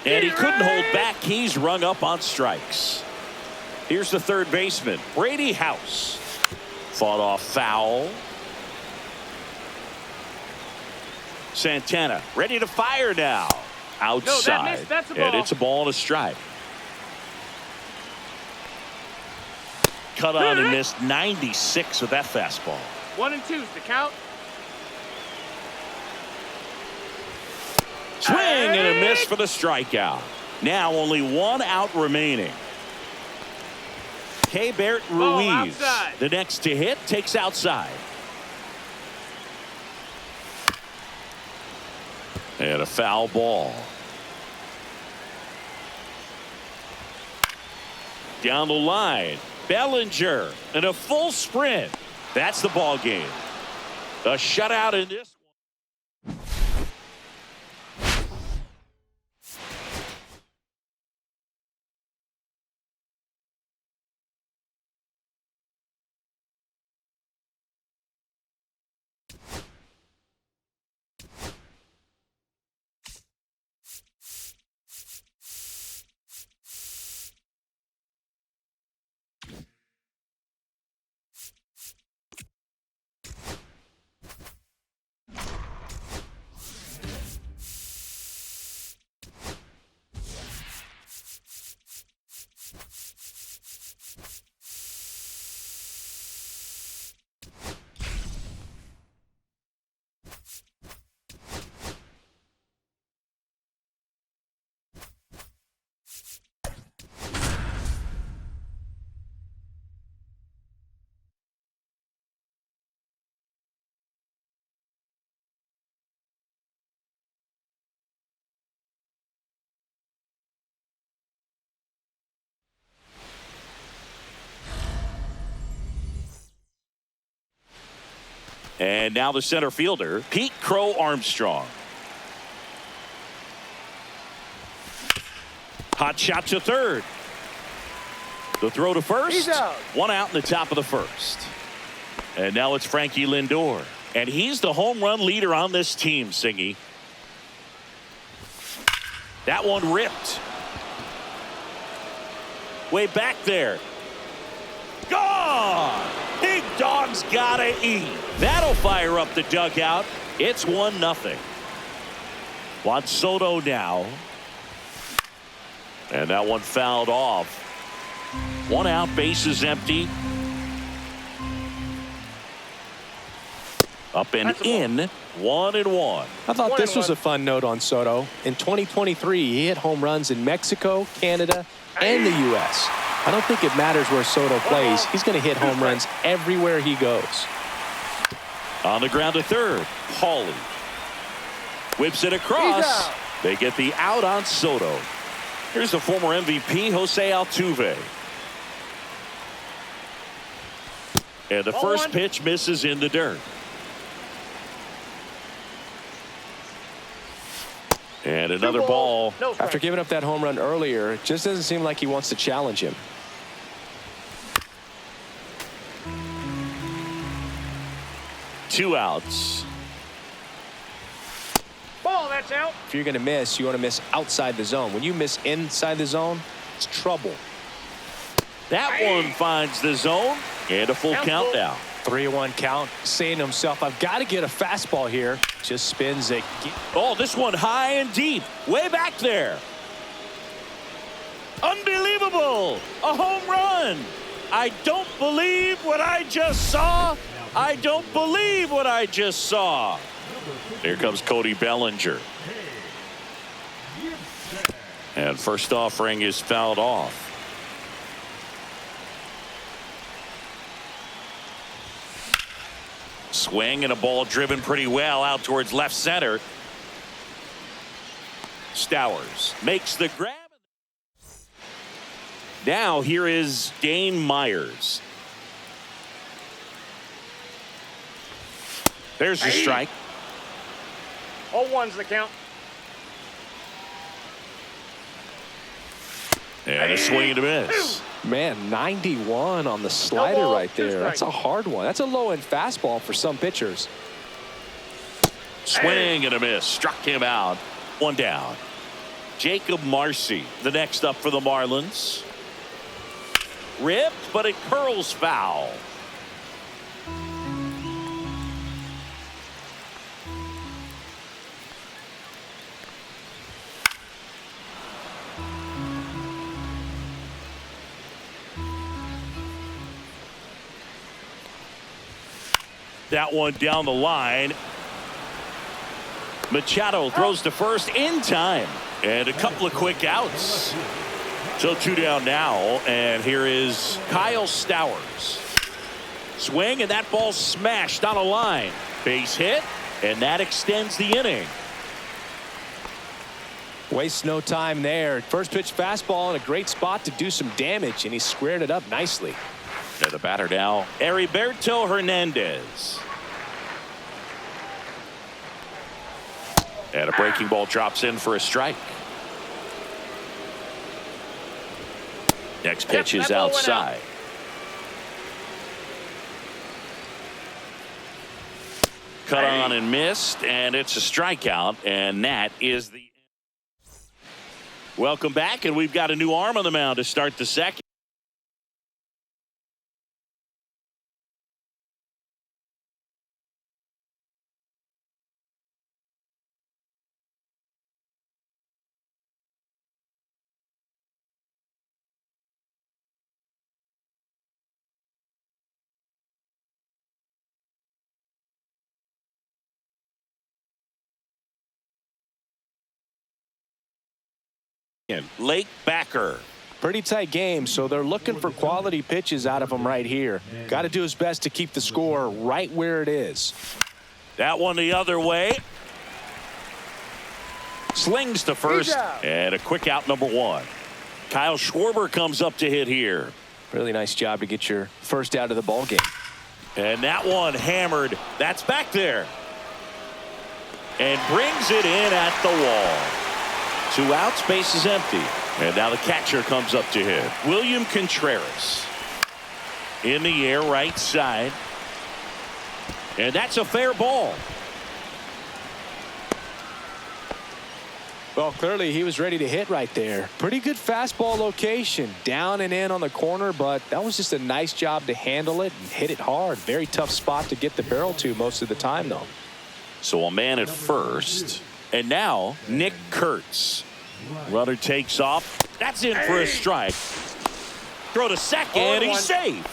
And he couldn't hold back. He's rung up on strikes. Here's the third baseman, Brady House. Fought off foul. Santana ready to fire now. Outside. missed. That's a ball. And it's a ball and a strike. Cut on and missed 96 with that fastball. 1-2's the count. Swing and a miss for the strikeout. Now only 1 out remaining. Keibert Ruiz, outside. the next to hit, takes outside. And a foul ball. Down the line, Bellinger and a full sprint. That's the ball game. A shutout in this one. And now the center fielder, Pete Crow Armstrong. Hot shot to third. The throw to first. He's out. One out in the top of the first. And now it's Frankie Lindor. And he's the home run leader on this team, Singy. That one ripped. Way back there. Gone! Big dog's gotta eat. That'll fire up the dugout. It's 1-0. Juan Soto now. And that one fouled off. One out, bases empty. Up and in, 1-1. I thought this was a fun note on Soto. In 2023, he hit home runs in Mexico, Canada, and the U.S. I don't think it matters where Soto plays. He's going to hit home runs everywhere he goes. On the ground to third, Hawley whips it across. They get the out on Soto. Here's the former MVP, Jose Altuve. And the first pitch misses in the dirt. And another ball. After giving up that home run earlier, it just doesn't seem like he wants to challenge him. Two outs. Ball, that's out. If you're going to miss, you want to miss outside the zone. When you miss inside the zone, it's trouble. That one finds the zone. And a full count now. 3-1 count. Saying to himself, I've got to get a fastball here. Just spins it. Oh, this one high and deep. Way back there. Unbelievable. A home run. I don't believe what I just saw. I don't believe what I just saw. Here comes Cody Bellinger. And first offering is fouled off. Swing and a ball driven pretty well out towards left center. Stowers makes the grab. Now here is Dane Myers. There's the strike. 0-1's the count. And a swing and a miss. Man, 91 on the slider right there. That's a hard one. That's a low-end fastball for some pitchers. Swing and a miss. Struck him out. One down. Jacob Marcy, the next up for the Marlins. Ripped, but it curls foul. That one down the line. Machado throws to first in time. And a couple of quick outs. So two down now. And here is Kyle Stowers. Swing, and that ball smashed on a line. Base hit, and that extends the inning. Wastes no time there. First pitch fastball in a great spot to do some damage, and he squared it up nicely. And the batter now, Heriberto Hernandez. And a breaking ball drops in for a strike. Next pitch is outside. Cut on and missed, and it's a strikeout, and that is the. Welcome back, and we've got a new arm on the mound to start the second. Lake Backer. Pretty tight game, so they're looking for quality pitches out of him right here. Got to do his best to keep the score right where it is. That one the other way. Slings to first, and a quick out number one. Kyle Schwarber comes up to hit here. Really nice job to get your first out of the ball game. And that one hammered. That's back there. And brings it in at the wall. 2 outs, base is empty. And now the catcher comes up to hit. William Contreras. In the air, right side. And that's a fair ball. Well, clearly he was ready to hit right there. Pretty good fastball location. Down and in on the corner, but that was just a nice job to handle it and hit it hard. Very tough spot to get the barrel to most of the time, though. So a man at first. And now Nick Kurtz. Runner takes off. That's in for a strike. Throw to second. He's safe.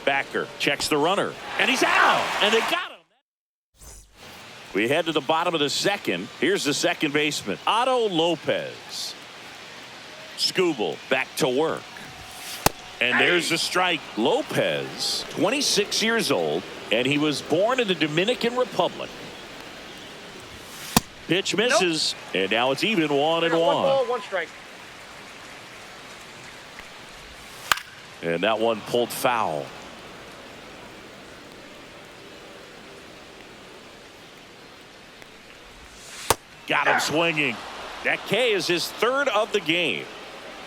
Backer checks the runner. And he's out. And they got him. We head to the bottom of the second. Here's the second baseman, Otto Lopez. Skubal back to work. And there's the strike. Lopez, 26 years old, and he was born in the Dominican Republic. Pitch misses, and now it's even 1-1. 1 ball, 1 strike. And that one pulled foul. Got him swinging. That K is his 3rd of the game.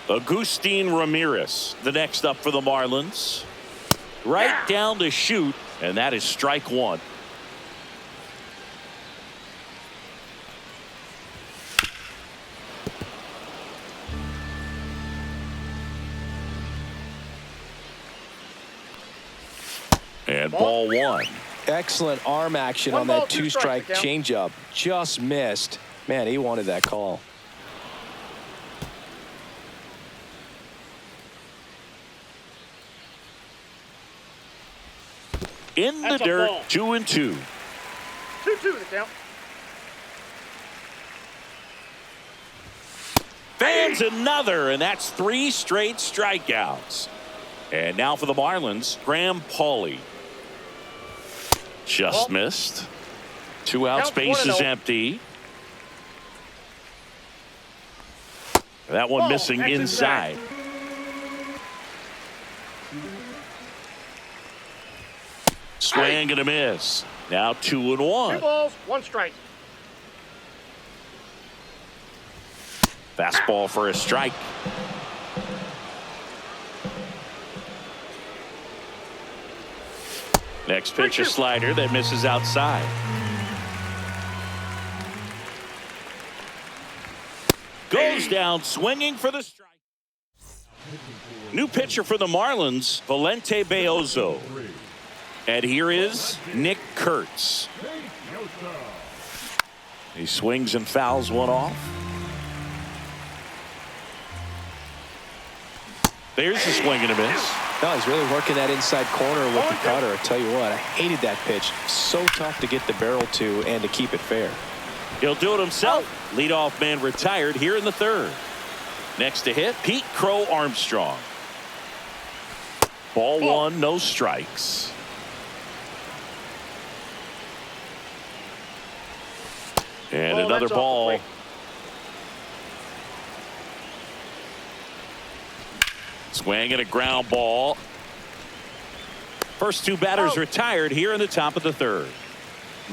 Agustin Ramirez, the next up for the Marlins. Right down to shoot, and that is strike 1. And ball 1. Excellent arm action on that 2-strike changeup. Just missed. Man, he wanted that call. In the dirt, 2-2. 2-2 the count. Fans another, and that's 3 straight strikeouts. And now for the Marlins, Graham Pauley. Just missed. 2 outs, base is empty. That one missing inside. Swing and a miss. Now 2-1. 2 balls, 1 strike. Fastball for a strike. Next pitch, a slider that misses outside. Goes down swinging for the strike. New pitcher for the Marlins, Valente Beozo. And here is Nick Kurtz. He swings and fouls one off. There's a swing and a miss. No, he's really working that inside corner with the cutter. I tell you what, I hated that pitch. So tough to get the barrel to and to keep it fair. He'll do it himself. Leadoff man retired here in the 3rd. Next to hit, Pete Crow Armstrong. Ball 1, no strikes. And another ball. Swing and a ground ball. First 2 batters retired here in the top of the 3rd.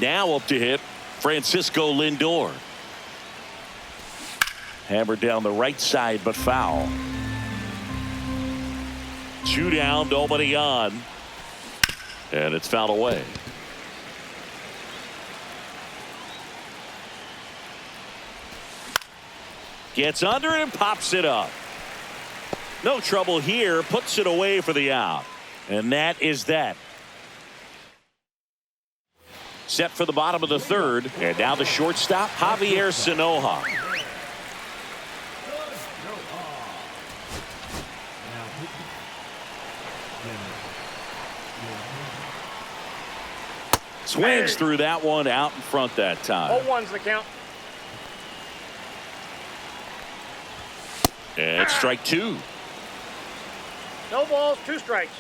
Now up to hit, Francisco Lindor. Hammered down the right side, but foul. 2 down, nobody on. And it's fouled away. Gets under it and pops it up. No trouble here. Puts it away for the out. And that is that. Set for the bottom of the 3rd. And now the shortstop, Javier Sanoja. Swings through that one out in front that time. 0-1's the count. And it's strike 2. No balls, 2 strikes.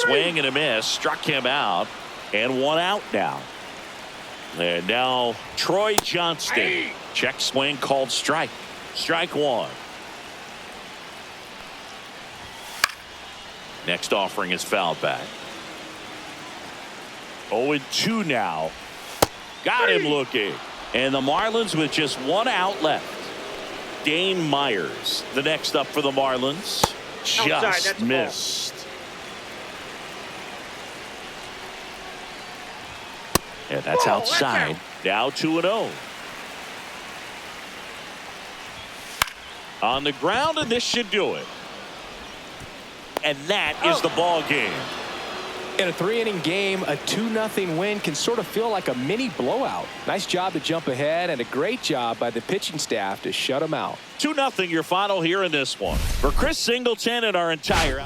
Swing and a miss. Struck him out. And one out now. And now Troy Johnston. Check swing called strike. Strike one. Next offering is fouled back. 0-2 now. Got him looking. And the Marlins with just one out left. Dane Myers, the next up for the Marlins. Just missed. And that's outside. Now 2-0. On the ground, and this should do it. And that is the ball game. In a 3-inning game, a 2-0 win can sort of feel like a mini blowout. Nice job to jump ahead, and a great job by the pitching staff to shut them out. 2-0 your final here in this one. For Chris Singleton and our entire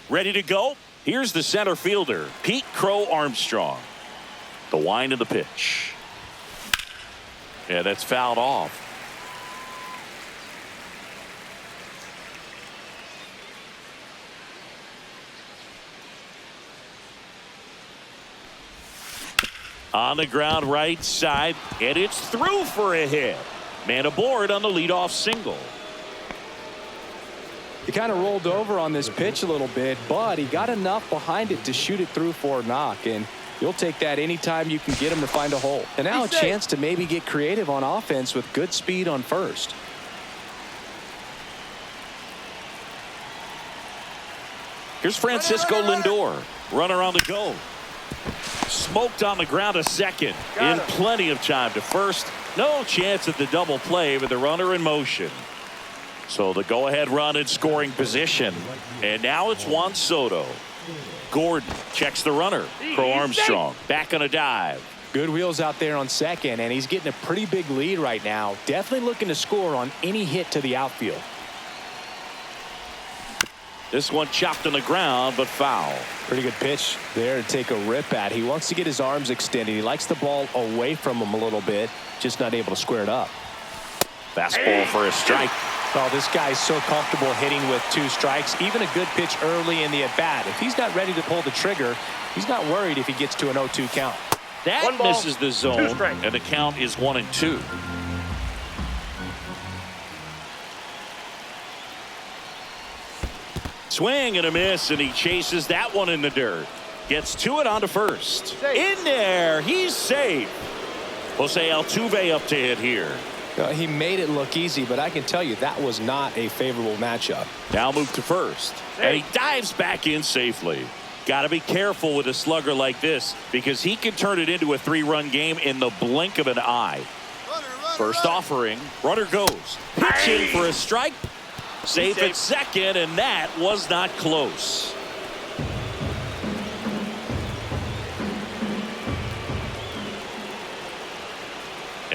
ready to go. Here's the center fielder, Pete Crow Armstrong. The wind of the pitch. Yeah, that's fouled off. On the ground right side, and it's through for a hit. Man aboard on the leadoff single. He kind of rolled over on this pitch a little bit, but he got enough behind it to shoot it through for a knock, and you'll take that anytime you can get him to find a hole. And now a chance to maybe get creative on offense with good speed on first. Here's Francisco Lindor. Runner on the go. Smoked on the ground to second. In plenty of time to first. No chance at the double play with the runner in motion. So the go-ahead run in scoring position. And now it's Juan Soto. Gordon checks the runner. Crow Armstrong back on a dive. Good wheels out there on second, and he's getting a pretty big lead right now. Definitely looking to score on any hit to the outfield. This one chopped on the ground, but foul. Pretty good pitch there to take a rip at. He wants to get his arms extended. He likes the ball away from him a little bit, just not able to square it up. Fastball for a strike. Oh, this guy's so comfortable hitting with 2 strikes. Even a good pitch early in the at-bat. If he's not ready to pull the trigger, he's not worried if he gets to an 0-2 count. That misses the zone, and the count is 1-2. Swing and a miss, and he chases that one in the dirt. Gets to it onto first. In there, he's safe. Jose Altuve up to hit here. He made it look easy, but I can tell you that was not a favorable matchup. Now move to first, and he dives back in safely. Got to be careful with a slugger like this because he can turn it into a 3-run game in the blink of an eye. First offering, runner goes. Pitching for a strike. Safe at second, and that was not close.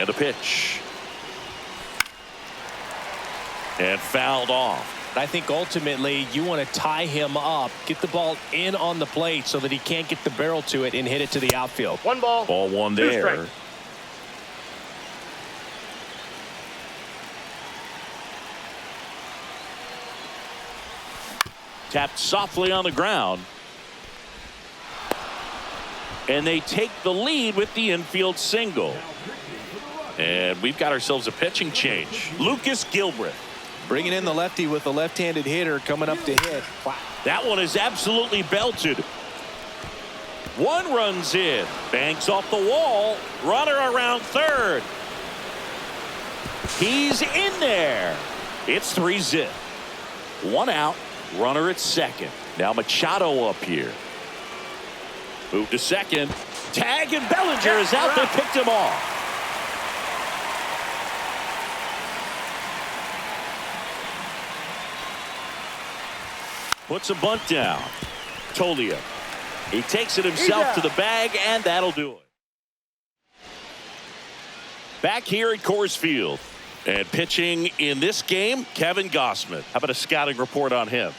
And a pitch. And fouled off. I think ultimately you want to tie him up, get the ball in on the plate so that he can't get the barrel to it and hit it to the outfield. One ball. Ball one Two there. strikes. Tapped softly on the ground. And they take the lead with the infield single. And we've got ourselves a pitching change. Lucas Gilbreth. Bringing in the lefty with the left-handed hitter coming up to hit. Wow. That one is absolutely belted. One runs in. Banks off the wall. Runner around third. He's in there. It's 3-0. One out. Runner at second. Now Machado up here. Move to second. Tag, and Bellinger is out. They picked him off. Puts a bunt down. Tolia. He takes it himself to the bag, and that'll do it. Back here at Coors Field. And pitching in this game, Kevin Gossman. How about a scouting report on him?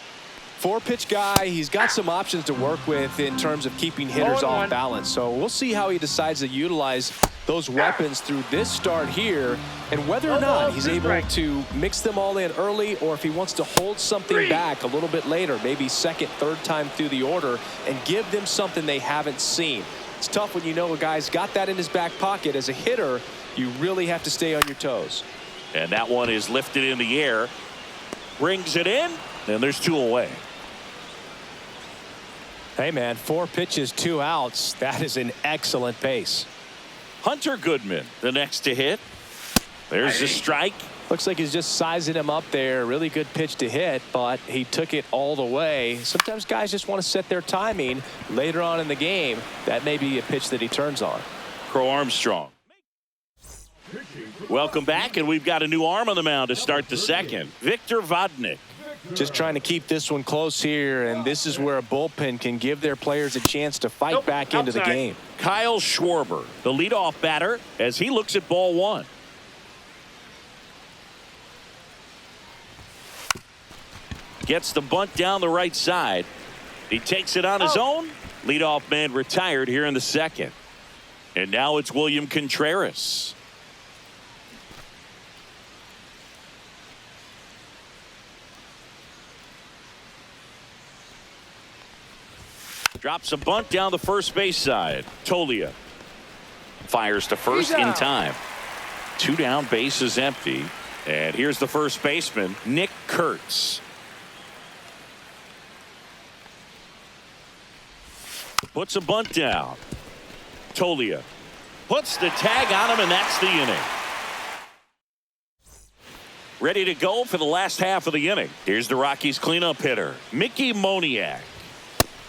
4-pitch guy. He's got some options to work with in terms of keeping hitters off balance. So we'll see how he decides to utilize those weapons through this start here, and whether or not he's able to mix them all in early, or if he wants to hold something back a little bit later, maybe second, third time through the order, and give them something they haven't seen. It's tough when you know a guy's got that in his back pocket. As a hitter, you really have to stay on your toes. And that one is lifted in the air. Brings it in, and there's 2 away. Hey, man, 4 pitches, 2 outs. That is an excellent pace. Hunter Goodman, the next to hit. There's the strike. Looks like he's just sizing him up there. Really good pitch to hit, but he took it all the way. Sometimes guys just want to set their timing later on in the game. That may be a pitch that he turns on. Crow Armstrong. Welcome back, and we've got a new arm on the mound to start the second. Victor Vodnik. Just trying to keep this one close here, and this is where a bullpen can give their players a chance to fight back into the game. Kyle Schwarber, the leadoff batter, as he looks at ball one. Gets the bunt down the right side. He takes it on his own. Leadoff man retired here in the second. And now it's William Contreras. Drops a bunt down the first base side. Tolia fires to first in time. 2 down, base is empty. And here's the first baseman, Nick Kurtz. Puts a bunt down. Tolia puts the tag on him, and that's the inning. Ready to go for the last half of the inning. Here's the Rockies cleanup hitter, Mickey Moniak.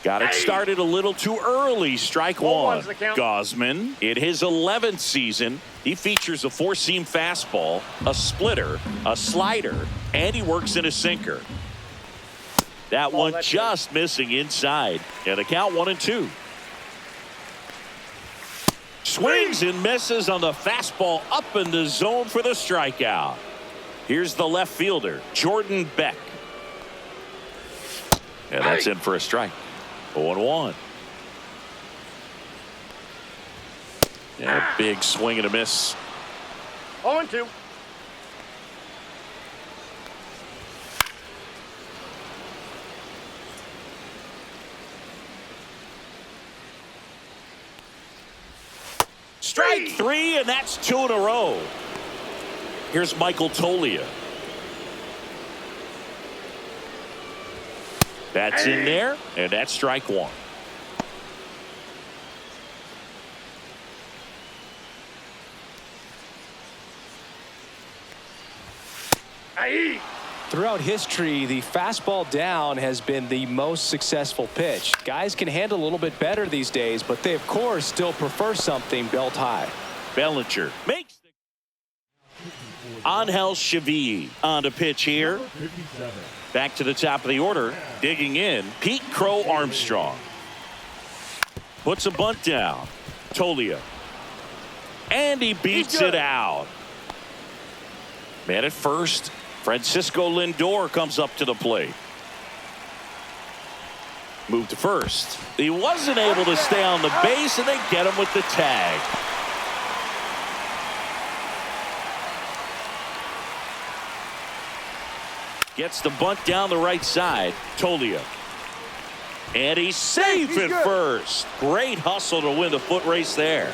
Got it started a little too early. Strike one. Gausman, in his 11th season, he features a 4-seam fastball, a splitter, a slider, and he works in a sinker. That one just missing inside. And the count 1-2. Swings and misses on the fastball up in the zone for the strikeout. Here's the left fielder, Jordan Beck. And that's in for a strike. 0-1. And a big swing and a miss. 0-2. Strike 3, and that's 2 in a row. Here's Michael Tolia. That's in there, and that's strike 1. Throughout history, the fastball down has been the most successful pitch. Guys can handle a little bit better these days, but they, of course, still prefer something belt high. Bellinger makes the Angel Chevy on the pitch here. Back to the top of the order, digging in, Pete Crow Armstrong. Puts a bunt down. Tolia And he beats it out. Man at first, Francisco Lindor comes up to the plate. Move to first. He wasn't able to stay on the base, and they get him with the tag. Gets the bunt down the right side. Tolia. And he's safe at first. Great hustle to win the foot race there.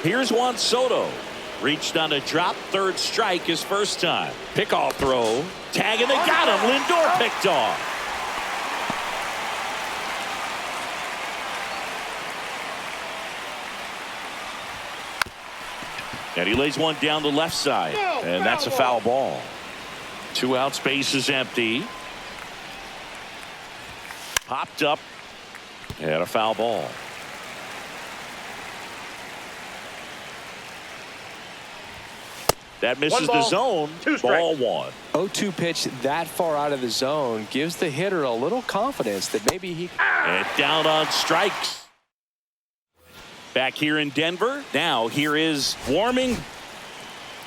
Here's Juan Soto. Reached on a drop, third strike his first time. Pickoff throw. Tag, and they got him. Lindor picked off. And he lays one down the left side. And that's a foul ball. 2 outs, base is empty. Popped up. And a foul ball. That misses the zone. Ball 1. 0-2 pitch that far out of the zone gives the hitter a little confidence that maybe he. And down on strikes. Back here in Denver. Now here is warming.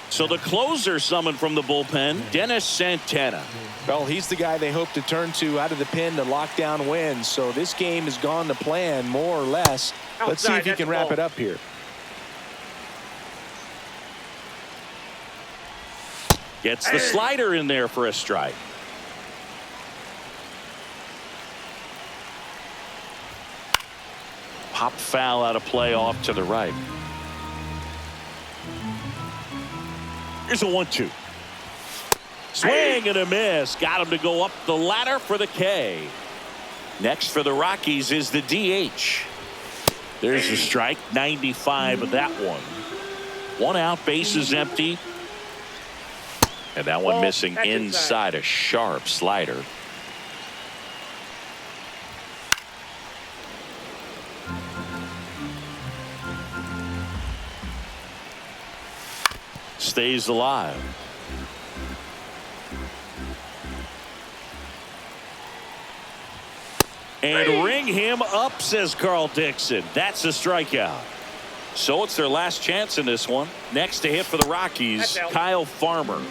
So the closer summoned from the bullpen, Dennis Santana. Well, he's the guy they hope to turn to out of the pen to lock down wins. So this game has gone to plan more or less. Let's see if he can wrap it up here. Gets the slider in there for a strike. Pop foul out of play off to the right. Here's a 1-2. Swing and a miss. Got him to go up the ladder for the K. Next for the Rockies is the DH. There's a strike. 95 of that one. 1 out, base is empty. And that one missing inside, a sharp slider. Stays alive. And ring him up, says Carl Dixon. That's a strikeout. So it's their last chance in this one. Next to hit for the Rockies, Kyle Farmer.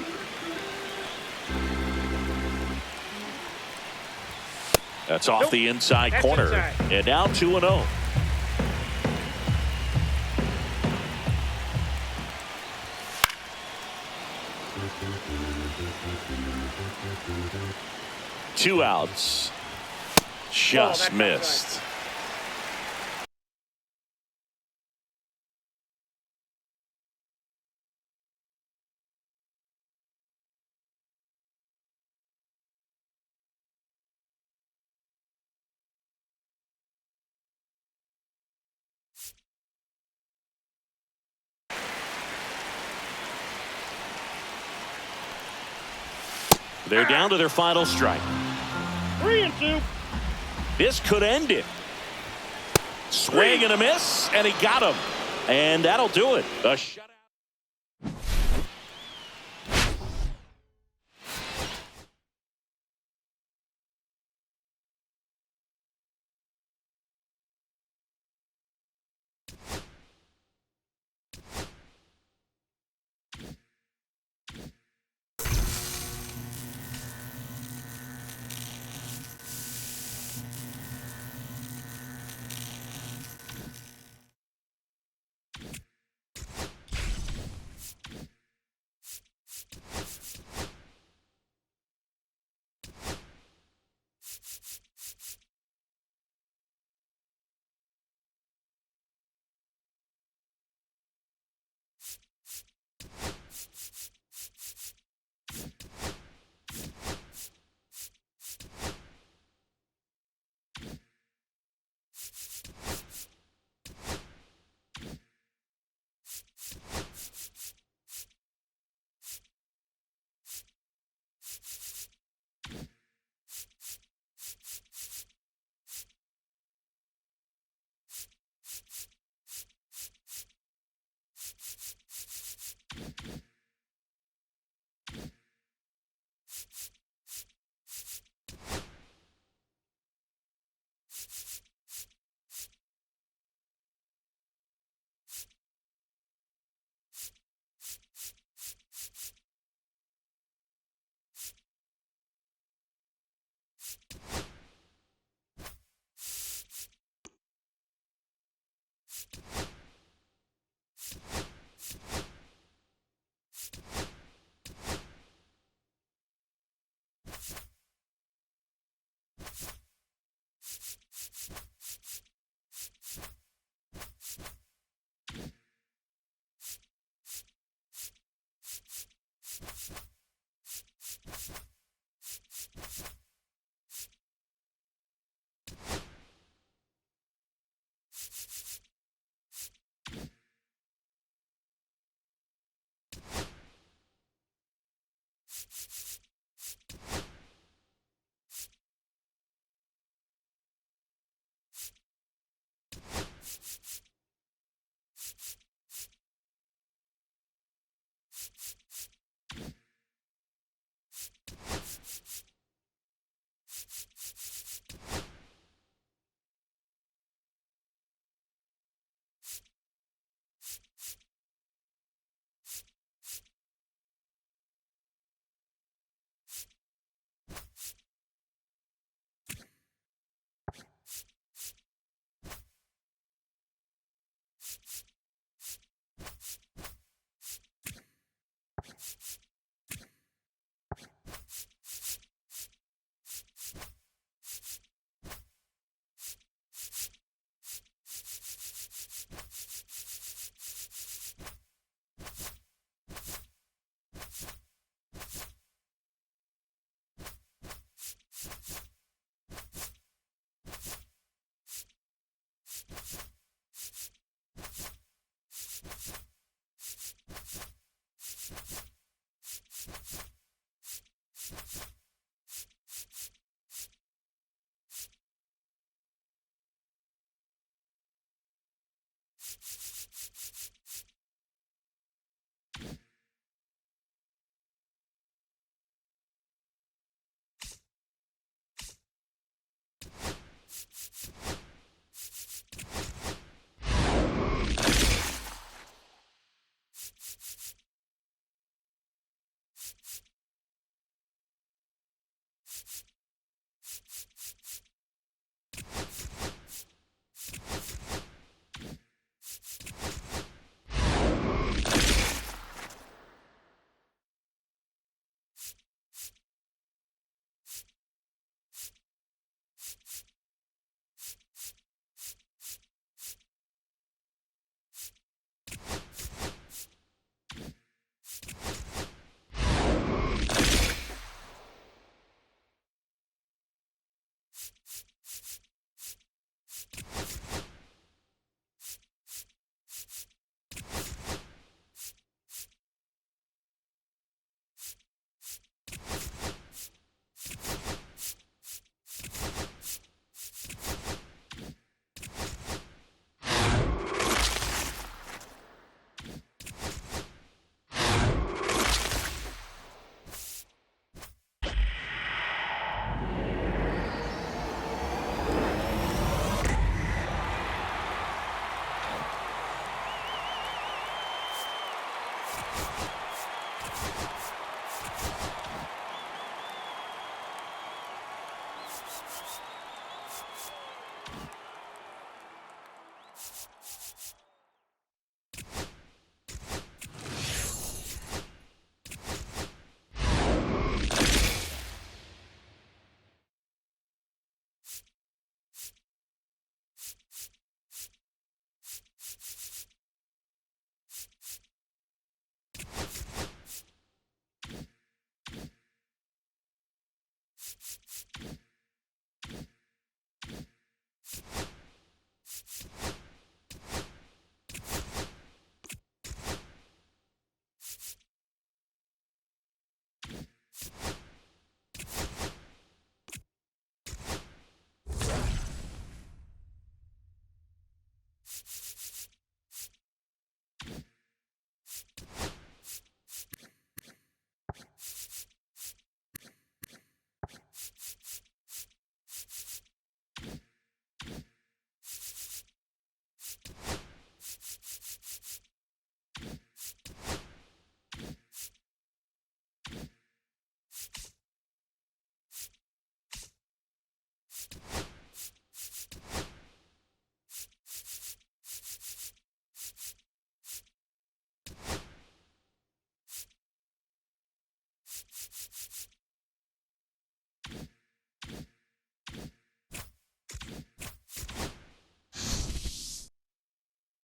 That's off the inside corner. And now 2-0. Two outs. Just missed. They're down to their final strike. 3-2. This could end it. Swing and a miss, and he got him. And that'll do it. A shutout.